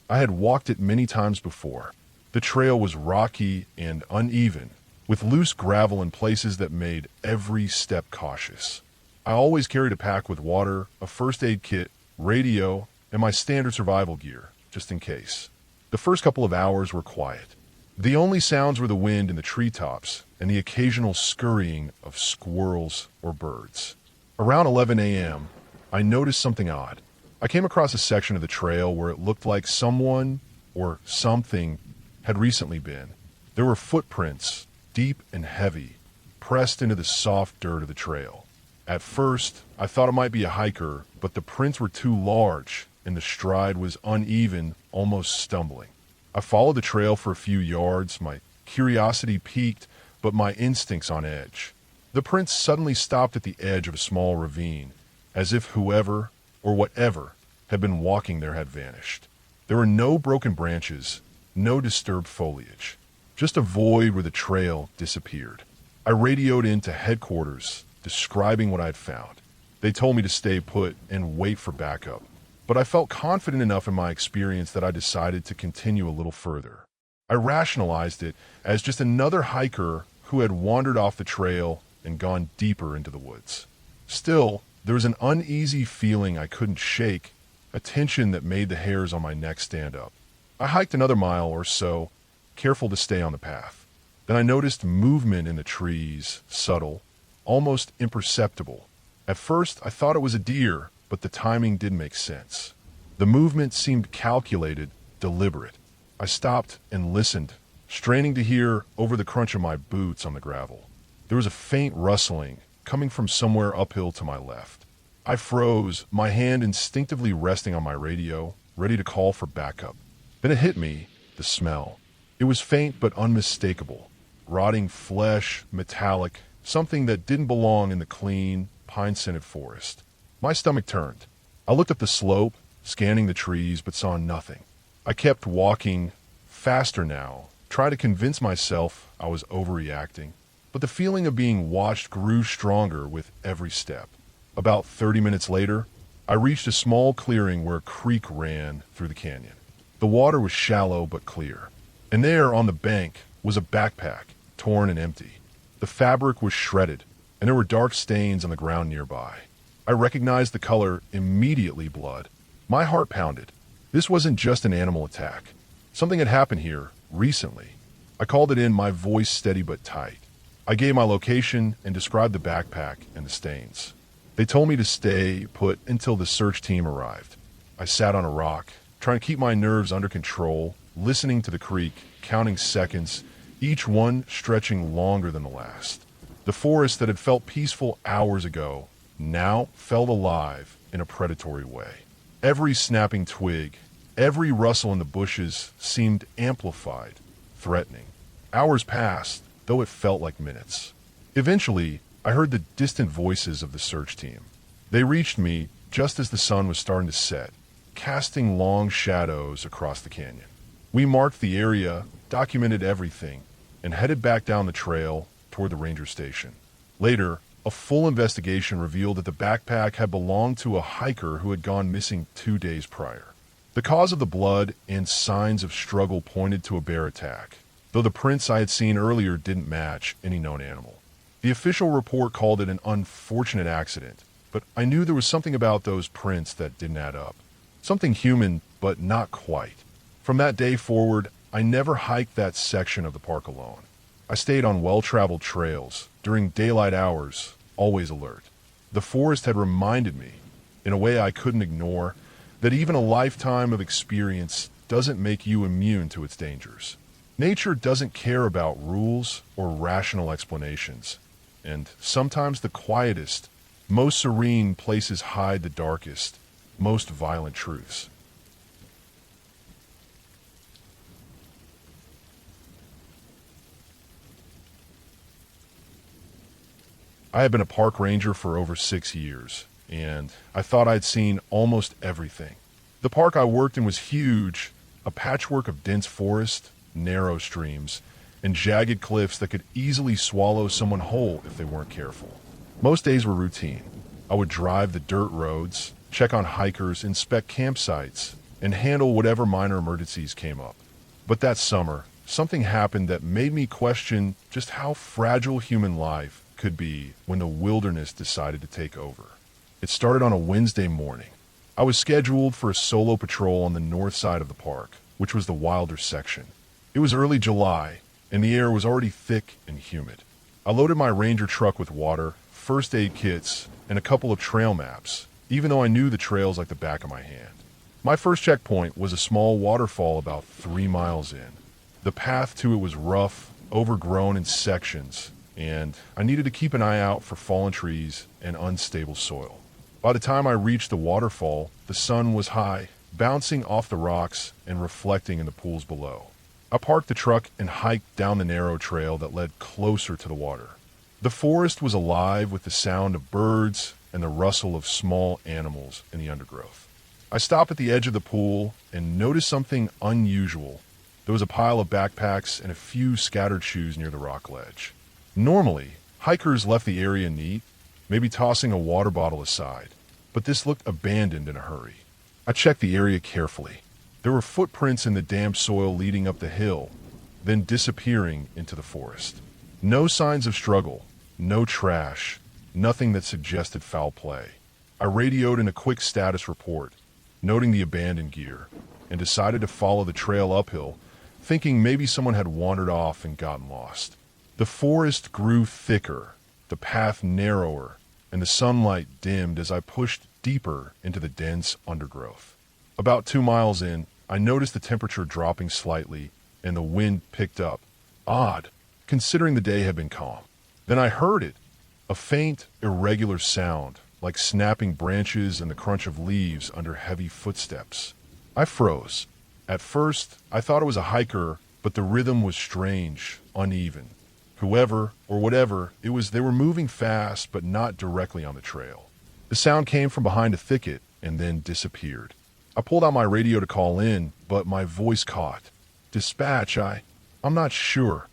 I had walked it many times before. The trail was rocky and uneven, with loose gravel in places that made every step cautious. I always carried a pack with water, a first aid kit, radio, and my standard survival gear, just in case. The first couple of hours were quiet. The only sounds were the wind in the treetops and the occasional scurrying of squirrels or birds. Around 11 a.m., I noticed something odd. I came across a section of the trail where it looked like someone or something had recently been. There were footprints, deep and heavy, pressed into the soft dirt of the trail. At first, I thought it might be a hiker, but the prints were too large, and the stride was uneven, almost stumbling. I followed the trail for a few yards, my curiosity piqued, but my instincts on edge. The prints suddenly stopped at the edge of a small ravine, as if whoever, or whatever, had been walking there had vanished. There were no broken branches, no disturbed foliage, just a void where the trail disappeared. I radioed into headquarters, describing what I had found. They told me to stay put and wait for backup, but I felt confident enough in my experience that I decided to continue a little further. I rationalized it as just another hiker who had wandered off the trail and gone deeper into the woods. Still, there was an uneasy feeling I couldn't shake, a tension that made the hairs on my neck stand up. I hiked another mile or so, careful to stay on the path. Then I noticed movement in the trees, subtle, almost imperceptible. At first, I thought it was a deer, but the timing didn't make sense. The movement seemed calculated, deliberate. I stopped and listened, straining to hear over the crunch of my boots on the gravel. There was a faint rustling coming from somewhere uphill to my left. I froze, my hand instinctively resting on my radio, ready to call for backup. Then it hit me, the smell. It was faint but unmistakable. Rotting flesh, metallic, something that didn't belong in the clean, pine-scented forest. My stomach turned. I looked up the slope, scanning the trees, but saw nothing. I kept walking, faster now, tried to convince myself I was overreacting, but the feeling of being watched grew stronger with every step. About 30 minutes later, I reached a small clearing where a creek ran through the canyon. The water was shallow but clear, and there on the bank was a backpack, torn and empty. The fabric was shredded, and there were dark stains on the ground nearby. I recognized the color immediately: blood. My heart pounded. This wasn't just an animal attack. Something had happened here, recently. I called it in, my voice steady but tight. I gave my location and described the backpack and the stains. They told me to stay put until the search team arrived. I sat on a rock, trying to keep my nerves under control, listening to the creek, counting seconds, each one stretching longer than the last. The forest that had felt peaceful hours ago now felt alive in a predatory way. Every snapping twig, every rustle in the bushes seemed amplified, threatening. Hours passed, though it felt like minutes. Eventually, I heard the distant voices of the search team. They reached me just as the sun was starting to set, casting long shadows across the canyon. We marked the area, documented everything, and headed back down the trail toward the ranger station. Later, a full investigation revealed that the backpack had belonged to a hiker who had gone missing 2 days prior. The cause of the blood and signs of struggle pointed to a bear attack, though the prints I had seen earlier didn't match any known animal. The official report called it an unfortunate accident, but I knew there was something about those prints that didn't add up. Something human, but not quite. From that day forward, I never hiked that section of the park alone. I stayed on well-traveled trails, during daylight hours, always alert. The forest had reminded me, in a way I couldn't ignore, that even a lifetime of experience doesn't make you immune to its dangers. Nature doesn't care about rules or rational explanations, and sometimes the quietest, most serene places hide the darkest, most violent truths. I had been a park ranger for over 6 years, and I thought I'd seen almost everything. The park I worked in was huge, a patchwork of dense forest, narrow streams, and jagged cliffs that could easily swallow someone whole if they weren't careful. Most days were routine. I would drive the dirt roads, check on hikers, inspect campsites, and handle whatever minor emergencies came up. But that summer, something happened that made me question just how fragile human life could be when the wilderness decided to take over. It started on a Wednesday morning. I was scheduled for a solo patrol on the north side of the park, which was the wilder section. It was early July, and the air was already thick and humid. I loaded my ranger truck with water, first aid kits, and a couple of trail maps, even though I knew the trails like the back of my hand. My first checkpoint was a small waterfall about 3 miles in. The path to it was rough, overgrown in sections, and I needed to keep an eye out for fallen trees and unstable soil. By the time I reached the waterfall, the sun was high, bouncing off the rocks and reflecting in the pools below. I parked the truck and hiked down the narrow trail that led closer to the water. The forest was alive with the sound of birds and the rustle of small animals in the undergrowth. I stopped at the edge of the pool and noticed something unusual. There was a pile of backpacks and a few scattered shoes near the rock ledge. Normally, hikers left the area neat, maybe tossing a water bottle aside, but this looked abandoned in a hurry. I checked the area carefully. There were footprints in the damp soil leading up the hill, then disappearing into the forest. No signs of struggle, no trash, nothing that suggested foul play. I radioed in a quick status report, noting the abandoned gear, and decided to follow the trail uphill, thinking maybe someone had wandered off and gotten lost. The forest grew thicker, the path narrower, and the sunlight dimmed as I pushed deeper into the dense undergrowth. About 2 miles in, I noticed the temperature dropping slightly and the wind picked up. Odd, considering the day had been calm. Then I heard it, a faint, irregular sound, like snapping branches and the crunch of leaves under heavy footsteps. I froze. At first, I thought it was a hiker, but the rhythm was strange, uneven. Whoever or whatever it was, they were moving fast, but not directly on the trail. The sound came from behind a thicket and then disappeared. I pulled out my radio to call in, but my voice caught. Dispatch, I'm not sure.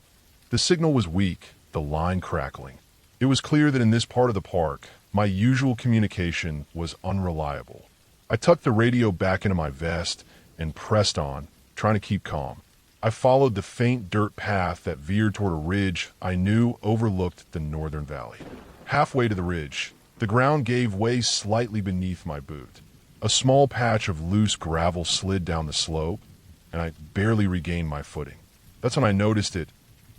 The signal was weak, the line crackling. It was clear that in this part of the park, my usual communication was unreliable. I tucked the radio back into my vest and pressed on, trying to keep calm. I followed the faint dirt path that veered toward a ridge I knew overlooked the northern valley. Halfway to the ridge, the ground gave way slightly beneath my boot. A small patch of loose gravel slid down the slope, and I barely regained my footing. That's when I noticed it,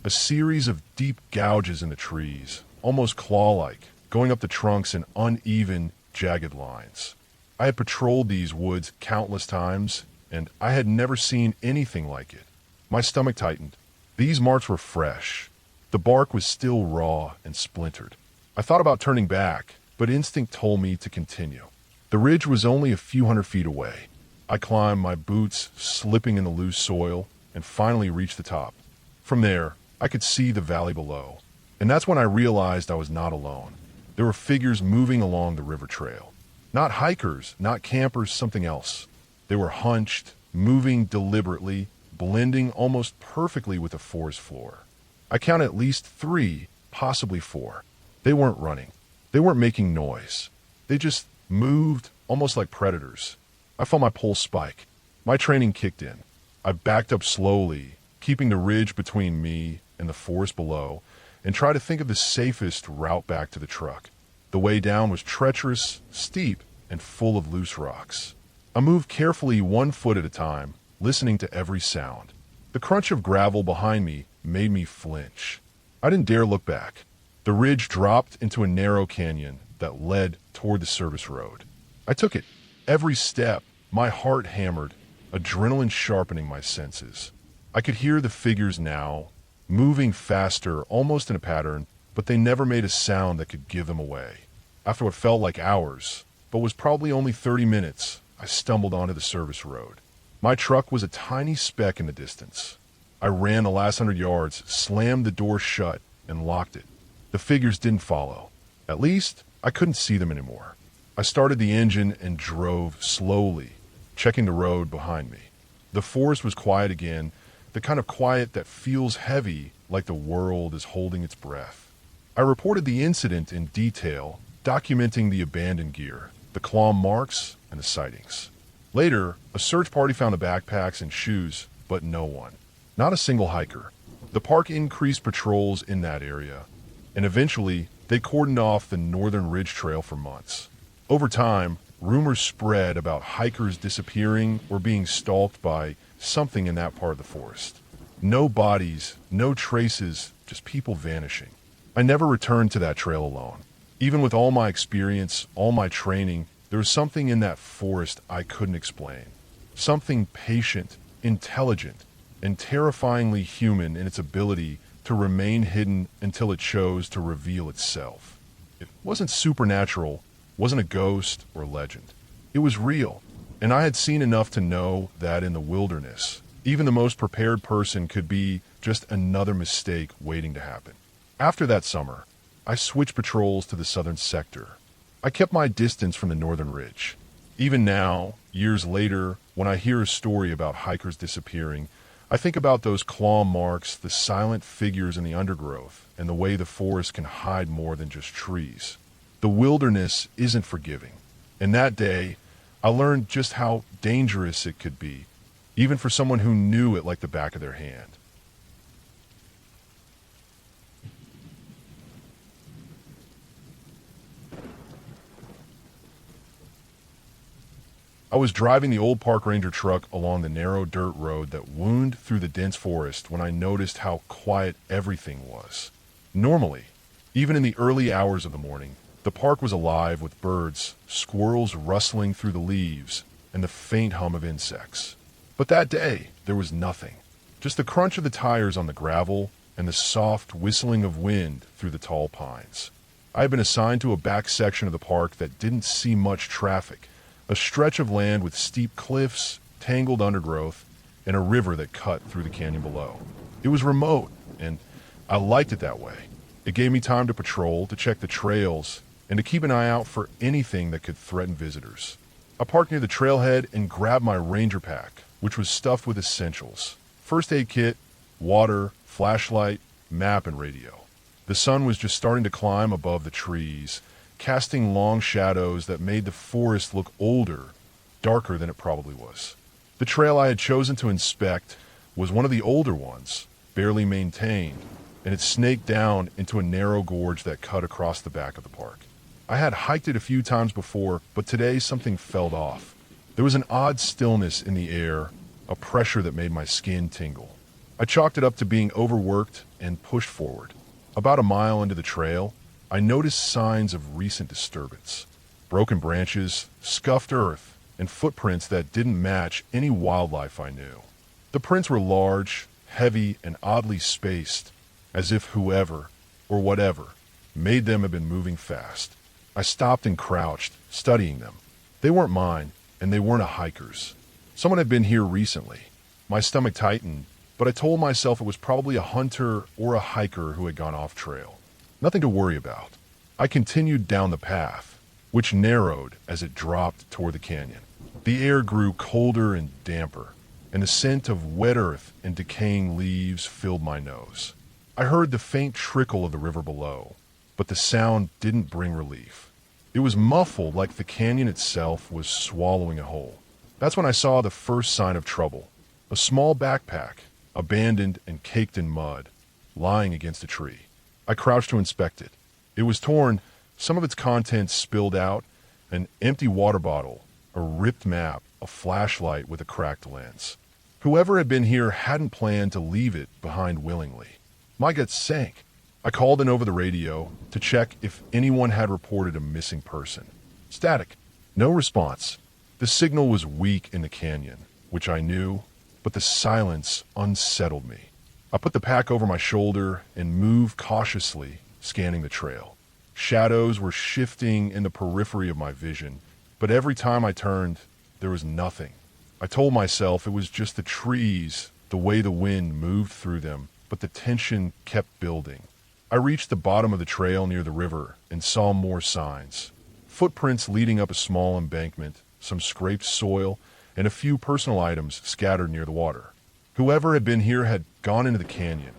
a series of deep gouges in the trees, almost claw-like, going up the trunks in uneven, jagged lines. I had patrolled these woods countless times, and I had never seen anything like it. My stomach tightened. These marks were fresh. The bark was still raw and splintered. I thought about turning back, but instinct told me to continue. The ridge was only a few hundred feet away. I climbed, my boots slipping in the loose soil, and finally reached the top. From there, I could see the valley below. And that's when I realized I was not alone. There were figures moving along the river trail. Not hikers, not campers, something else. They were hunched, moving deliberately, blending almost perfectly with the forest floor. I counted at least 3, possibly 4. They weren't running. They weren't making noise. They just moved, almost like predators. I felt my pulse spike. My training kicked in. I backed up slowly, keeping the ridge between me and the forest below, and tried to think of the safest route back to the truck. The way down was treacherous, steep, and full of loose rocks. I moved carefully 1 foot at a time, listening to every sound. The crunch of gravel behind me made me flinch. I didn't dare look back. The ridge dropped into a narrow canyon that led toward the service road. I took it. Every step, my heart hammered, adrenaline sharpening my senses. I could hear the figures now, moving faster, almost in a pattern, but they never made a sound that could give them away. After what felt like hours, but was probably only 30 minutes, I stumbled onto the service road. My truck was a tiny speck in the distance. I ran the last 100 yards, slammed the door shut, and locked it. The figures didn't follow. At least, I couldn't see them anymore. I started the engine and drove slowly, checking the road behind me. The forest was quiet again, the kind of quiet that feels heavy, like the world is holding its breath. I reported the incident in detail, documenting the abandoned gear, the claw marks, and the sightings. Later, a search party found the backpacks and shoes, but no one. Not a single hiker. The park increased patrols in that area, and eventually, they cordoned off the Northern Ridge Trail for months. Over time, rumors spread about hikers disappearing or being stalked by something in that part of the forest. No bodies, no traces, just people vanishing. I never returned to that trail alone. Even with all my experience, all my training, there was something in that forest I couldn't explain. Something patient, intelligent, and terrifyingly human in its ability to remain hidden until it chose to reveal itself. It wasn't supernatural, wasn't a ghost or legend. It was real, and I had seen enough to know that in the wilderness, even the most prepared person could be just another mistake waiting to happen. After that summer, I switched patrols to the southern sector. I kept my distance from the northern ridge. Even now, years later, when I hear a story about hikers disappearing, I think about those claw marks, the silent figures in the undergrowth, and the way the forest can hide more than just trees. The wilderness isn't forgiving. And that day, I learned just how dangerous it could be, even for someone who knew it like the back of their hand. I was driving the old park ranger truck along the narrow dirt road that wound through the dense forest when I noticed how quiet everything was. Normally, even in the early hours of the morning, the park was alive with birds, squirrels rustling through the leaves, and the faint hum of insects. But that day, there was nothing. Just the crunch of the tires on the gravel and the soft whistling of wind through the tall pines. I had been assigned to a back section of the park that didn't see much traffic, a stretch of land with steep cliffs, tangled undergrowth, and a river that cut through the canyon below. It was remote, and I liked it that way. It gave me time to patrol, to check the trails, and to keep an eye out for anything that could threaten visitors. I parked near the trailhead and grabbed my ranger pack, which was stuffed with essentials: first aid kit, water, flashlight, map, and radio. The sun was just starting to climb above the trees, casting long shadows that made the forest look older, darker than it probably was. The trail I had chosen to inspect was one of the older ones, barely maintained, and it snaked down into a narrow gorge that cut across the back of the park. I had hiked it a few times before, but today something felt off. There was an odd stillness in the air, a pressure that made my skin tingle. I chalked it up to being overworked and pushed forward. About a mile into the trail, I noticed signs of recent disturbance. Broken branches, scuffed earth, and footprints that didn't match any wildlife I knew. The prints were large, heavy, and oddly spaced, as if whoever, or whatever, made them have been moving fast. I stopped and crouched, studying them. They weren't mine, and they weren't a hiker's. Someone had been here recently. My stomach tightened, but I told myself it was probably a hunter or a hiker who had gone off trail. Nothing to worry about. I continued down the path, which narrowed as it dropped toward the canyon. The air grew colder and damper, and the scent of wet earth and decaying leaves filled my nose. I heard the faint trickle of the river below, but the sound didn't bring relief. It was muffled like the canyon itself was swallowing a whole. That's when I saw the first sign of trouble. A small backpack, abandoned and caked in mud, lying against a tree. I crouched to inspect it. It was torn, some of its contents spilled out, an empty water bottle, a ripped map, a flashlight with a cracked lens. Whoever had been here hadn't planned to leave it behind willingly. My gut sank. I called in over the radio to check if anyone had reported a missing person. Static. No response. The signal was weak in the canyon, which I knew, but the silence unsettled me. I put the pack over my shoulder and moved cautiously, scanning the trail. Shadows were shifting in the periphery of my vision, but every time I turned, there was nothing. I told myself it was just the trees, the way the wind moved through them, but the tension kept building. I reached the bottom of the trail near the river and saw more signs. Footprints leading up a small embankment, some scraped soil, and a few personal items scattered near the water. Whoever had been here had gone into the canyon,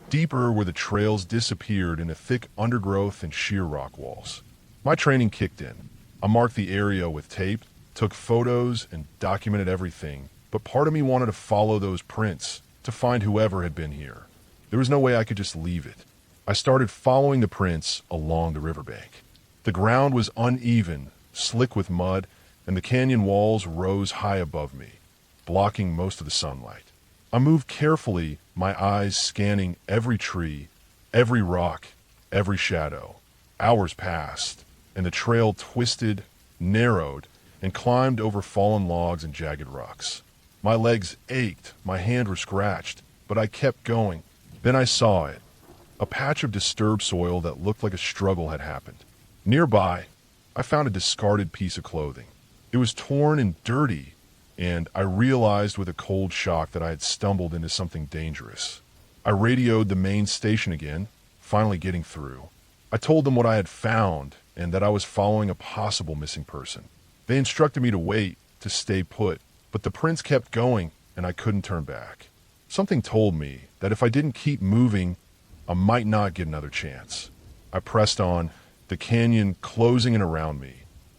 deeper where the trails disappeared in a thick undergrowth and sheer rock walls. My training kicked in. I marked the area with tape, took photos, and documented everything, but part of me wanted to follow those prints, to find whoever had been here. There was no way I could just leave it. I started following the prints along the riverbank. The ground was uneven, slick with mud, and the canyon walls rose high above me, blocking most of the sunlight. I moved carefully, my eyes scanning every tree, every rock, every shadow. Hours passed, and the trail twisted, narrowed, and climbed over fallen logs and jagged rocks. My legs ached, my hands were scratched, but I kept going. Then I saw it. A patch of disturbed soil that looked like a struggle had happened. Nearby, I found a discarded piece of clothing. It was torn and dirty, and I realized with a cold shock that I had stumbled into something dangerous. I radioed the main station again, finally getting through. I told them what I had found and that I was following a possible missing person. They instructed me to wait, to stay put, but the prints kept going and I couldn't turn back. Something told me that if I didn't keep moving, I might not get another chance. I pressed on, the canyon closing in around me,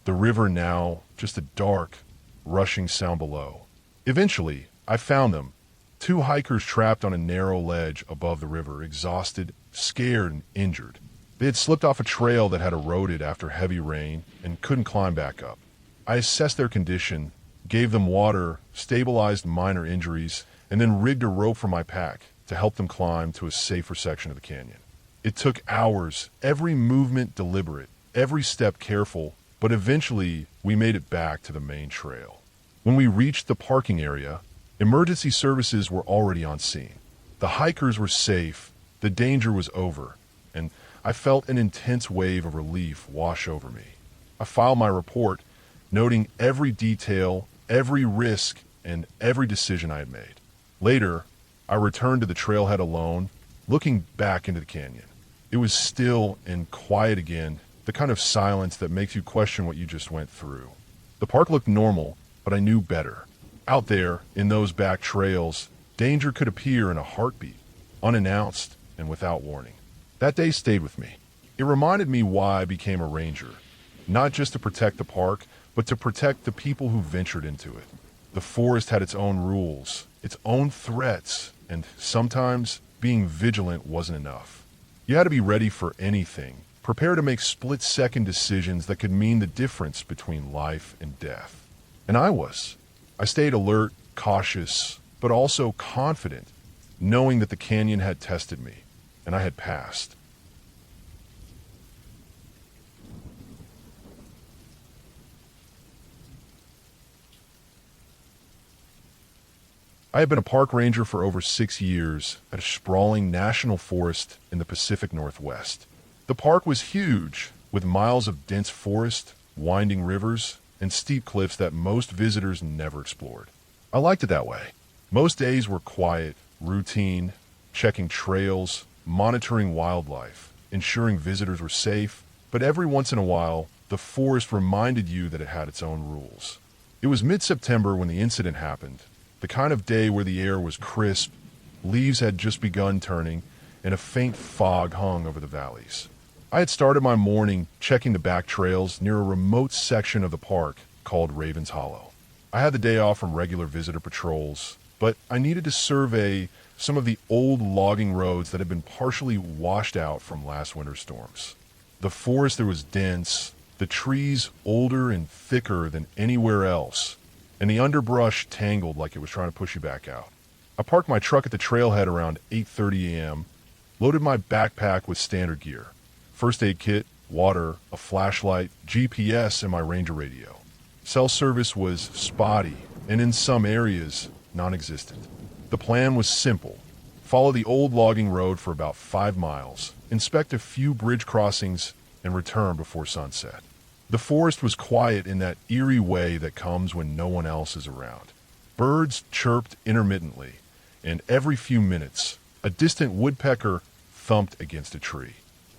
the river now just a dark, rushing sound below. Eventually, I found them, two hikers trapped on a narrow ledge above the river, exhausted, scared, and injured. They had slipped off a trail that had eroded after heavy rain and couldn't climb back up. I assessed their condition, gave them water, stabilized minor injuries, and then rigged a rope for my pack to help them climb to a safer section of the canyon. It took hours, every movement deliberate, every step careful, but eventually we made it back to the main trail. When we reached the parking area, emergency services were already on scene. The hikers were safe, the danger was over, and I felt an intense wave of relief wash over me. I filed my report, noting every detail, every risk, and every decision I had made. Later, I returned to the trailhead alone, looking back into the canyon. It was still and quiet again, the kind of silence that makes you question what you just went through. The park looked normal, but I knew better. Out there, in those back trails, danger could appear in a heartbeat, unannounced and without warning. That day stayed with me. It reminded me why I became a ranger, not just to protect the park, but to protect the people who ventured into it. The forest had its own rules, its own threats, and sometimes being vigilant wasn't enough. You had to be ready for anything, prepare to make split-second decisions that could mean the difference between life and death. And I was. I stayed alert, cautious, but also confident, knowing that the canyon had tested me, and I had passed. I have been a park ranger for over 6 years at a sprawling national forest in the Pacific Northwest. The park was huge, with miles of dense forest, winding rivers, and steep cliffs that most visitors never explored. I liked it that way. Most days were quiet, routine, checking trails, monitoring wildlife, ensuring visitors were safe, but every once in a while, the forest reminded you that it had its own rules. It was mid-September when the incident happened, the kind of day where the air was crisp, leaves had just begun turning, and a faint fog hung over the valleys. I had started my morning checking the back trails near a remote section of the park called Ravens Hollow. I had the day off from regular visitor patrols, but I needed to survey some of the old logging roads that had been partially washed out from last winter's storms. The forest there was dense, the trees older and thicker than anywhere else, and the underbrush tangled like it was trying to push you back out. I parked my truck at the trailhead around 8:30 a.m., loaded my backpack with standard gear, first aid kit, water, a flashlight, GPS, and my Ranger radio. Cell service was spotty, and in some areas, non-existent. The plan was simple. Follow the old logging road for about 5 miles, inspect a few bridge crossings, and return before sunset. The forest was quiet in that eerie way that comes when no one else is around. Birds chirped intermittently, and every few minutes, a distant woodpecker thumped against a tree.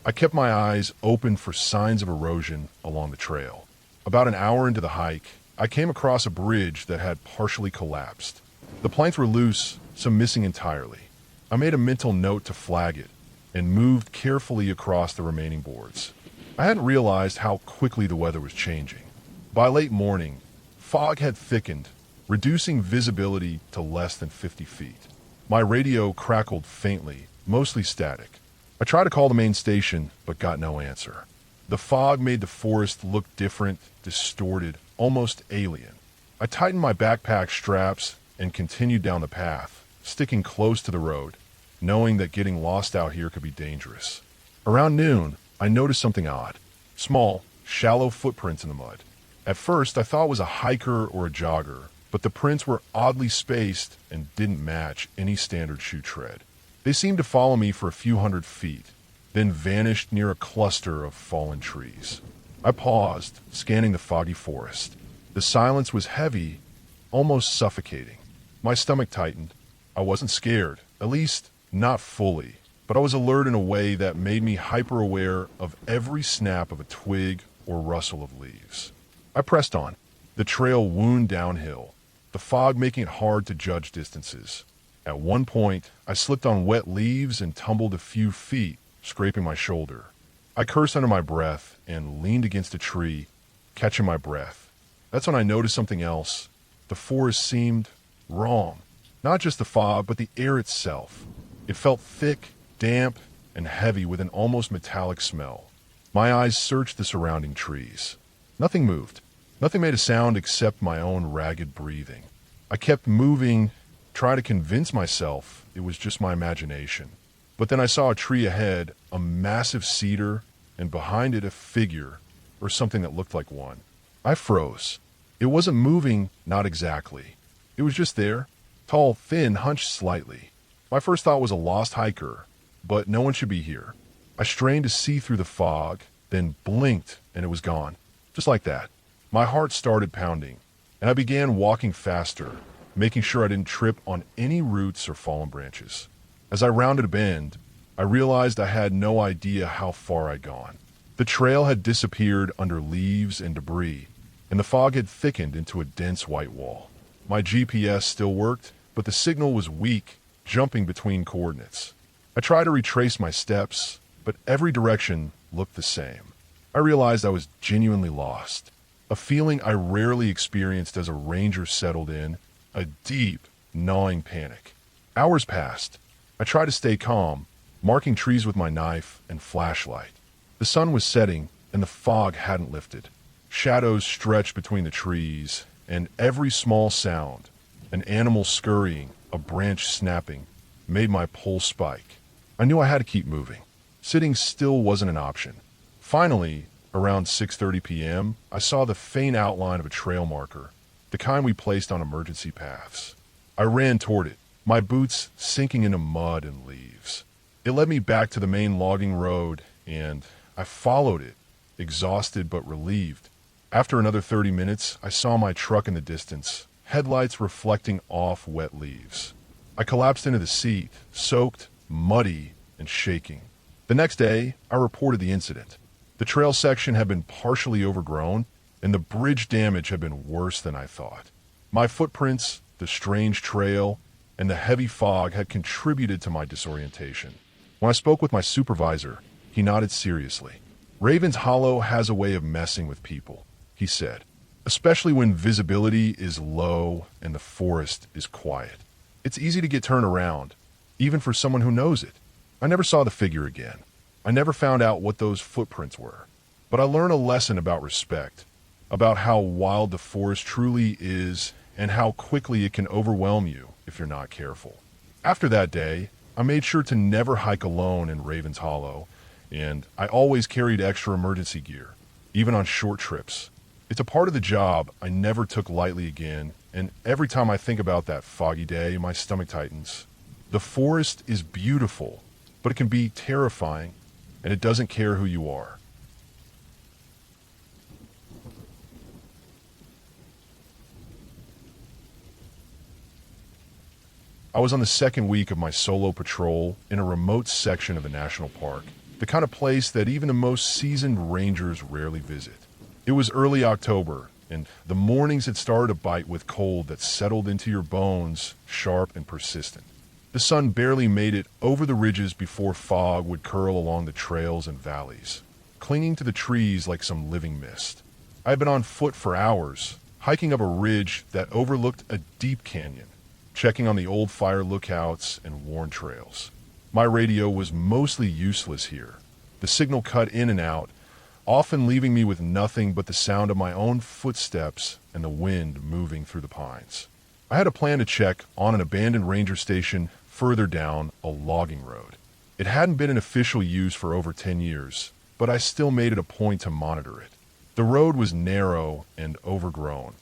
I kept my eyes open for signs of erosion along the trail. About an hour into the hike, I came across a bridge that had partially collapsed. The planks were loose, some missing entirely. I made a mental note to flag it and moved carefully across the remaining boards. I hadn't realized how quickly the weather was changing. By late morning, fog had thickened, reducing visibility to less than 50 feet. My radio crackled faintly, mostly static. I tried to call the main station, but got no answer. The fog made the forest look different, distorted, almost alien. I tightened my backpack straps and continued down the path, sticking close to the road, knowing that getting lost out here could be dangerous. Around noon, I noticed something odd. Small, shallow footprints in the mud. At first, I thought it was a hiker or a jogger, but the prints were oddly spaced and didn't match any standard shoe tread. They seemed to follow me for a few hundred feet, then vanished near a cluster of fallen trees. I paused, scanning the foggy forest. The silence was heavy, almost suffocating. My stomach tightened. I wasn't scared, at least not fully, but I was alert in a way that made me hyper-aware of every snap of a twig or rustle of leaves. I pressed on. The trail wound downhill, the fog making it hard to judge distances. At one point, I slipped on wet leaves and tumbled a few feet, scraping my shoulder. I cursed under my breath and leaned against a tree, catching my breath. That's when I noticed something else. The forest seemed wrong. Not just the fog, but the air itself. It felt thick, damp, and heavy with an almost metallic smell. My eyes searched the surrounding trees. Nothing moved. Nothing made a sound except my own ragged breathing. I kept moving, trying to convince myself it was just my imagination. But then I saw a tree ahead, a massive cedar, and behind it a figure, or something that looked like one. I froze. It wasn't moving, not exactly. It was just there, tall, thin, hunched slightly. My first thought was a lost hiker, but no one should be here. I strained to see through the fog, then blinked, and it was gone. Just like that. My heart started pounding, and I began walking faster, making sure I didn't trip on any roots or fallen branches. As I rounded a bend, I realized I had no idea how far I'd gone. The trail had disappeared under leaves and debris, and the fog had thickened into a dense white wall. My GPS still worked, but the signal was weak, jumping between coordinates. I tried to retrace my steps, but every direction looked the same. I realized I was genuinely lost, a feeling I rarely experienced as a ranger settled in, a deep, gnawing panic. Hours passed. I tried to stay calm, marking trees with my knife and flashlight. The sun was setting, and the fog hadn't lifted. Shadows stretched between the trees, and every small sound, an animal scurrying, a branch snapping, made my pulse spike. I knew I had to keep moving. Sitting still wasn't an option. Finally, around 6:30 p.m., I saw the faint outline of a trail marker, the kind we placed on emergency paths. I ran toward it, my boots sinking into mud and leaves. It led me back to the main logging road, and I followed it, exhausted but relieved. After another 30 minutes, I saw my truck in the distance, headlights reflecting off wet leaves. I collapsed into the seat, soaked, muddy, and shaking. The next day, I reported the incident. The trail section had been partially overgrown, and the bridge damage had been worse than I thought. My footprints, the strange trail, and the heavy fog had contributed to my disorientation. When I spoke with my supervisor, he nodded seriously. Raven's Hollow has a way of messing with people, he said, especially when visibility is low and the forest is quiet. It's easy to get turned around, even for someone who knows it. I never saw the figure again. I never found out what those footprints were. But I learned a lesson about respect, about how wild the forest truly is and how quickly it can overwhelm you if you're not careful. After that day, I made sure to never hike alone in Raven's Hollow, and I always carried extra emergency gear, even on short trips. It's a part of the job I never took lightly again, and every time I think about that foggy day, my stomach tightens. The forest is beautiful, but it can be terrifying, and it doesn't care who you are. I was on the second week of my solo patrol in a remote section of the national park, the kind of place that even the most seasoned rangers rarely visit. It was early October, and the mornings had started to bite with cold that settled into your bones, sharp and persistent. The sun barely made it over the ridges before fog would curl along the trails and valleys, clinging to the trees like some living mist. I had been on foot for hours, hiking up a ridge that overlooked a deep canyon, checking on the old fire lookouts and worn trails. My radio was mostly useless here. The signal cut in and out, often leaving me with nothing but the sound of my own footsteps and the wind moving through the pines. I had a plan to check on an abandoned ranger station further down a logging road. It hadn't been in official use for over 10 years, but I still made it a point to monitor it. The road was narrow and overgrown,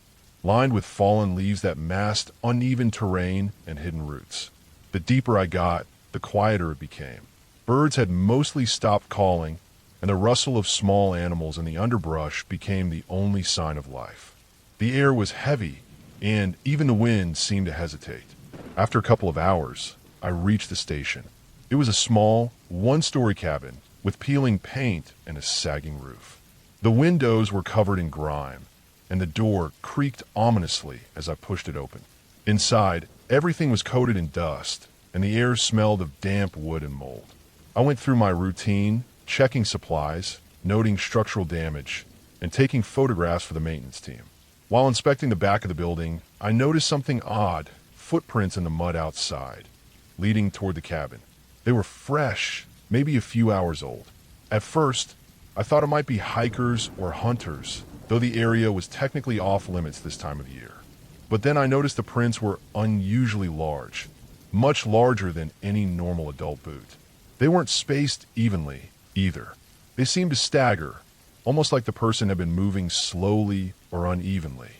lined with fallen leaves that masked uneven terrain and hidden roots. The deeper I got, the quieter it became. Birds had mostly stopped calling, and the rustle of small animals in the underbrush became the only sign of life. The air was heavy, and even the wind seemed to hesitate. After a couple of hours, I reached the station. It was a small, one-story cabin with peeling paint and a sagging roof. The windows were covered in grime, and the door creaked ominously as I pushed it open. Inside, everything was coated in dust, and the air smelled of damp wood and mold. I went through my routine, checking supplies, noting structural damage, and taking photographs for the maintenance team. While inspecting the back of the building, I noticed something odd, footprints in the mud outside, leading toward the cabin. They were fresh, maybe a few hours old. At first, I thought it might be hikers or hunters, though the area was technically off limits this time of year. But then I noticed the prints were unusually large, much larger than any normal adult boot. They weren't spaced evenly, either. They seemed to stagger, almost like the person had been moving slowly or unevenly.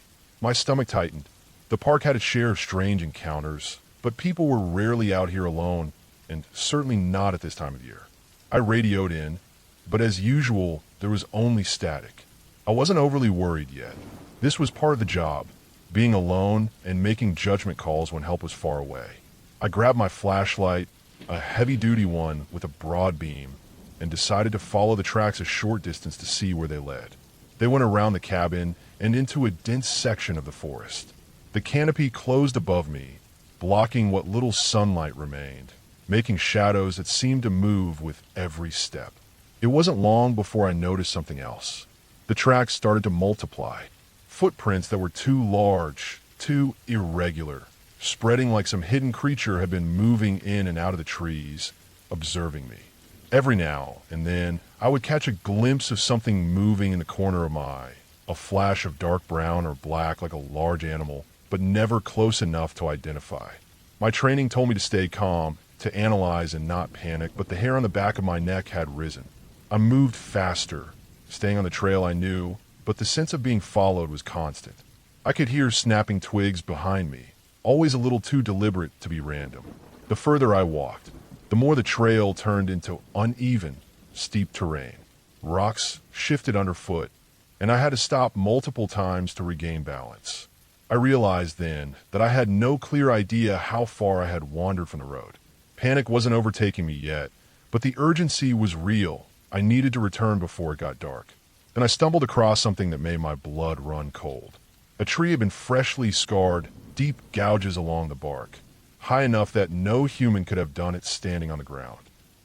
My stomach tightened. The park had its share of strange encounters, but people were rarely out here alone, and certainly not at this time of year. I radioed in, but as usual, there was only static. I wasn't overly worried yet. This was part of the job, being alone and making judgment calls when help was far away. I grabbed my flashlight, a heavy-duty one with a broad beam, and decided to follow the tracks a short distance to see where they led. They went around the cabin and into a dense section of the forest. The canopy closed above me, blocking what little sunlight remained, making shadows that seemed to move with every step. It wasn't long before I noticed something else. The tracks started to multiply. Footprints that were too large, too irregular, spreading like some hidden creature had been moving in and out of the trees, observing me. Every now and then, I would catch a glimpse of something moving in the corner of my eye, a flash of dark brown or black like a large animal, but never close enough to identify. My training told me to stay calm, to analyze and not panic, but the hair on the back of my neck had risen. I moved faster, staying on the trail I knew, but the sense of being followed was constant. I could hear snapping twigs behind me, always a little too deliberate to be random. The further I walked, the more the trail turned into uneven, steep terrain. Rocks shifted underfoot, and I had to stop multiple times to regain balance. I realized then that I had no clear idea how far I had wandered from the road. Panic wasn't overtaking me yet, but the urgency was real. I needed to return before it got dark. Then I stumbled across something that made my blood run cold. A tree had been freshly scarred, deep gouges along the bark, high enough that no human could have done it standing on the ground.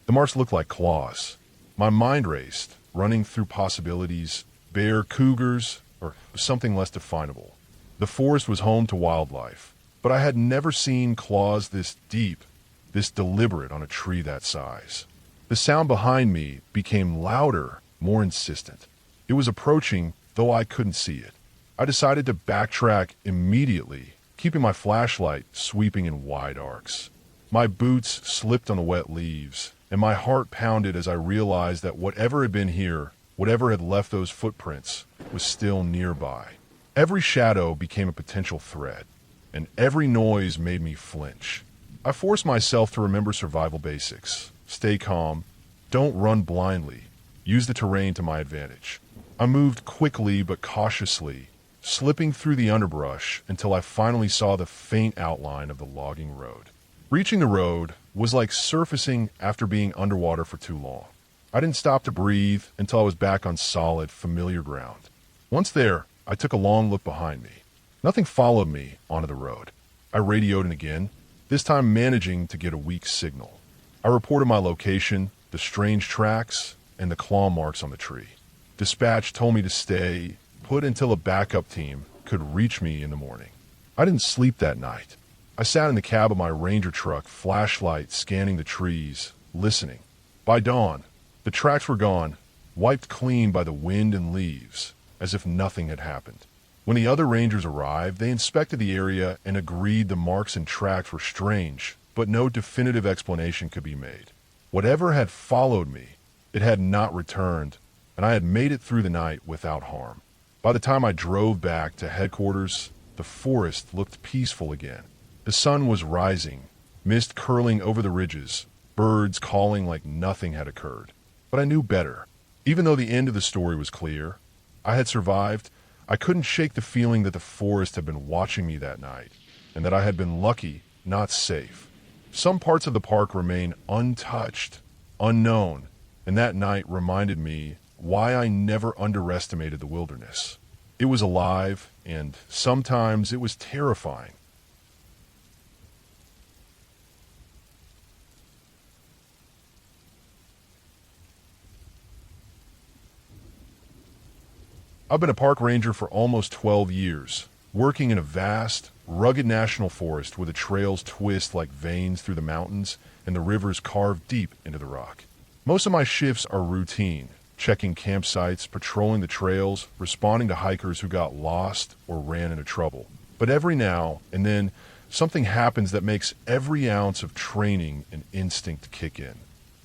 The marks looked like claws. My mind raced, running through possibilities, bear, cougars, or something less definable. The forest was home to wildlife, but I had never seen claws this deep, this deliberate on a tree that size. The sound behind me became louder, more insistent. It was approaching, though I couldn't see it. I decided to backtrack immediately, keeping my flashlight sweeping in wide arcs. My boots slipped on the wet leaves, and my heart pounded as I realized that whatever had been here, whatever had left those footprints, was still nearby. Every shadow became a potential threat, and every noise made me flinch. I forced myself to remember survival basics. Stay calm, don't run blindly, use the terrain to my advantage. I moved quickly but cautiously, slipping through the underbrush until I finally saw the faint outline of the logging road. Reaching the road was like surfacing after being underwater for too long. I didn't stop to breathe until I was back on solid, familiar ground. Once there, I took a long look behind me. Nothing followed me onto the road. I radioed in again, this time managing to get a weak signal. I reported my location, the strange tracks, and the claw marks on the tree. Dispatch told me to stay put until a backup team could reach me in the morning. I didn't sleep that night. I sat in the cab of my Ranger truck, flashlight scanning the trees, listening. By dawn, the tracks were gone, wiped clean by the wind and leaves, as if nothing had happened. When the other Rangers arrived, they inspected the area and agreed the marks and tracks were strange, but no definitive explanation could be made. Whatever had followed me, it had not returned, and I had made it through the night without harm. By the time I drove back to headquarters, the forest looked peaceful again. The sun was rising, mist curling over the ridges, birds calling like nothing had occurred. But I knew better. Even though the end of the story was clear, I had survived, I couldn't shake the feeling that the forest had been watching me that night, and that I had been lucky, not safe. Some parts of the park remain untouched, unknown, and that night reminded me why I never underestimated the wilderness. It was alive, and sometimes it was terrifying. I've been a park ranger for almost 12 years, working in a vast, rugged national forest where the trails twist like veins through the mountains and the rivers carve deep into the rock. Most of my shifts are routine, checking campsites, patrolling the trails, responding to hikers who got lost or ran into trouble. But every now and then, something happens that makes every ounce of training and instinct kick in.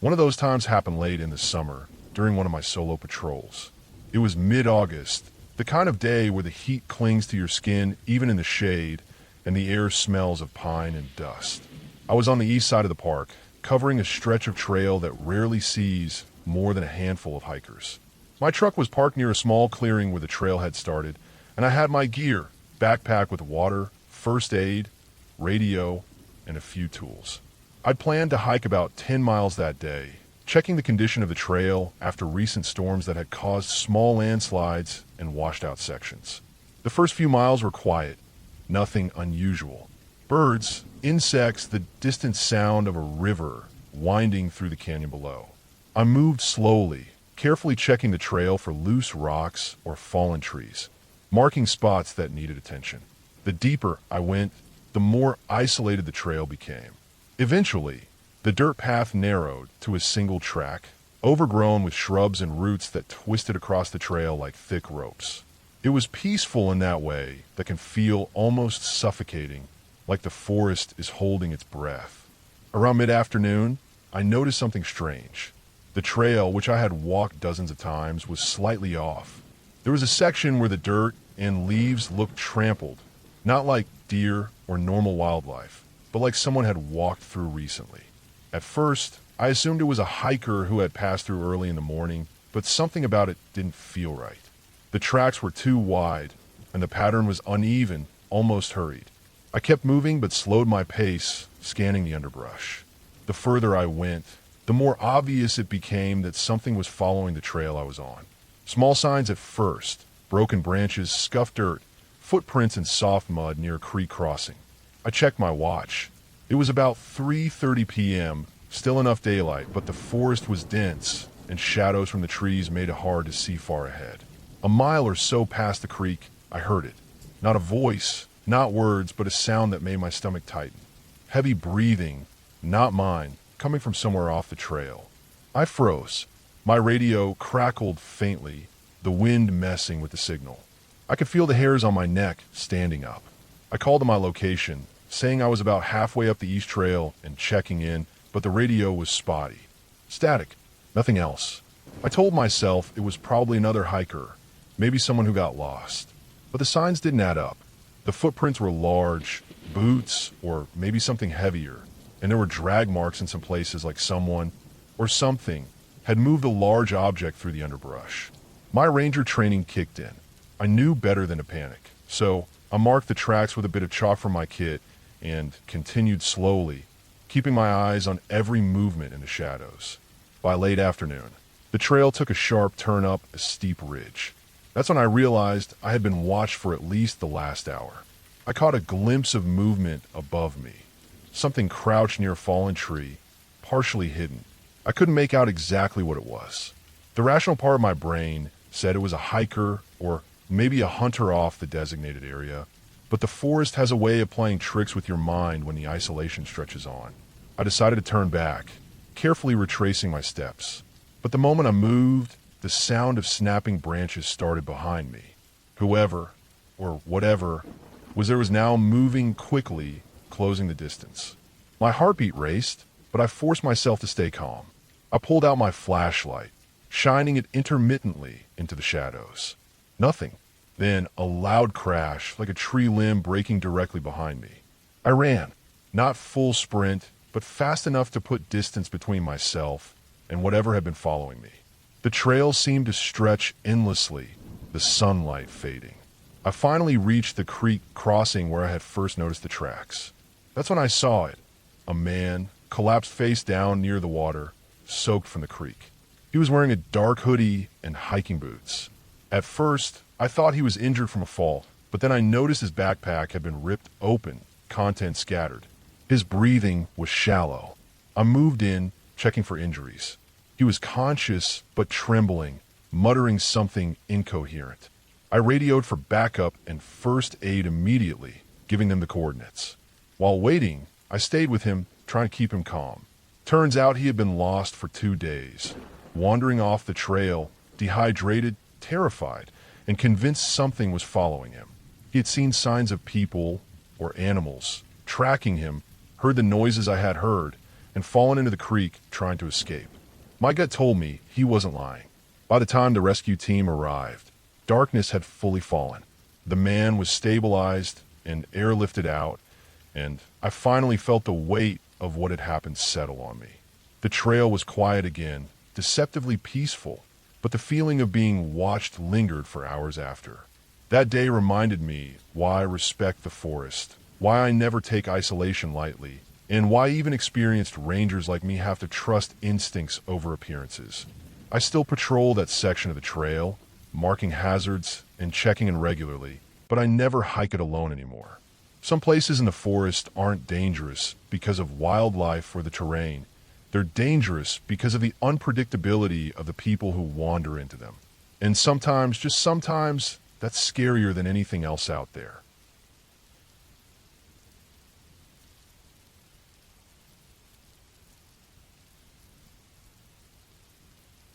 One of those times happened late in the summer, during one of my solo patrols. It was mid-August, the kind of day where the heat clings to your skin even in the shade, and the air smells of pine and dust. I was on the east side of the park, covering a stretch of trail that rarely sees more than a handful of hikers. My truck was parked near a small clearing where the trail had started, and I had my gear, backpack with water, first aid, radio, and a few tools. I'd planned to hike about 10 miles that day, checking the condition of the trail after recent storms that had caused small landslides and washed out sections. The first few miles were quiet, nothing unusual. Birds, insects, the distant sound of a river winding through the canyon below. I moved slowly, carefully checking the trail for loose rocks or fallen trees, marking spots that needed attention. The deeper I went, the more isolated the trail became. Eventually, the dirt path narrowed to a single track, overgrown with shrubs and roots that twisted across the trail like thick ropes. It was peaceful in that way that can feel almost suffocating, like the forest is holding its breath. Around mid-afternoon, I noticed something strange. The trail, which I had walked dozens of times, was slightly off. There was a section where the dirt and leaves looked trampled, not like deer or normal wildlife, but like someone had walked through recently. At first, I assumed it was a hiker who had passed through early in the morning, but something about it didn't feel right. The tracks were too wide, and the pattern was uneven, almost hurried. I kept moving but slowed my pace, scanning the underbrush. The further I went, the more obvious it became that something was following the trail I was on. Small signs at first: broken branches, scuffed dirt, footprints in soft mud near a creek crossing. I checked my watch. It was about 3:30 p.m., still enough daylight, but the forest was dense, and shadows from the trees made it hard to see far ahead. A mile or so past the creek, I heard it. Not a voice, not words, but a sound that made my stomach tighten. Heavy breathing, not mine, coming from somewhere off the trail. I froze. My radio crackled faintly, the wind messing with the signal. I could feel the hairs on my neck standing up. I called to my location, saying I was about halfway up the East Trail and checking in, but the radio was spotty. Static. Nothing else. I told myself it was probably another hiker, maybe someone who got lost. But the signs didn't add up. The footprints were large, boots, or maybe something heavier, and there were drag marks in some places like someone, or something, had moved a large object through the underbrush. My ranger training kicked in. I knew better than to panic, so I marked the tracks with a bit of chalk from my kit and continued slowly, keeping my eyes on every movement in the shadows. By late afternoon, the trail took a sharp turn up a steep ridge. That's when I realized I had been watched for at least the last hour. I caught a glimpse of movement above me. Something crouched near a fallen tree, partially hidden. I couldn't make out exactly what it was. The rational part of my brain said it was a hiker or maybe a hunter off the designated area, but the forest has a way of playing tricks with your mind when the isolation stretches on. I decided to turn back, carefully retracing my steps. But the moment I moved, the sound of snapping branches started behind me. Whoever, or whatever, was now moving quickly, closing the distance. My heartbeat raced, but I forced myself to stay calm. I pulled out my flashlight, shining it intermittently into the shadows. Nothing. Then a loud crash, like a tree limb breaking directly behind me. I ran, not full sprint, but fast enough to put distance between myself and whatever had been following me. The trail seemed to stretch endlessly, the sunlight fading. I finally reached the creek crossing where I had first noticed the tracks. That's when I saw it. A man, collapsed face down near the water, soaked from the creek. He was wearing a dark hoodie and hiking boots. At first, I thought he was injured from a fall, but then I noticed his backpack had been ripped open, contents scattered. His breathing was shallow. I moved in, checking for injuries. He was conscious but trembling, muttering something incoherent. I radioed for backup and first aid immediately, giving them the coordinates. While waiting, I stayed with him, trying to keep him calm. Turns out he had been lost for 2 days, wandering off the trail, dehydrated, terrified, and convinced something was following him. He had seen signs of people, or animals, tracking him, heard the noises I had heard, and fallen into the creek trying to escape. My gut told me he wasn't lying. By the time the rescue team arrived, darkness had fully fallen. The man was stabilized and airlifted out, and I finally felt the weight of what had happened settle on me. The trail was quiet again, deceptively peaceful, but the feeling of being watched lingered for hours after. That day reminded me why I respect the forest, why I never take isolation lightly, and why even experienced rangers like me have to trust instincts over appearances. I still patrol that section of the trail, marking hazards and checking in regularly, but I never hike it alone anymore. Some places in the forest aren't dangerous because of wildlife or the terrain. They're dangerous because of the unpredictability of the people who wander into them. And sometimes, just sometimes, that's scarier than anything else out there.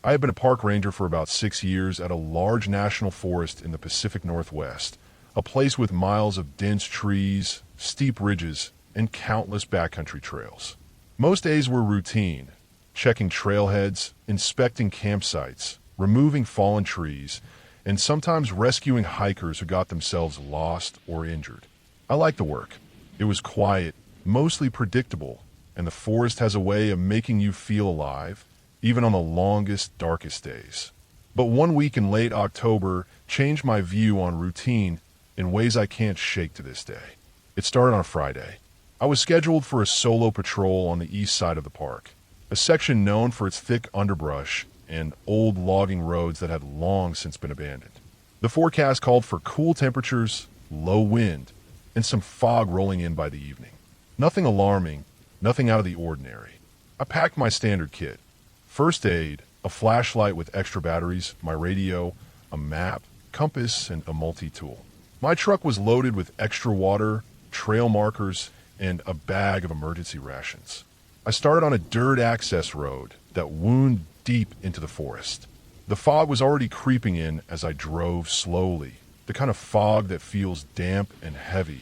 I have been a park ranger for about 6 years at a large national forest in the Pacific Northwest, a place with miles of dense trees, steep ridges, and countless backcountry trails. Most days were routine, checking trailheads, inspecting campsites, removing fallen trees, and sometimes rescuing hikers who got themselves lost or injured. I liked the work. It was quiet, mostly predictable, and the forest has a way of making you feel alive, even on the longest, darkest days. But one week in late October changed my view on routine in ways I can't shake to this day. It started on a Friday. I was scheduled for a solo patrol on the east side of the park, a section known for its thick underbrush and old logging roads that had long since been abandoned. The forecast called for cool temperatures, low wind, and some fog rolling in by the evening. Nothing alarming, nothing out of the ordinary. I packed my standard kit: first aid, a flashlight with extra batteries, my radio, a map, compass, and a multi-tool. My truck was loaded with extra water, trail markers, and a bag of emergency rations. I started on a dirt access road that wound deep into the forest. The fog was already creeping in as I drove slowly, the kind of fog that feels damp and heavy,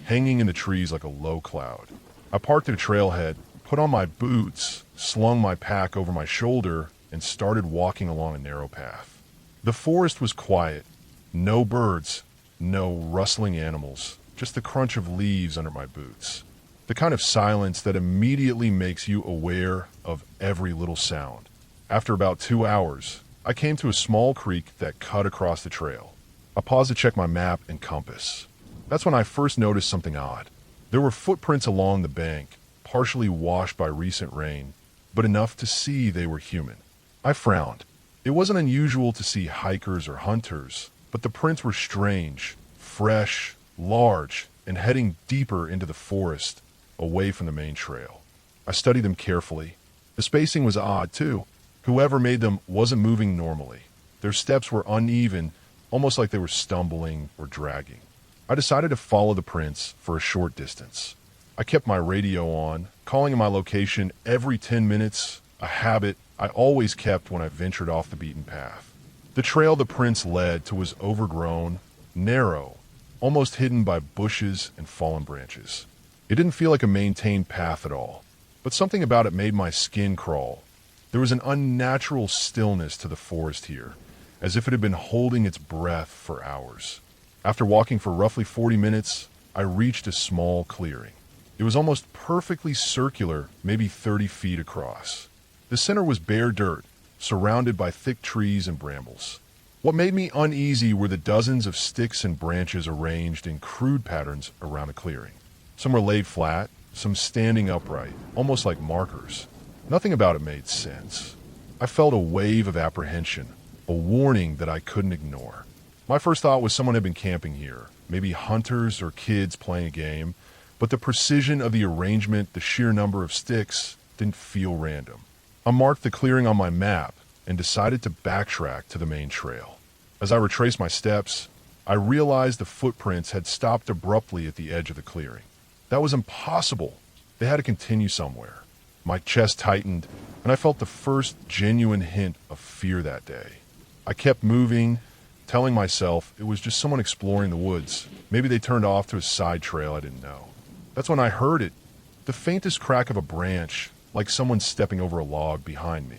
hanging in the trees like a low cloud. I parked at a trailhead, put on my boots, slung my pack over my shoulder, and started walking along a narrow path. The forest was quiet. No birds, no rustling animals, just the crunch of leaves under my boots. The kind of silence that immediately makes you aware of every little sound. After about 2 hours, I came to a small creek that cut across the trail. I paused to check my map and compass. That's when I first noticed something odd. There were footprints along the bank, partially washed by recent rain, but enough to see they were human. I frowned. It wasn't unusual to see hikers or hunters, but the prints were strange, fresh, large, and heading deeper into the forest, away from the main trail. I studied them carefully. The spacing was odd, too. Whoever made them wasn't moving normally. Their steps were uneven, almost like they were stumbling or dragging. I decided to follow the prints for a short distance. I kept my radio on, calling my location every 10 minutes, a habit I always kept when I ventured off the beaten path. The trail the prints led to was overgrown, narrow, almost hidden by bushes and fallen branches. It didn't feel like a maintained path at all, but something about it made my skin crawl. There was an unnatural stillness to the forest here, as if it had been holding its breath for hours. After walking for roughly 40 minutes, I reached a small clearing. It was almost perfectly circular, maybe 30 feet across. The center was bare dirt, surrounded by thick trees and brambles. What made me uneasy were the dozens of sticks and branches arranged in crude patterns around the clearing. Some were laid flat, some standing upright, almost like markers. Nothing about it made sense. I felt a wave of apprehension, a warning that I couldn't ignore. My first thought was someone had been camping here, maybe hunters or kids playing a game, but the precision of the arrangement, the sheer number of sticks, didn't feel random. I marked the clearing on my map and decided to backtrack to the main trail. As I retraced my steps, I realized the footprints had stopped abruptly at the edge of the clearing. That was impossible. They had to continue somewhere. My chest tightened, and I felt the first genuine hint of fear that day. I kept moving, telling myself it was just someone exploring the woods. Maybe they turned off to a side trail I didn't know. That's when I heard it, the faintest crack of a branch, like someone stepping over a log behind me.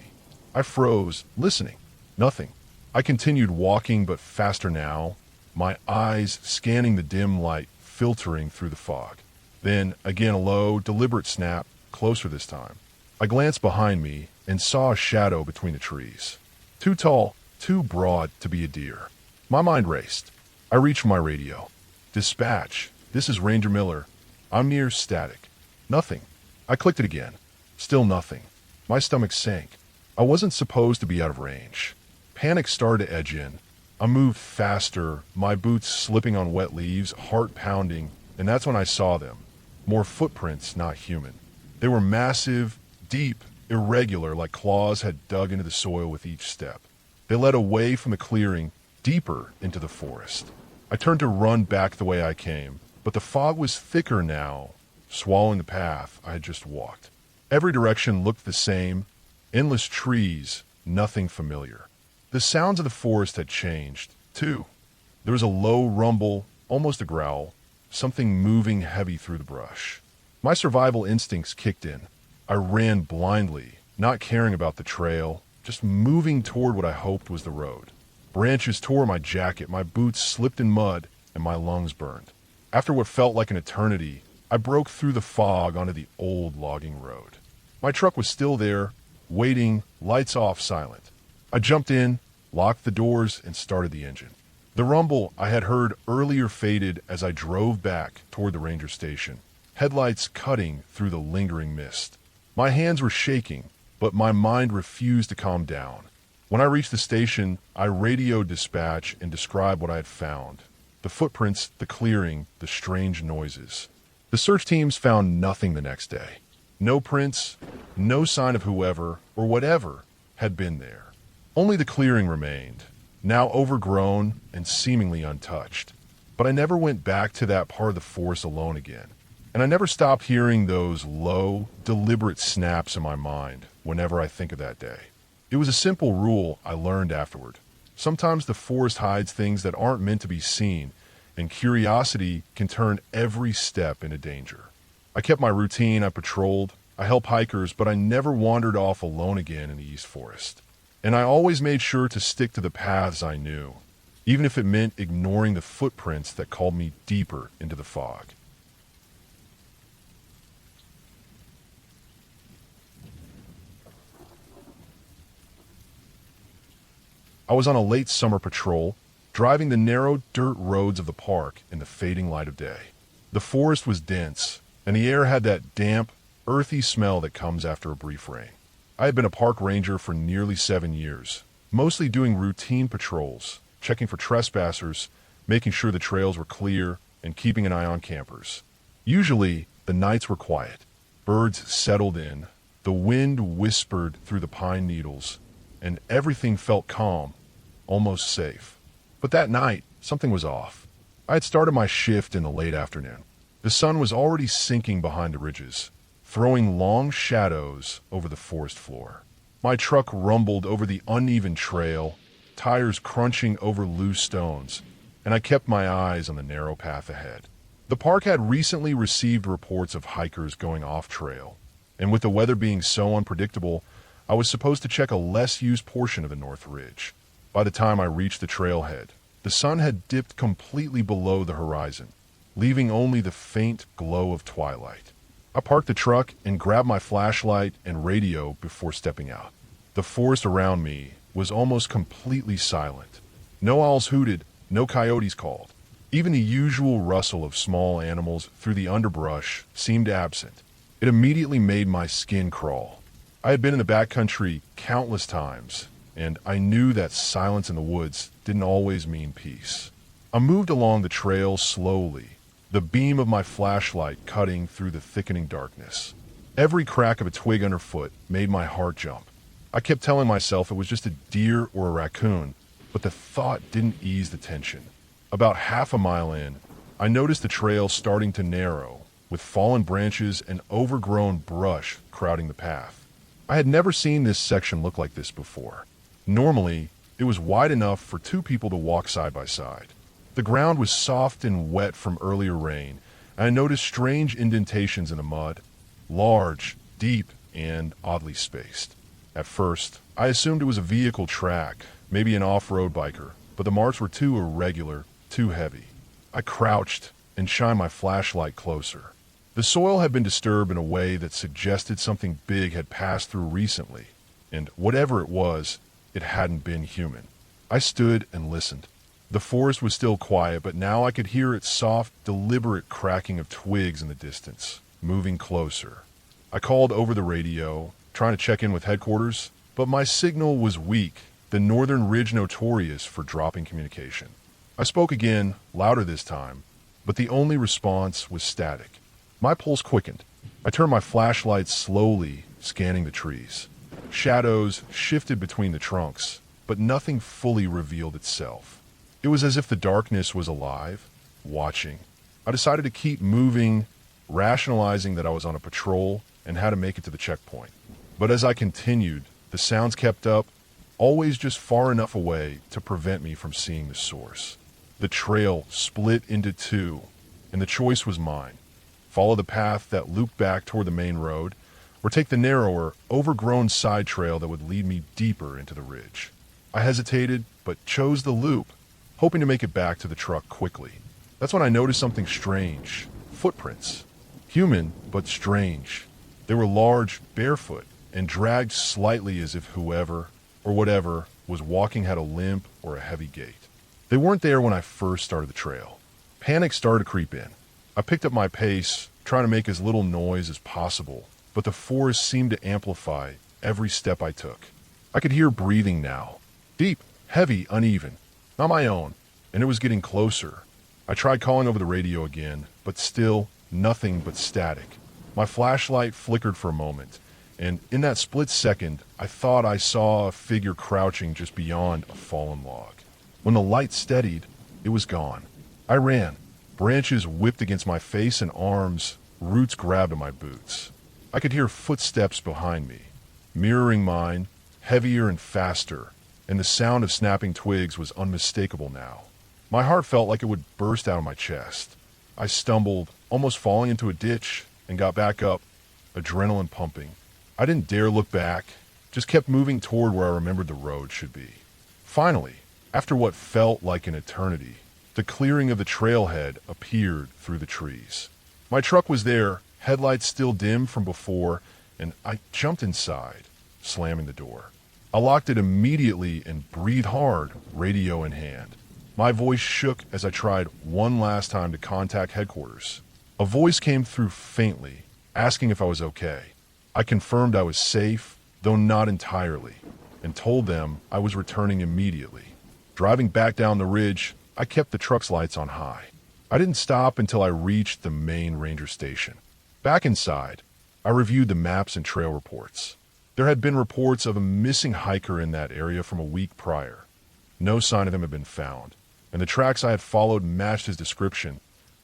I froze, listening. Nothing. I continued walking, but faster now, my eyes scanning the dim light filtering through the fog. Then, again a low, deliberate snap, closer this time. I glanced behind me and saw a shadow between the trees. Too tall, too broad to be a deer. My mind raced. I reached for my radio. Dispatch. This is Ranger Miller. I'm near static. Nothing. I clicked it again. Still nothing. My stomach sank. I wasn't supposed to be out of range. Panic started to edge in. I moved faster, my boots slipping on wet leaves, heart pounding, and that's when I saw them. More footprints, not human. They were massive, deep, irregular, like claws had dug into the soil with each step. They led away from the clearing, deeper into the forest. I turned to run back the way I came, but the fog was thicker now, swallowing the path I had just walked. Every direction looked the same, endless trees, nothing familiar. The sounds of the forest had changed, too. There was a low rumble, almost a growl, something moving heavy through the brush. My survival instincts kicked in. I ran blindly, not caring about the trail, just moving toward what I hoped was the road. Branches tore my jacket, my boots slipped in mud, and my lungs burned. After what felt like an eternity, I broke through the fog onto the old logging road. My truck was still there, waiting, lights off, silent. I jumped in, locked the doors, and started the engine. The rumble I had heard earlier faded as I drove back toward the ranger station, headlights cutting through the lingering mist. My hands were shaking, but my mind refused to calm down. When I reached the station, I radioed dispatch and described what I had found. The footprints, the clearing, the strange noises. The search teams found nothing the next day. No prints, no sign of whoever or whatever had been there. Only the clearing remained, now overgrown and seemingly untouched. But I never went back to that part of the forest alone again. And I never stopped hearing those low, deliberate snaps in my mind whenever I think of that day. It was a simple rule I learned afterward. Sometimes the forest hides things that aren't meant to be seen, and curiosity can turn every step into danger. I kept my routine, I patrolled, I helped hikers, but I never wandered off alone again in the East Forest. And I always made sure to stick to the paths I knew, even if it meant ignoring the footprints that called me deeper into the fog. I was on a late summer patrol, driving the narrow dirt roads of the park in the fading light of day. The forest was dense, and the air had that damp, earthy smell that comes after a brief rain. I had been a park ranger for nearly 7 years, mostly doing routine patrols, checking for trespassers, making sure the trails were clear, and keeping an eye on campers. Usually, the nights were quiet. Birds settled in, the wind whispered through the pine needles, and everything felt calm, almost safe. But that night, something was off. I had started my shift in the late afternoon. The sun was already sinking behind the ridges, throwing long shadows over the forest floor. My truck rumbled over the uneven trail, tires crunching over loose stones, and I kept my eyes on the narrow path ahead. The park had recently received reports of hikers going off trail, and with the weather being so unpredictable, I was supposed to check a less used portion of the North Ridge. By the time I reached the trailhead, the sun had dipped completely below the horizon, leaving only the faint glow of twilight. I parked the truck and grabbed my flashlight and radio before stepping out. The forest around me was almost completely silent. No owls hooted, no coyotes called. Even the usual rustle of small animals through the underbrush seemed absent. It immediately made my skin crawl. I had been in the backcountry countless times, and I knew that silence in the woods didn't always mean peace. I moved along the trail slowly, the beam of my flashlight cutting through the thickening darkness. Every crack of a twig underfoot made my heart jump. I kept telling myself it was just a deer or a raccoon, but the thought didn't ease the tension. About half a mile in, I noticed the trail starting to narrow, with fallen branches and overgrown brush crowding the path. I had never seen this section look like this before. Normally, it was wide enough for 2 people to walk side by side. The ground was soft and wet from earlier rain, and I noticed strange indentations in the mud, large, deep, and oddly spaced. At first, I assumed it was a vehicle track, maybe an off-road biker, but the marks were too irregular, too heavy. I crouched and shined my flashlight closer. The soil had been disturbed in a way that suggested something big had passed through recently, and whatever it was, it hadn't been human. I stood and listened. The forest was still quiet, but now I could hear its soft, deliberate cracking of twigs in the distance, moving closer. I called over the radio, trying to check in with headquarters, but my signal was weak, the northern ridge notorious for dropping communication. I spoke again, louder this time, but the only response was static. My pulse quickened. I turned my flashlight slowly, scanning the trees. Shadows shifted between the trunks, but nothing fully revealed itself. It was as if the darkness was alive, watching. I decided to keep moving, rationalizing that I was on a patrol and how to make it to the checkpoint. But as I continued, the sounds kept up, always just far enough away to prevent me from seeing the source. The trail split into 2, and the choice was mine. Follow the path that looped back toward the main road, or take the narrower, overgrown side trail that would lead me deeper into the ridge. I hesitated, but chose the loop, hoping to make it back to the truck quickly. That's when I noticed something strange. Footprints. Human, but strange. They were large, barefoot, and dragged slightly as if whoever, or whatever, was walking had a limp or a heavy gait. They weren't there when I first started the trail. Panic started to creep in. I picked up my pace, trying to make as little noise as possible, but the forest seemed to amplify every step I took. I could hear breathing now. Deep, heavy, uneven. Not my own, and it was getting closer. I tried calling over the radio again, but still nothing but static. My flashlight flickered for a moment, and in that split second, I thought I saw a figure crouching just beyond a fallen log. When the light steadied, it was gone. I ran. Branches whipped against my face and arms, roots grabbed at my boots. I could hear footsteps behind me, mirroring mine, heavier and faster, and the sound of snapping twigs was unmistakable now. My heart felt like it would burst out of my chest. I stumbled, almost falling into a ditch, and got back up, adrenaline pumping. I didn't dare look back, just kept moving toward where I remembered the road should be. Finally, after what felt like an eternity, the clearing of the trailhead appeared through the trees. My truck was there, headlights still dim from before, and I jumped inside, slamming the door. I locked it immediately and breathed hard, radio in hand. My voice shook as I tried one last time to contact headquarters. A voice came through faintly, asking if I was okay. I confirmed I was safe, though not entirely, and told them I was returning immediately. Driving back down the ridge, I kept the truck's lights on high. I didn't stop until I reached the main ranger station. Back inside, I reviewed the maps and trail reports. There had been reports of a missing hiker in that area from a week prior. No sign of him had been found, and the tracks I had followed matched his description: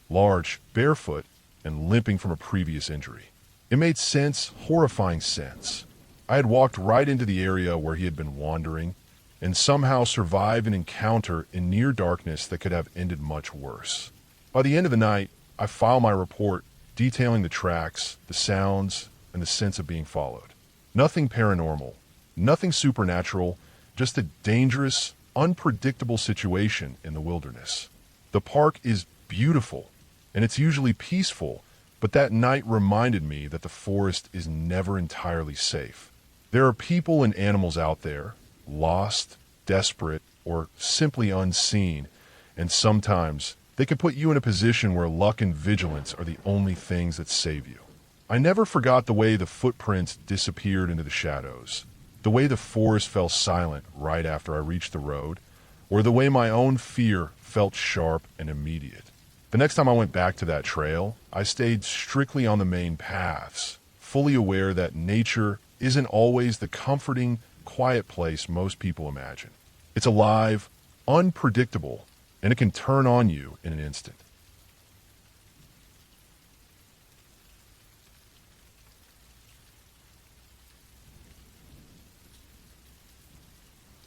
large, barefoot, and limping from a previous injury. It made sense, horrifying sense. I had walked right into the area where he had been wandering, and somehow survived an encounter in near darkness that could have ended much worse. By the end of the night, I filed my report detailing the tracks, the sounds, and the sense of being followed. Nothing paranormal, nothing supernatural, just a dangerous, unpredictable situation in the wilderness. The park is beautiful, and it's usually peaceful, but that night reminded me that the forest is never entirely safe. There are people and animals out there, lost, desperate, or simply unseen, and sometimes they can put you in a position where luck and vigilance are the only things that save you. I never forgot the way the footprints disappeared into the shadows, the way the forest fell silent right after I reached the road, or the way my own fear felt sharp and immediate. The next time I went back to that trail, I stayed strictly on the main paths, fully aware that nature isn't always the comforting, quiet place most people imagine. It's alive, unpredictable, and it can turn on you in an instant.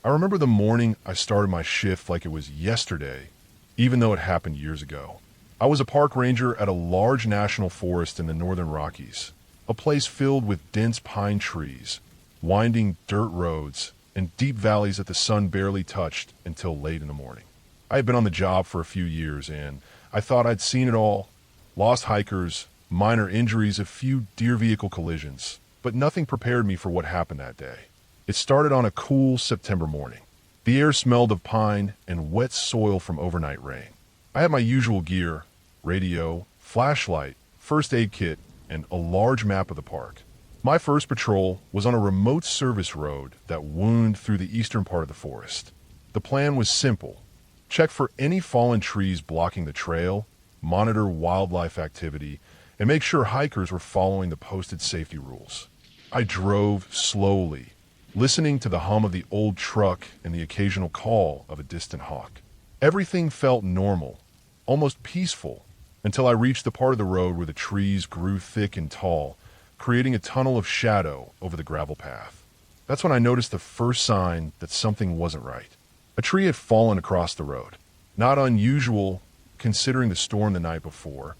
I remember the morning I started my shift like it was yesterday, even though it happened years ago. I was a park ranger at a large national forest in the northern Rockies, a place filled with dense pine trees, winding dirt roads, and deep valleys that the sun barely touched until late in the morning. I had been on the job for a few years, and I thought I'd seen it all. Lost hikers, minor injuries, a few deer vehicle collisions, but nothing prepared me for what happened that day. It started on a cool September morning. The air smelled of pine and wet soil from overnight rain. I had my usual gear: radio, flashlight, first aid kit, and a large map of the park. My first patrol was on a remote service road that wound through the eastern part of the forest. The plan was simple: check for any fallen trees blocking the trail, monitor wildlife activity, and make sure hikers were following the posted safety rules. I drove slowly, listening to the hum of the old truck and the occasional call of a distant hawk. Everything felt normal, almost peaceful, until I reached the part of the road where the trees grew thick and tall, creating a tunnel of shadow over the gravel path. That's when I noticed the first sign that something wasn't right. A tree had fallen across the road. Not unusual, considering the storm the night before,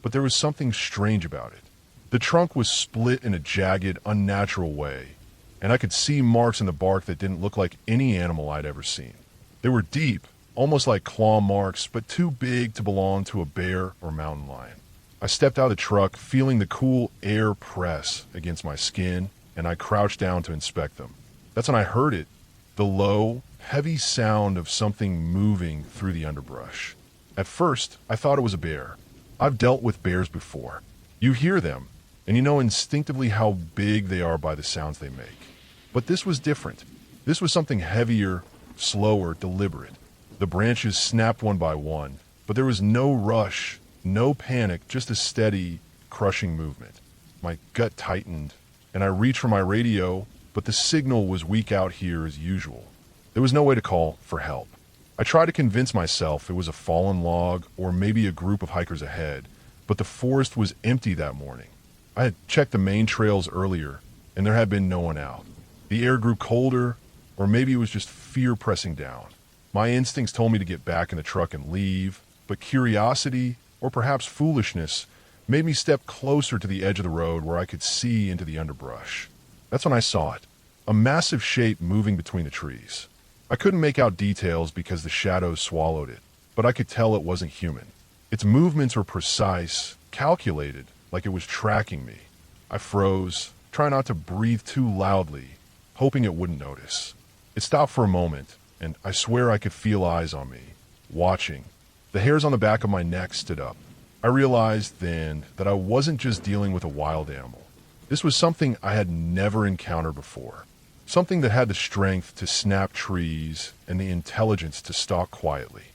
but there was something strange about it. The trunk was split in a jagged, unnatural way, and I could see marks in the bark that didn't look like any animal I'd ever seen. They were deep, almost like claw marks, but too big to belong to a bear or mountain lion. I stepped out of the truck, feeling the cool air press against my skin, and I crouched down to inspect them. That's when I heard it, the low, heavy sound of something moving through the underbrush. At first, I thought it was a bear. I've dealt with bears before. You hear them, and you know instinctively how big they are by the sounds they make. But this was different. This was something heavier, slower, deliberate. The branches snapped one by one, but there was no rush, no panic, just a steady, crushing movement. My gut tightened, and I reached for my radio, but the signal was weak out here as usual. There was no way to call for help. I tried to convince myself it was a fallen log or maybe a group of hikers ahead, but the forest was empty that morning. I had checked the main trails earlier, and there had been no one out. The air grew colder, or maybe it was just fear pressing down. My instincts told me to get back in the truck and leave, but curiosity, or perhaps foolishness, made me step closer to the edge of the road where I could see into the underbrush. That's when I saw it, a massive shape moving between the trees. I couldn't make out details because the shadows swallowed it, but I could tell it wasn't human. Its movements were precise, calculated, like it was tracking me. I froze, trying not to breathe too loudly, hoping it wouldn't notice. It stopped for a moment, and I swear I could feel eyes on me, watching. The hairs on the back of my neck stood up. I realized then that I wasn't just dealing with a wild animal. This was something I had never encountered before. Something that had the strength to snap trees and the intelligence to stalk quietly.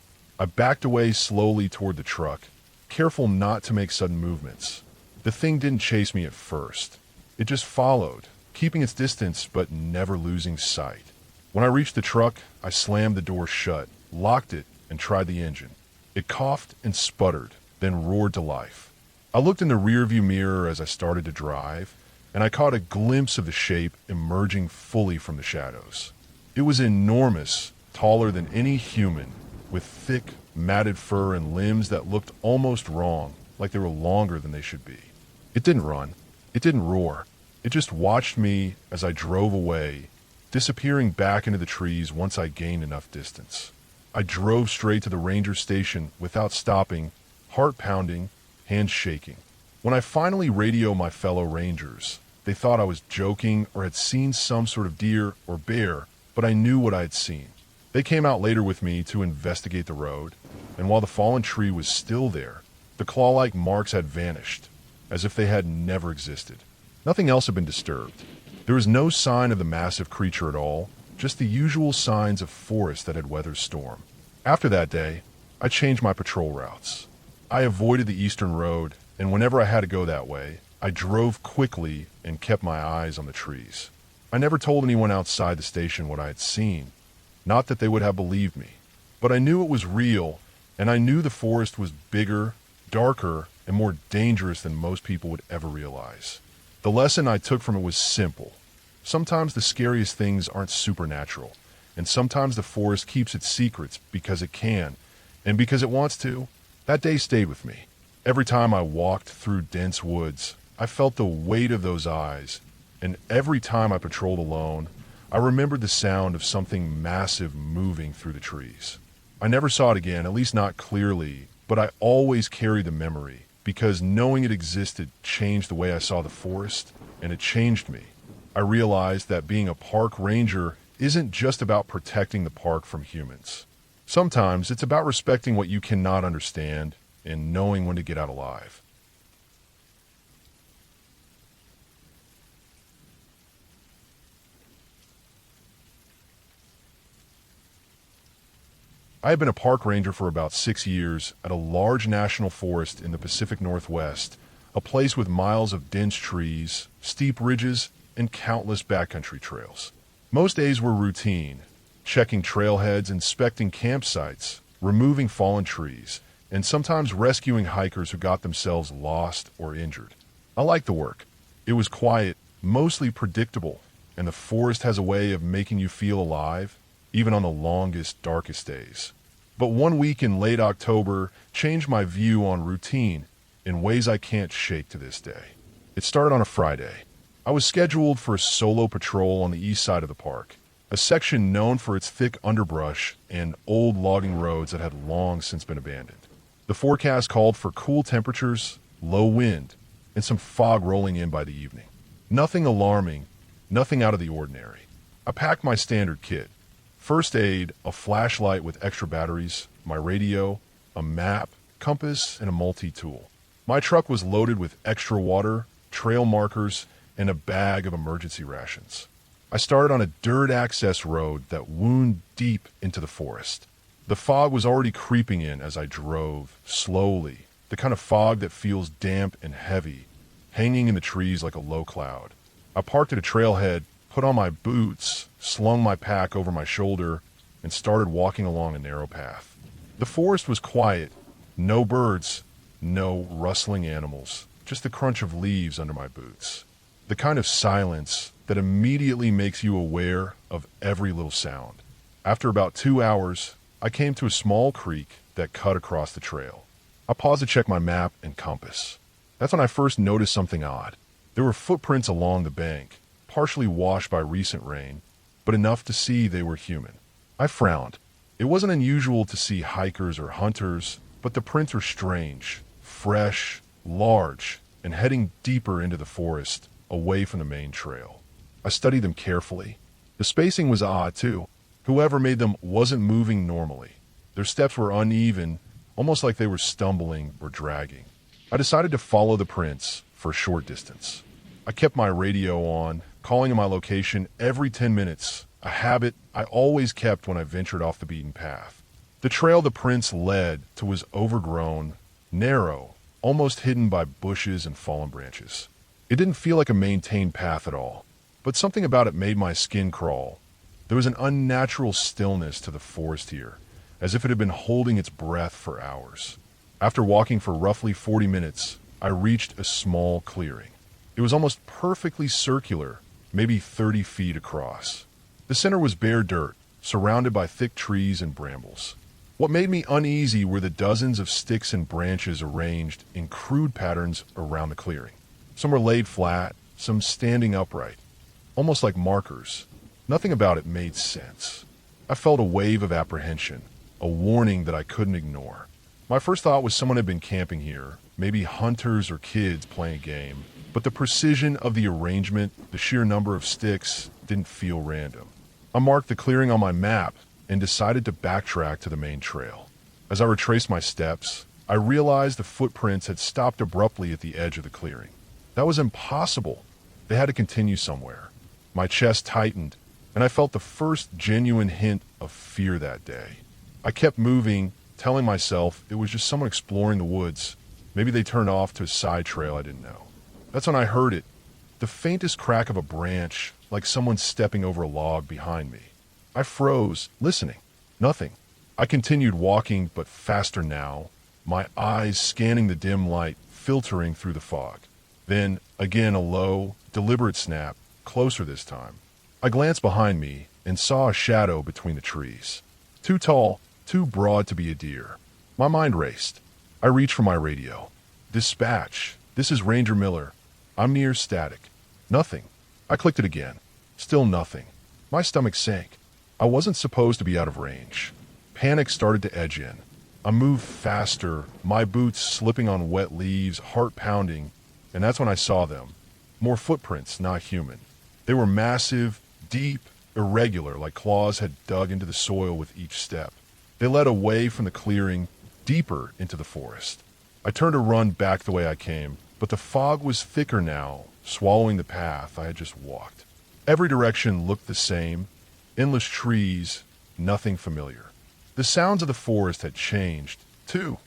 I backed away slowly toward the truck, careful not to make sudden movements. The thing didn't chase me at first. It just followed, keeping its distance but never losing sight. When I reached the truck, I slammed the door shut, locked it, and tried the engine. It coughed and sputtered, then roared to life. I looked in the rearview mirror as I started to drive, and I caught a glimpse of the shape emerging fully from the shadows. It was enormous, taller than any human, with thick, matted fur and limbs that looked almost wrong, like they were longer than they should be. It didn't run. It didn't roar. It just watched me as I drove away, disappearing back into the trees once I gained enough distance. I drove straight to the ranger station without stopping, heart pounding, hands shaking. When I finally radioed my fellow rangers, they thought I was joking or had seen some sort of deer or bear, but I knew what I had seen. They came out later with me to investigate the road, and while the fallen tree was still there, the claw-like marks had vanished, as if they had never existed. Nothing else had been disturbed. There was no sign of the massive creature at all, just the usual signs of forest that had weathered storm. After that day, I changed my patrol routes. I avoided the eastern road, and whenever I had to go that way, I drove quickly and kept my eyes on the trees. I never told anyone outside the station what I had seen. Not that they would have believed me, but I knew it was real, and I knew the forest was bigger, darker, and more dangerous than most people would ever realize. The lesson I took from it was simple. Sometimes the scariest things aren't supernatural, and sometimes the forest keeps its secrets because it can, and because it wants to. That day stayed with me. Every time I walked through dense woods, I felt the weight of those eyes, and every time I patrolled alone, I remembered the sound of something massive moving through the trees. I never saw it again, at least not clearly, but I always carried the memory, because knowing it existed changed the way I saw the forest, and it changed me. I realized that being a park ranger isn't just about protecting the park from humans. Sometimes it's about respecting what you cannot understand and knowing when to get out alive. I had been a park ranger for about 6 years at a large national forest in the Pacific Northwest, a place with miles of dense trees, steep ridges, and countless backcountry trails. Most days were routine, checking trailheads, inspecting campsites, removing fallen trees, and sometimes rescuing hikers who got themselves lost or injured. I liked the work. It was quiet, mostly predictable, and the forest has a way of making you feel alive, even on the longest, darkest days. But one week in late October changed my view on routine in ways I can't shake to this day. It started on a Friday. I was scheduled for a solo patrol on the east side of the park, a section known for its thick underbrush and old logging roads that had long since been abandoned. The forecast called for cool temperatures, low wind, and some fog rolling in by the evening. Nothing alarming, nothing out of the ordinary. I packed my standard kit: First aid, a flashlight with extra batteries, my radio, a map, compass, and a multi-tool. My truck was loaded with extra water, trail markers, and a bag of emergency rations. I started on a dirt access road that wound deep into the forest. The fog was already creeping in as I drove, slowly, the kind of fog that feels damp and heavy, hanging in the trees like a low cloud. I parked at a trailhead, put on my boots, slung my pack over my shoulder, and started walking along a narrow path. The forest was quiet, no birds, no rustling animals, just the crunch of leaves under my boots. The kind of silence that immediately makes you aware of every little sound. After about 2 hours, I came to a small creek that cut across the trail. I paused to check my map and compass. That's when I first noticed something odd. There were footprints along the bank, partially washed by recent rain, but enough to see they were human. I frowned. It wasn't unusual to see hikers or hunters, but the prints were strange, fresh, large, and heading deeper into the forest, away from the main trail. I studied them carefully. The spacing was odd, too. Whoever made them wasn't moving normally. Their steps were uneven, almost like they were stumbling or dragging. I decided to follow the prints for a short distance. I kept my radio on, calling in my location every 10 minutes, a habit I always kept when I ventured off the beaten path. The trail the prints led to was overgrown, narrow, almost hidden by bushes and fallen branches. It didn't feel like a maintained path at all, but something about it made my skin crawl. There was an unnatural stillness to the forest here, as if it had been holding its breath for hours. After walking for roughly 40 minutes, I reached a small clearing. It was almost perfectly circular, maybe 30 feet across. The center was bare dirt, surrounded by thick trees and brambles. What made me uneasy were the dozens of sticks and branches arranged in crude patterns around the clearing. Some were laid flat, some standing upright, almost like markers. Nothing about it made sense. I felt a wave of apprehension, a warning that I couldn't ignore. My first thought was someone had been camping here, maybe hunters or kids playing a game, but the precision of the arrangement, the sheer number of sticks, didn't feel random. I marked the clearing on my map and decided to backtrack to the main trail. As I retraced my steps, I realized the footprints had stopped abruptly at the edge of the clearing. That was impossible. They had to continue somewhere. My chest tightened, and I felt the first genuine hint of fear that day. I kept moving, telling myself it was just someone exploring the woods. Maybe they turned off to a side trail I didn't know. That's when I heard it, the faintest crack of a branch, like someone stepping over a log behind me. I froze, listening. Nothing. I continued walking, but faster now, my eyes scanning the dim light filtering through the fog. Then, again, a low, deliberate snap, closer this time. I glanced behind me and saw a shadow between the trees. Too tall, too broad to be a deer. My mind raced. I reached for my radio. Dispatch. This is Ranger Miller. I'm near static. Nothing. I clicked it again. Still nothing. My stomach sank. I wasn't supposed to be out of range. Panic started to edge in. I moved faster, my boots slipping on wet leaves, heart pounding, and that's when I saw them. More footprints, not human. They were massive, deep, irregular, like claws had dug into the soil with each step. They led away from the clearing, deeper into the forest. I turned to run back the way I came, but the fog was thicker now, swallowing the path I had just walked. Every direction looked the same, endless trees, nothing familiar. The sounds of the forest had changed, too.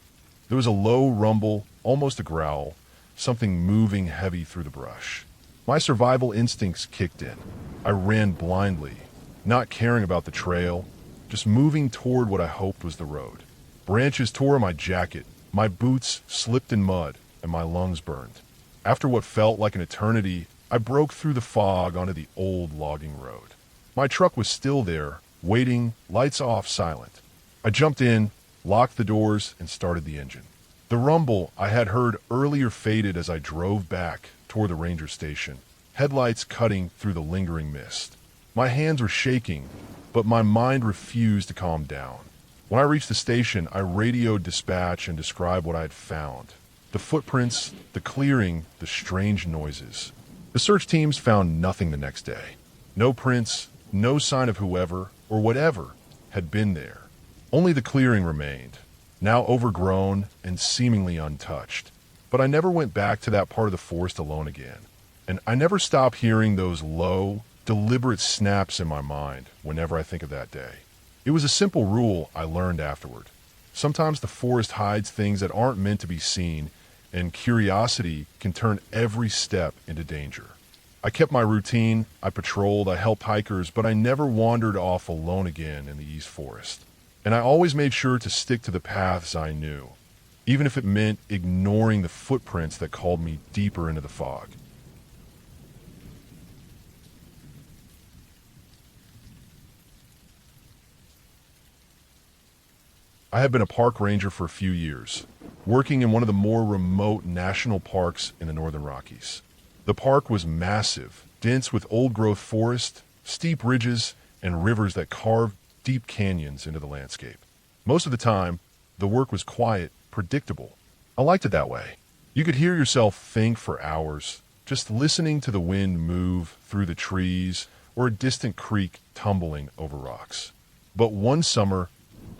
There was a low rumble, almost a growl, something moving heavy through the brush. My survival instincts kicked in. I ran blindly, not caring about the trail, just moving toward what I hoped was the road. Branches tore my jacket, my boots slipped in mud, and my lungs burned. After what felt like an eternity, I broke through the fog onto the old logging road. My truck was still there, waiting, lights off, silent. I jumped in, locked the doors, and started the engine. The rumble I had heard earlier faded as I drove back toward the ranger station, headlights cutting through the lingering mist. My hands were shaking, but my mind refused to calm down. When I reached the station, I radioed dispatch and described what I had found. The footprints, the clearing, the strange noises. The search teams found nothing the next day. No prints, no sign of whoever, or whatever had been there. Only the clearing remained, now overgrown and seemingly untouched. But I never went back to that part of the forest alone again. And I never stopped hearing those low, deliberate snaps in my mind whenever I think of that day. It was a simple rule I learned afterward. Sometimes the forest hides things that aren't meant to be seen, and curiosity can turn every step into danger. I kept my routine, I patrolled, I helped hikers, but I never wandered off alone again in the East Forest. And I always made sure to stick to the paths I knew, even if it meant ignoring the footprints that called me deeper into the fog. I had been a park ranger for a few years, working in one of the more remote national parks in the Northern Rockies. The park was massive, dense with old-growth forest, steep ridges, and rivers that carved deep canyons into the landscape. Most of the time, the work was quiet, predictable. I liked it that way. You could hear yourself think for hours, just listening to the wind move through the trees or a distant creek tumbling over rocks. But one summer,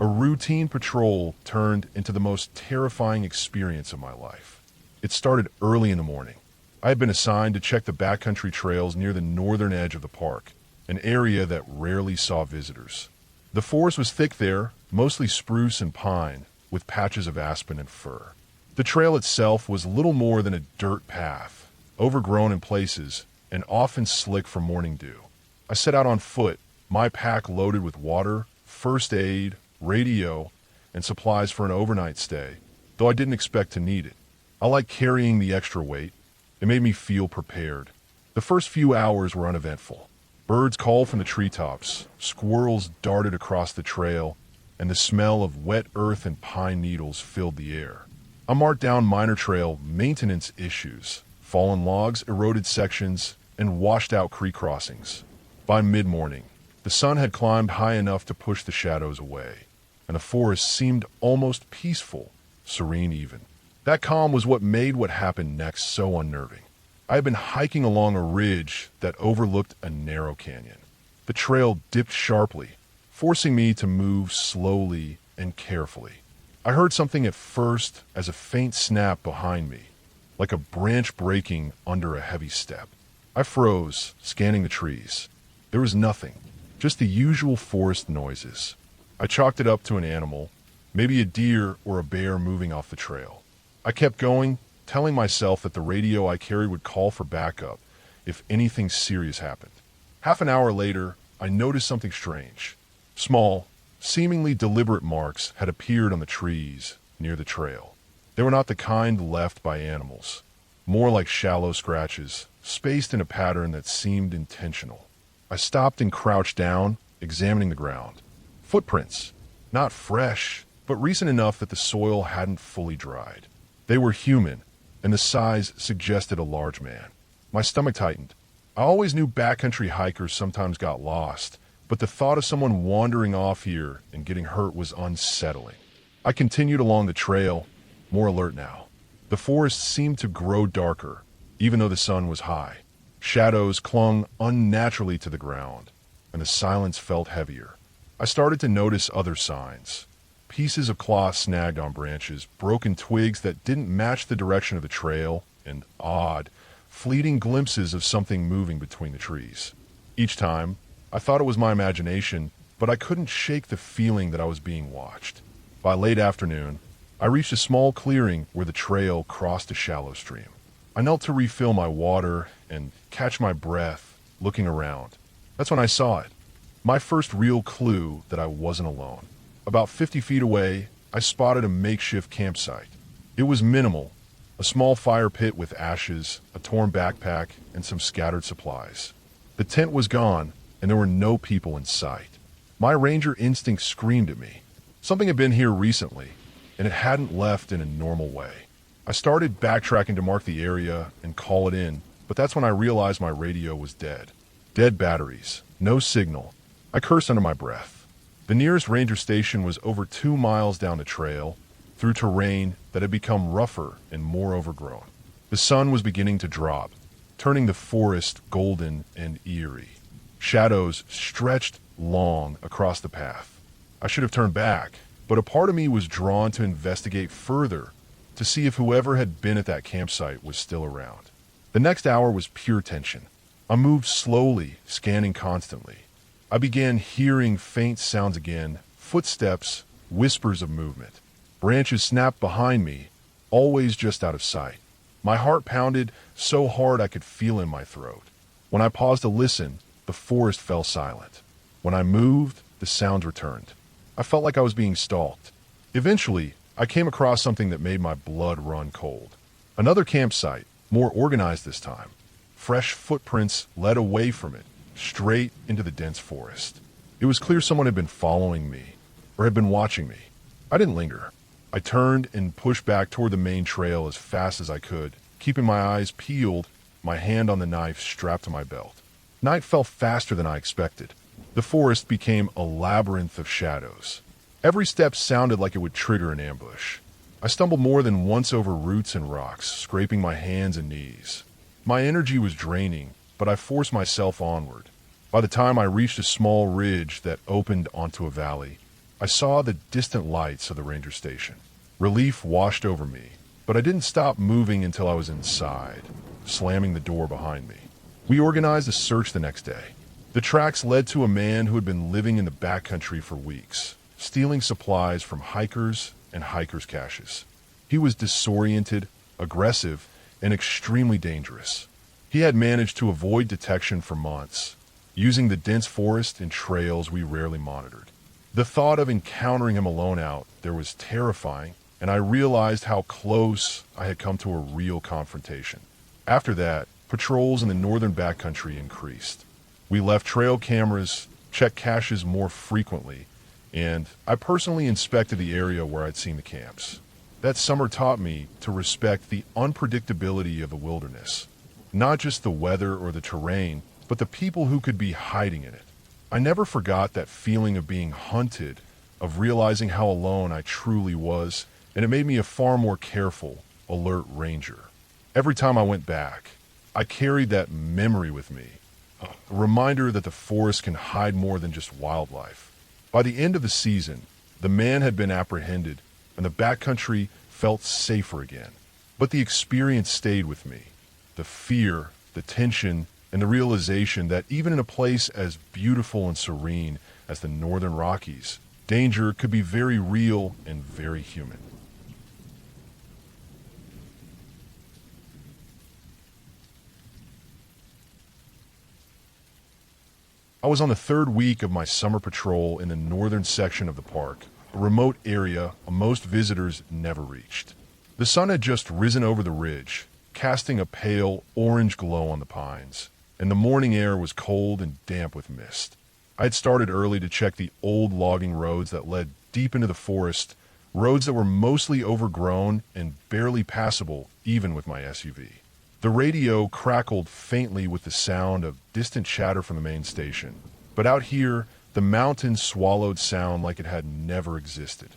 a routine patrol turned into the most terrifying experience of my life. It started early in the morning. I had been assigned to check the backcountry trails near the northern edge of the park, an area that rarely saw visitors. The forest was thick there, mostly spruce and pine, with patches of aspen and fir. The trail itself was little more than a dirt path, overgrown in places and often slick from morning dew. I set out on foot, my pack loaded with water, first aid, radio, and supplies for an overnight stay, though I didn't expect to need it. I liked carrying the extra weight. It made me feel prepared. The first few hours were uneventful. Birds called from the treetops, squirrels darted across the trail, and the smell of wet earth and pine needles filled the air. I marked down minor trail maintenance issues, fallen logs, eroded sections, and washed out creek crossings. By mid-morning, the sun had climbed high enough to push the shadows away, and the forest seemed almost peaceful, serene even. That calm was what made what happened next so unnerving. I had been hiking along a ridge that overlooked a narrow canyon. The trail dipped sharply, forcing me to move slowly and carefully. I heard something at first as a faint snap behind me, like a branch breaking under a heavy step. I froze, scanning the trees. There was nothing, just the usual forest noises. I chalked it up to an animal, maybe a deer or a bear moving off the trail. I kept going, telling myself that the radio I carried would call for backup if anything serious happened. Half an hour later, I noticed something strange. Small, seemingly deliberate marks had appeared on the trees near the trail. They were not the kind left by animals, more like shallow scratches, spaced in a pattern that seemed intentional. I stopped and crouched down, examining the ground. Footprints, not fresh, but recent enough that the soil hadn't fully dried. They were human, and the size suggested a large man. My stomach tightened. I always knew backcountry hikers sometimes got lost, but the thought of someone wandering off here and getting hurt was unsettling. I continued along the trail, more alert now. The forest seemed to grow darker, even though the sun was high. Shadows clung unnaturally to the ground, and the silence felt heavier. I started to notice other signs. Pieces of cloth snagged on branches, broken twigs that didn't match the direction of the trail, and odd, fleeting glimpses of something moving between the trees. Each time, I thought it was my imagination, but I couldn't shake the feeling that I was being watched. By late afternoon, I reached a small clearing where the trail crossed a shallow stream. I knelt to refill my water and catch my breath, looking around. That's when I saw it. My first real clue that I wasn't alone. About 50 feet away, I spotted a makeshift campsite. It was minimal, a small fire pit with ashes, a torn backpack, and some scattered supplies. The tent was gone, and there were no people in sight. My ranger instinct screamed at me. Something had been here recently, and it hadn't left in a normal way. I started backtracking to mark the area and call it in, but that's when I realized my radio was dead. Dead batteries, no signal. I cursed under my breath. The nearest ranger station was over 2 miles down the trail, through terrain that had become rougher and more overgrown. The sun was beginning to drop, turning the forest golden and eerie. Shadows stretched long across the path. I should have turned back, but a part of me was drawn to investigate further to see if whoever had been at that campsite was still around. The next hour was pure tension. I moved slowly, scanning constantly. I began hearing faint sounds again, footsteps, whispers of movement. Branches snapped behind me, always just out of sight. My heart pounded so hard I could feel in my throat. When I paused to listen, the forest fell silent. When I moved, the sounds returned. I felt like I was being stalked. Eventually, I came across something that made my blood run cold. Another campsite, more organized this time. Fresh footprints led away from it, straight into the dense forest. It was clear someone had been following me, or had been watching me. I didn't linger. I turned and pushed back toward the main trail as fast as I could, keeping my eyes peeled, my hand on the knife strapped to my belt. Night fell faster than I expected. The forest became a labyrinth of shadows. Every step sounded like it would trigger an ambush. I stumbled more than once over roots and rocks, scraping my hands and knees. My energy was draining, but I forced myself onward. By the time I reached a small ridge that opened onto a valley, I saw the distant lights of the ranger station. Relief washed over me, but I didn't stop moving until I was inside, slamming the door behind me. We organized a search the next day. The tracks led to a man who had been living in the backcountry for weeks, stealing supplies from hikers and hikers' caches. He was disoriented, aggressive, and extremely dangerous. He had managed to avoid detection for months, using the dense forest and trails we rarely monitored. The thought of encountering him alone out there was terrifying, and I realized how close I had come to a real confrontation. After that, patrols in the northern backcountry increased. We left trail cameras, checked caches more frequently, and I personally inspected the area where I'd seen the camps. That summer taught me to respect the unpredictability of the wilderness, not just the weather or the terrain, but the people who could be hiding in it. I never forgot that feeling of being hunted, of realizing how alone I truly was, and it made me a far more careful, alert ranger. Every time I went back, I carried that memory with me, a reminder that the forest can hide more than just wildlife. By the end of the season, the man had been apprehended, and the backcountry felt safer again. But the experience stayed with me. The fear, the tension, and the realization that even in a place as beautiful and serene as the Northern Rockies, danger could be very real and very human. I was on the third week of my summer patrol in the northern section of the park, a remote area most visitors never reached. The sun had just risen over the ridge, casting a pale orange glow on the pines, and the morning air was cold and damp with mist. I had started early to check the old logging roads that led deep into the forest, roads that were mostly overgrown and barely passable even with my SUV. The radio crackled faintly with the sound of distant chatter from the main station, but out here, the mountains swallowed sound like it had never existed.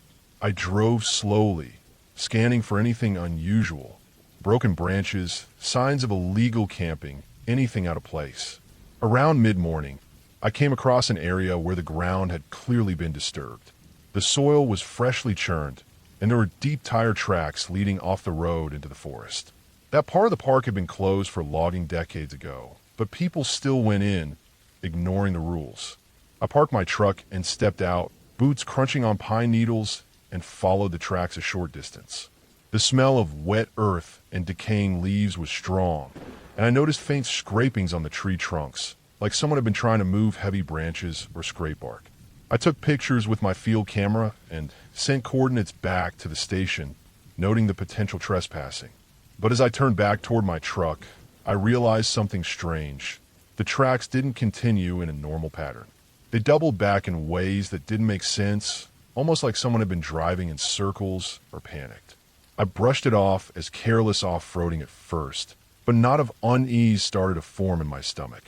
I drove slowly, scanning for anything unusual, broken branches, signs of illegal camping, anything out of place. Around mid-morning, I came across an area where the ground had clearly been disturbed. The soil was freshly churned, and there were deep tire tracks leading off the road into the forest. That part of the park had been closed for logging decades ago, but people still went in, ignoring the rules. I parked my truck and stepped out, boots crunching on pine needles, and followed the tracks a short distance. The smell of wet earth and decaying leaves was strong, and I noticed faint scrapings on the tree trunks, like someone had been trying to move heavy branches or scrape bark. I took pictures with my field camera and sent coordinates back to the station, noting the potential trespassing. But as I turned back toward my truck, I realized something strange. The tracks didn't continue in a normal pattern. They doubled back in ways that didn't make sense, almost like someone had been driving in circles or panicked. I brushed it off as careless off-roading at first, but a knot of unease started to form in my stomach.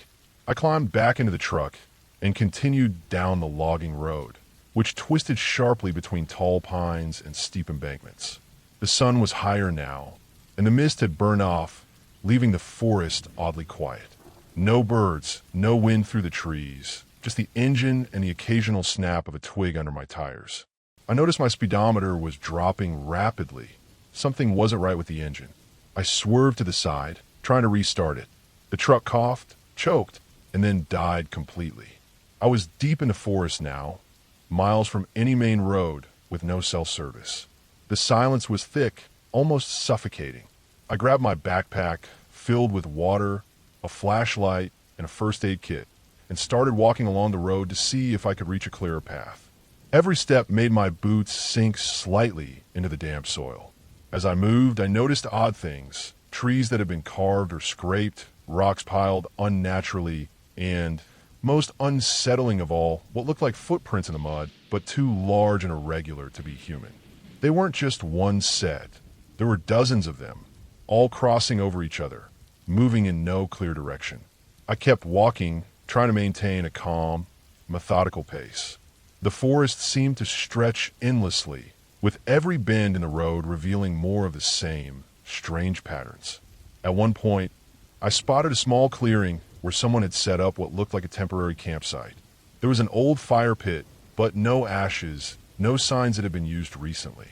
I climbed back into the truck and continued down the logging road, which twisted sharply between tall pines and steep embankments. The sun was higher now, and the mist had burned off, leaving the forest oddly quiet. No birds, no wind through the trees, just the engine and the occasional snap of a twig under my tires. I noticed my speedometer was dropping rapidly. Something wasn't right with the engine. I swerved to the side, trying to restart it. The truck coughed, choked, and then died completely. I was deep in the forest now, miles from any main road with no cell service. The silence was thick, almost suffocating. I grabbed my backpack, filled with water, a flashlight, and a first aid kit, and started walking along the road to see if I could reach a clearer path. Every step made my boots sink slightly into the damp soil. As I moved, I noticed odd things: trees that had been carved or scraped, rocks piled unnaturally, and, most unsettling of all, what looked like footprints in the mud, but too large and irregular to be human. They weren't just one set. There were dozens of them, all crossing over each other, moving in no clear direction. I kept walking, trying to maintain a calm, methodical pace. The forest seemed to stretch endlessly, with every bend in the road revealing more of the same strange patterns. At one point, I spotted a small clearing where someone had set up what looked like a temporary campsite. There was an old fire pit, but no ashes, no signs that had been used recently.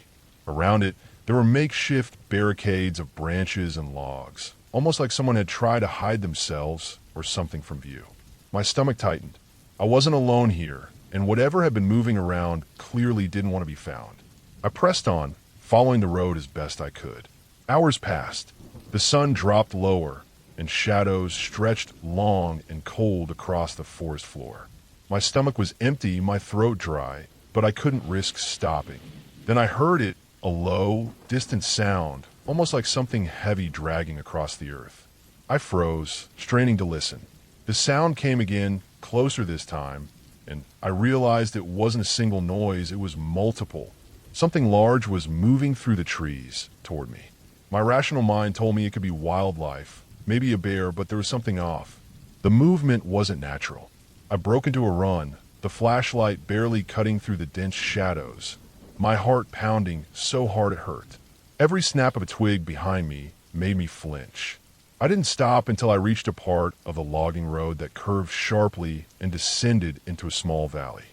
Around it, there were makeshift barricades of branches and logs, almost like someone had tried to hide themselves or something from view. My stomach tightened. I wasn't alone here, and whatever had been moving around clearly didn't want to be found. I pressed on, following the road as best I could. Hours passed. The sun dropped lower, and shadows stretched long and cold across the forest floor. My stomach was empty, my throat dry, but I couldn't risk stopping. Then I heard it, a low, distant sound, almost like something heavy dragging across the earth. I froze, straining to listen. The sound came again, closer this time, and I realized it wasn't a single noise, it was multiple. Something large was moving through the trees toward me. My rational mind told me it could be wildlife, maybe a bear, but there was something off. The movement wasn't natural. I broke into a run, the flashlight barely cutting through the dense shadows, my heart pounding so hard it hurt. Every snap of a twig behind me made me flinch. I didn't stop until I reached a part of the logging road that curved sharply and descended into a small valley.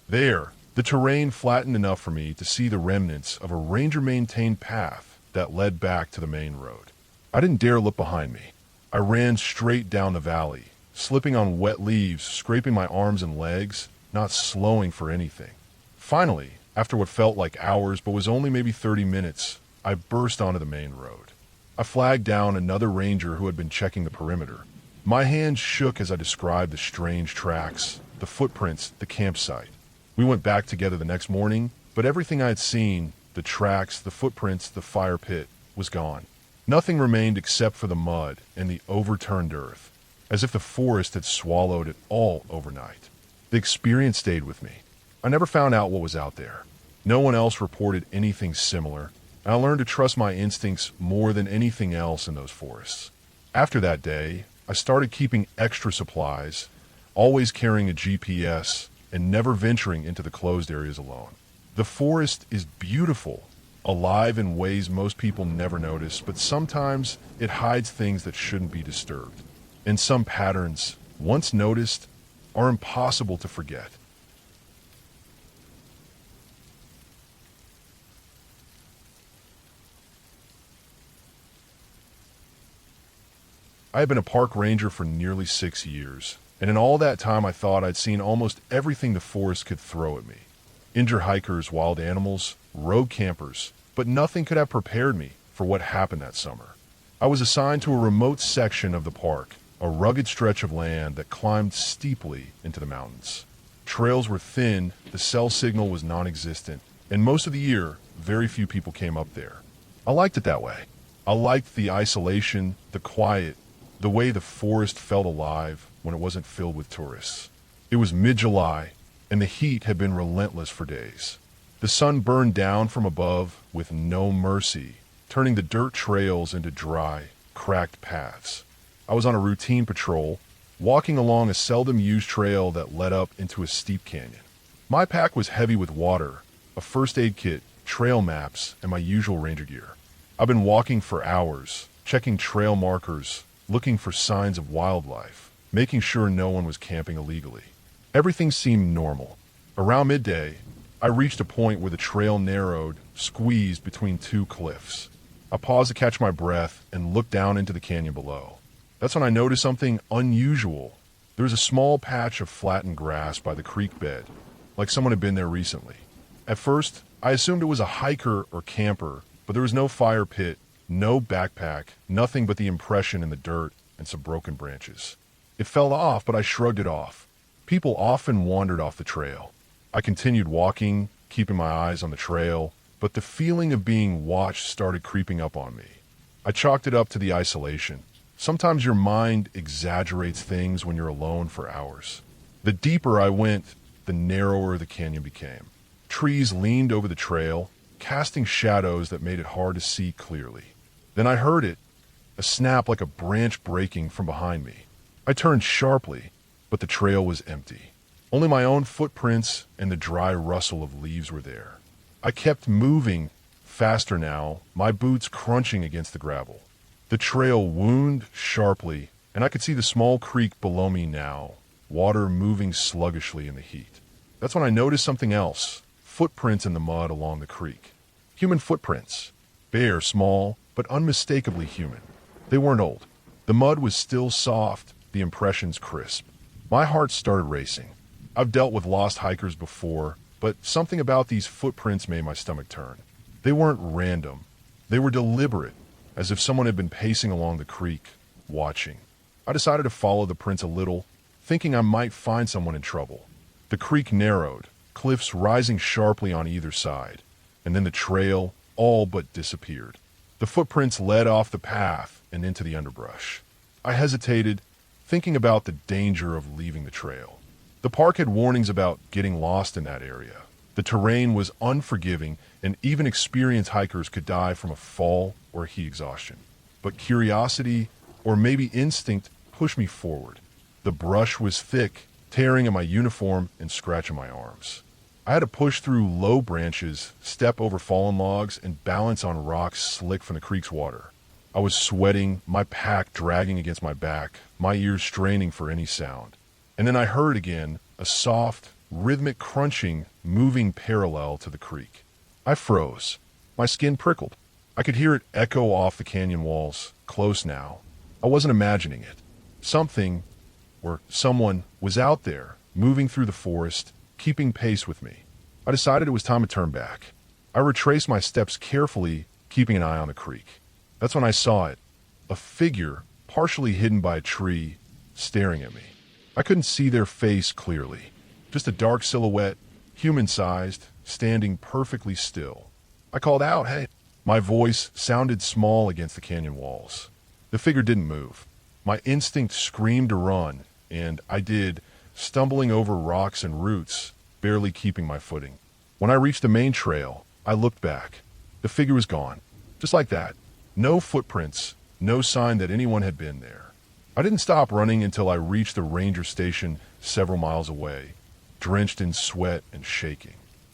There, the terrain flattened enough for me to see the remnants of a ranger-maintained path that led back to the main road. I didn't dare look behind me. I ran straight down the valley, slipping on wet leaves, scraping my arms and legs, not slowing for anything. Finally, after what felt like hours but was only maybe 30 minutes, I burst onto the main road. I flagged down another ranger who had been checking the perimeter. My hands shook as I described the strange tracks, the footprints, the campsite. We went back together the next morning, but everything I had seen, the tracks, the footprints, the fire pit, was gone. Nothing remained except for the mud and the overturned earth, as if the forest had swallowed it all overnight. The experience stayed with me. I never found out what was out there. No one else reported anything similar, and I learned to trust my instincts more than anything else in those forests. After that day, I started keeping extra supplies, always carrying a GPS, and never venturing into the closed areas alone. The forest is beautiful, alive in ways most people never notice, but sometimes it hides things that shouldn't be disturbed. And some patterns, once noticed, are impossible to forget. I have been a park ranger for nearly 6 years, and in all that time I thought I'd seen almost everything the forest could throw at me. Injured hikers, wild animals, rogue campers, but nothing could have prepared me for what happened that summer. I was assigned to a remote section of the park, a rugged stretch of land that climbed steeply into the mountains. Trails were thin, the cell signal was non-existent, and most of the year, very few people came up there. I liked it that way. I liked the isolation, the quiet, the way the forest felt alive when it wasn't filled with tourists. It was mid-July, and the heat had been relentless for days. The sun burned down from above with no mercy, turning the dirt trails into dry, cracked paths. I was on a routine patrol, walking along a seldom-used trail that led up into a steep canyon. My pack was heavy with water, a first aid kit, trail maps, and my usual ranger gear. I've been walking for hours, checking trail markers, looking for signs of wildlife, making sure no one was camping illegally. Everything seemed normal. Around midday, I reached a point where the trail narrowed, squeezed between two cliffs. I paused to catch my breath and looked down into the canyon below. That's when I noticed something unusual. There was a small patch of flattened grass by the creek bed, like someone had been there recently. At first, I assumed it was a hiker or camper, but there was no fire pit, no backpack, nothing but the impression in the dirt and some broken branches. It fell off, but I shrugged it off. People often wandered off the trail. I continued walking, keeping my eyes on the trail, but the feeling of being watched started creeping up on me. I chalked it up to the isolation. Sometimes your mind exaggerates things when you're alone for hours. The deeper I went, the narrower the canyon became. Trees leaned over the trail, casting shadows that made it hard to see clearly. Then I heard it, a snap like a branch breaking from behind me. I turned sharply, but the trail was empty. Only my own footprints and the dry rustle of leaves were there. I kept moving, faster now, my boots crunching against the gravel. The trail wound sharply, and I could see the small creek below me now, water moving sluggishly in the heat. That's when I noticed something else, footprints in the mud along the creek. Human footprints. Bare, small, but unmistakably human. They weren't old. The mud was still soft, the impressions crisp. My heart started racing. I've dealt with lost hikers before, but something about these footprints made my stomach turn. They weren't random. They were deliberate, as if someone had been pacing along the creek, watching. I decided to follow the prints a little, thinking I might find someone in trouble. The creek narrowed, cliffs rising sharply on either side, and then the trail all but disappeared. The footprints led off the path and into the underbrush. I hesitated, thinking about the danger of leaving the trail. The park had warnings about getting lost in that area. The terrain was unforgiving, and even experienced hikers could die from a fall or heat exhaustion. But curiosity, or maybe instinct, pushed me forward. The brush was thick, tearing at my uniform and scratching my arms. I had to push through low branches, step over fallen logs, and balance on rocks slick from the creek's water. I was sweating, my pack dragging against my back, my ears straining for any sound. And then I heard again, a soft, rhythmic crunching moving parallel to the creek. I froze. My skin prickled. I could hear it echo off the canyon walls, close now. I wasn't imagining it. Something, or someone, was out there, moving through the forest, keeping pace with me. I decided it was time to turn back. I retraced my steps carefully, keeping an eye on the creek. That's when I saw it, a figure, partially hidden by a tree, staring at me. I couldn't see their face clearly, just a dark silhouette, human-sized, standing perfectly still. I called out, "Hey." My voice sounded small against the canyon walls. The figure didn't move. My instinct screamed to run, and I did, stumbling over rocks and roots, barely keeping my footing. When I reached the main trail, I looked back. The figure was gone, just like that. No footprints, no sign that anyone had been there. I didn't stop running until I reached the ranger station several miles away, drenched in sweat and shaking.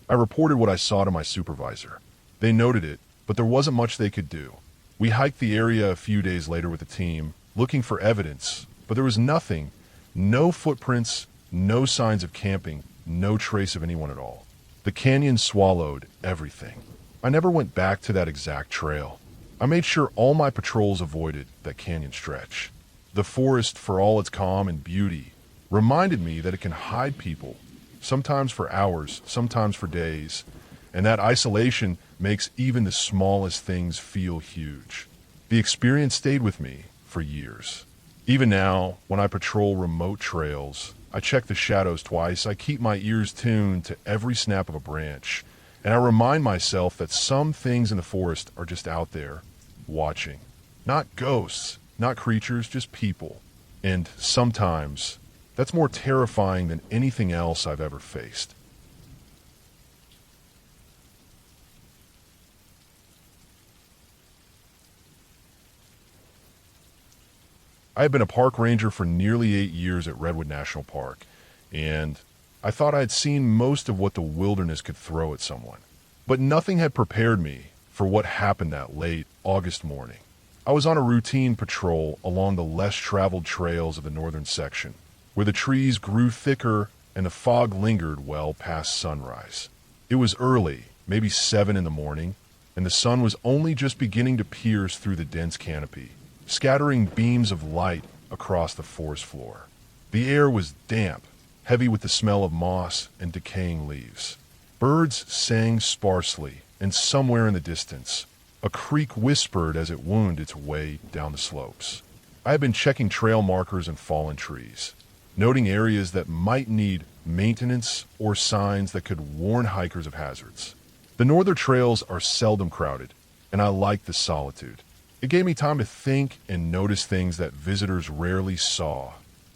I reported what I saw to my supervisor. They noted it, but there wasn't much they could do. We hiked the area a few days later with the team, looking for evidence, but there was nothing. No footprints, no signs of camping, no trace of anyone at all. The canyon swallowed everything. I never went back to that exact trail. I made sure all my patrols avoided that canyon stretch. The forest, for all its calm and beauty, reminded me that it can hide people, sometimes for hours, sometimes for days, and that isolation makes even the smallest things feel huge. The experience stayed with me for years. Even now, when I patrol remote trails, I check the shadows twice, I keep my ears tuned to every snap of a branch, and I remind myself that some things in the forest are just out there, watching. Not ghosts, not creatures, just people. And sometimes, that's more terrifying than anything else I've ever faced. I had been a park ranger for nearly 8 years at Redwood National Park, and I thought I had seen most of what the wilderness could throw at someone. But nothing had prepared me for what happened that late August morning. I was on a routine patrol along the less traveled trails of the northern section, where the trees grew thicker and the fog lingered well past sunrise. It was early, maybe 7 in the morning, and the sun was only just beginning to pierce through the dense canopy, scattering beams of light across the forest floor. The air was damp, heavy with the smell of moss and decaying leaves. Birds sang sparsely, and somewhere in the distance, a creek whispered as it wound its way down the slopes. I had been checking trail markers and fallen trees, noting areas that might need maintenance or signs that could warn hikers of hazards. The northern trails are seldom crowded, and I like the solitude. It gave me time to think and notice things that visitors rarely saw.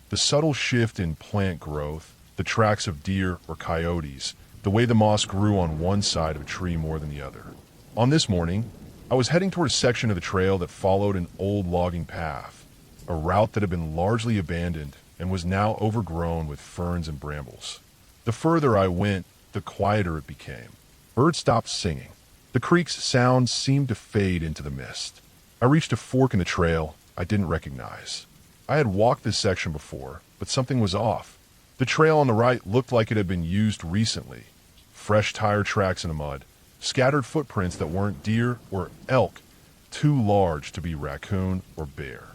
The subtle shift in plant growth, the tracks of deer or coyotes, the way the moss grew on one side of a tree more than the other. On this morning, I was heading toward a section of the trail that followed an old logging path, a route that had been largely abandoned and was now overgrown with ferns and brambles. The further I went, the quieter it became. Birds stopped singing. The creek's sounds seemed to fade into the mist. I reached a fork in the trail I didn't recognize. I had walked this section before, but something was off. The trail on the right looked like it had been used recently. Fresh tire tracks in the mud, scattered footprints that weren't deer or elk, too large to be raccoon or bear.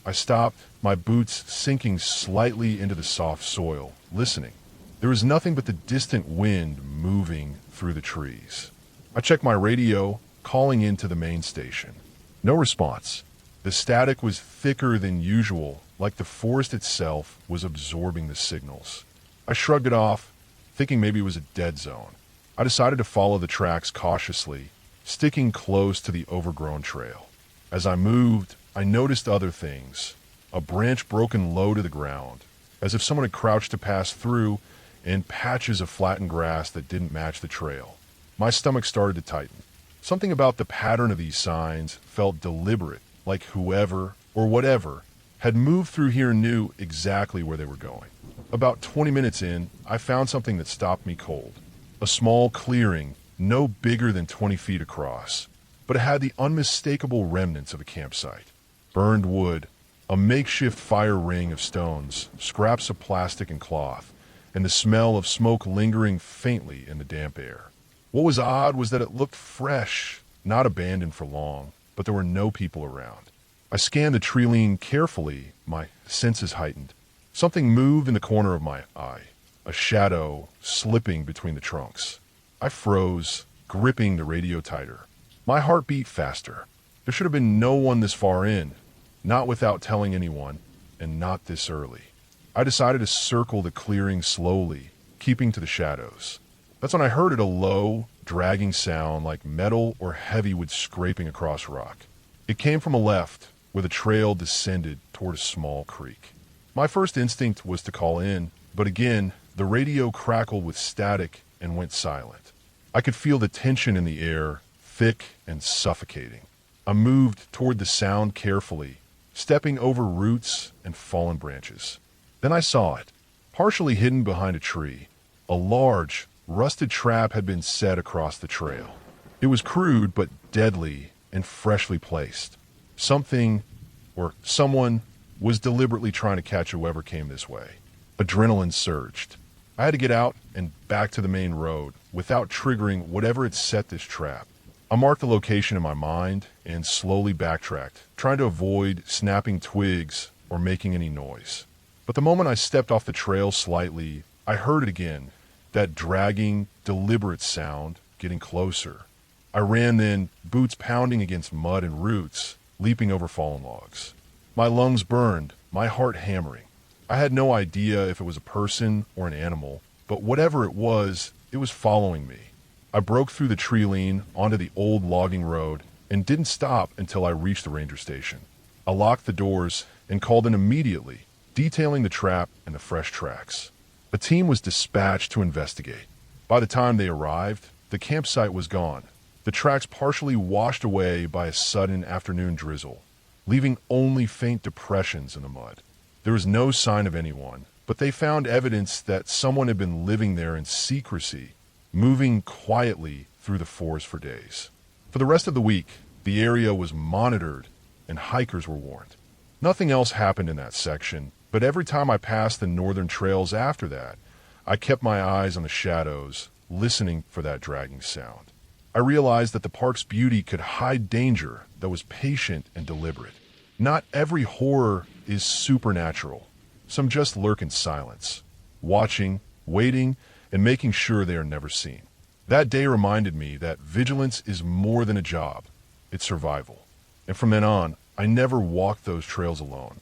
I stopped, my boots sinking slightly into the soft soil, listening. There was nothing but the distant wind moving through the trees. I checked my radio, calling into the main station. No response. The static was thicker than usual, like the forest itself was absorbing the signals. I shrugged it off, thinking maybe it was a dead zone. I decided to follow the tracks cautiously, sticking close to the overgrown trail. As I moved, I noticed other things. A branch broken low to the ground, as if someone had crouched to pass through, and patches of flattened grass that didn't match the trail. My stomach started to tighten. Something about the pattern of these signs felt deliberate, like whoever or whatever had moved through here and knew exactly where they were going. About 20 minutes in, I found something that stopped me cold. A small clearing, no bigger than 20 feet across, but it had the unmistakable remnants of a campsite. Burned wood, a makeshift fire ring of stones, scraps of plastic and cloth, and the smell of smoke lingering faintly in the damp air. What was odd was that it looked fresh, not abandoned for long, but there were no people around. I scanned the tree line carefully, my senses heightened. Something moved in the corner of my eye, a shadow slipping between the trunks. I froze, gripping the radio tighter. My heart beat faster. There should have been no one this far in, not without telling anyone, and not this early. I decided to circle the clearing slowly, keeping to the shadows. That's when I heard a low, dragging sound like metal or heavy wood scraping across rock. It came from a left, where the trail descended toward a small creek. My first instinct was to call in, but again, the radio crackled with static and went silent. I could feel the tension in the air, thick and suffocating. I moved toward the sound carefully, stepping over roots and fallen branches. Then I saw it, partially hidden behind a tree. A large, rusted trap had been set across the trail. It was crude but deadly and freshly placed. Something, or someone, was deliberately trying to catch whoever came this way. Adrenaline surged. I had to get out and back to the main road without triggering whatever had set this trap. I marked the location in my mind and slowly backtracked, trying to avoid snapping twigs or making any noise. But the moment I stepped off the trail slightly, I heard it again, that dragging, deliberate sound getting closer. I ran then, boots pounding against mud and roots, leaping over fallen logs. My lungs burned, my heart hammering. I had no idea if it was a person or an animal, but whatever it was following me. I broke through the tree line onto the old logging road and didn't stop until I reached the ranger station. I locked the doors and called in immediately, detailing the trap and the fresh tracks. A team was dispatched to investigate. By the time they arrived, the campsite was gone, the tracks partially washed away by a sudden afternoon drizzle, leaving only faint depressions in the mud. There was no sign of anyone, but they found evidence that someone had been living there in secrecy, moving quietly through the forest for days. For the rest of the week, the area was monitored and hikers were warned. Nothing else happened in that section, but every time I passed the northern trails after that, I kept my eyes on the shadows, listening for that dragging sound. I realized that the park's beauty could hide danger that was patient and deliberate. Not every horror is supernatural. Some just lurk in silence, watching, waiting, and making sure they are never seen. That day reminded me that vigilance is more than a job, it's survival. And from then on, I never walked those trails alone.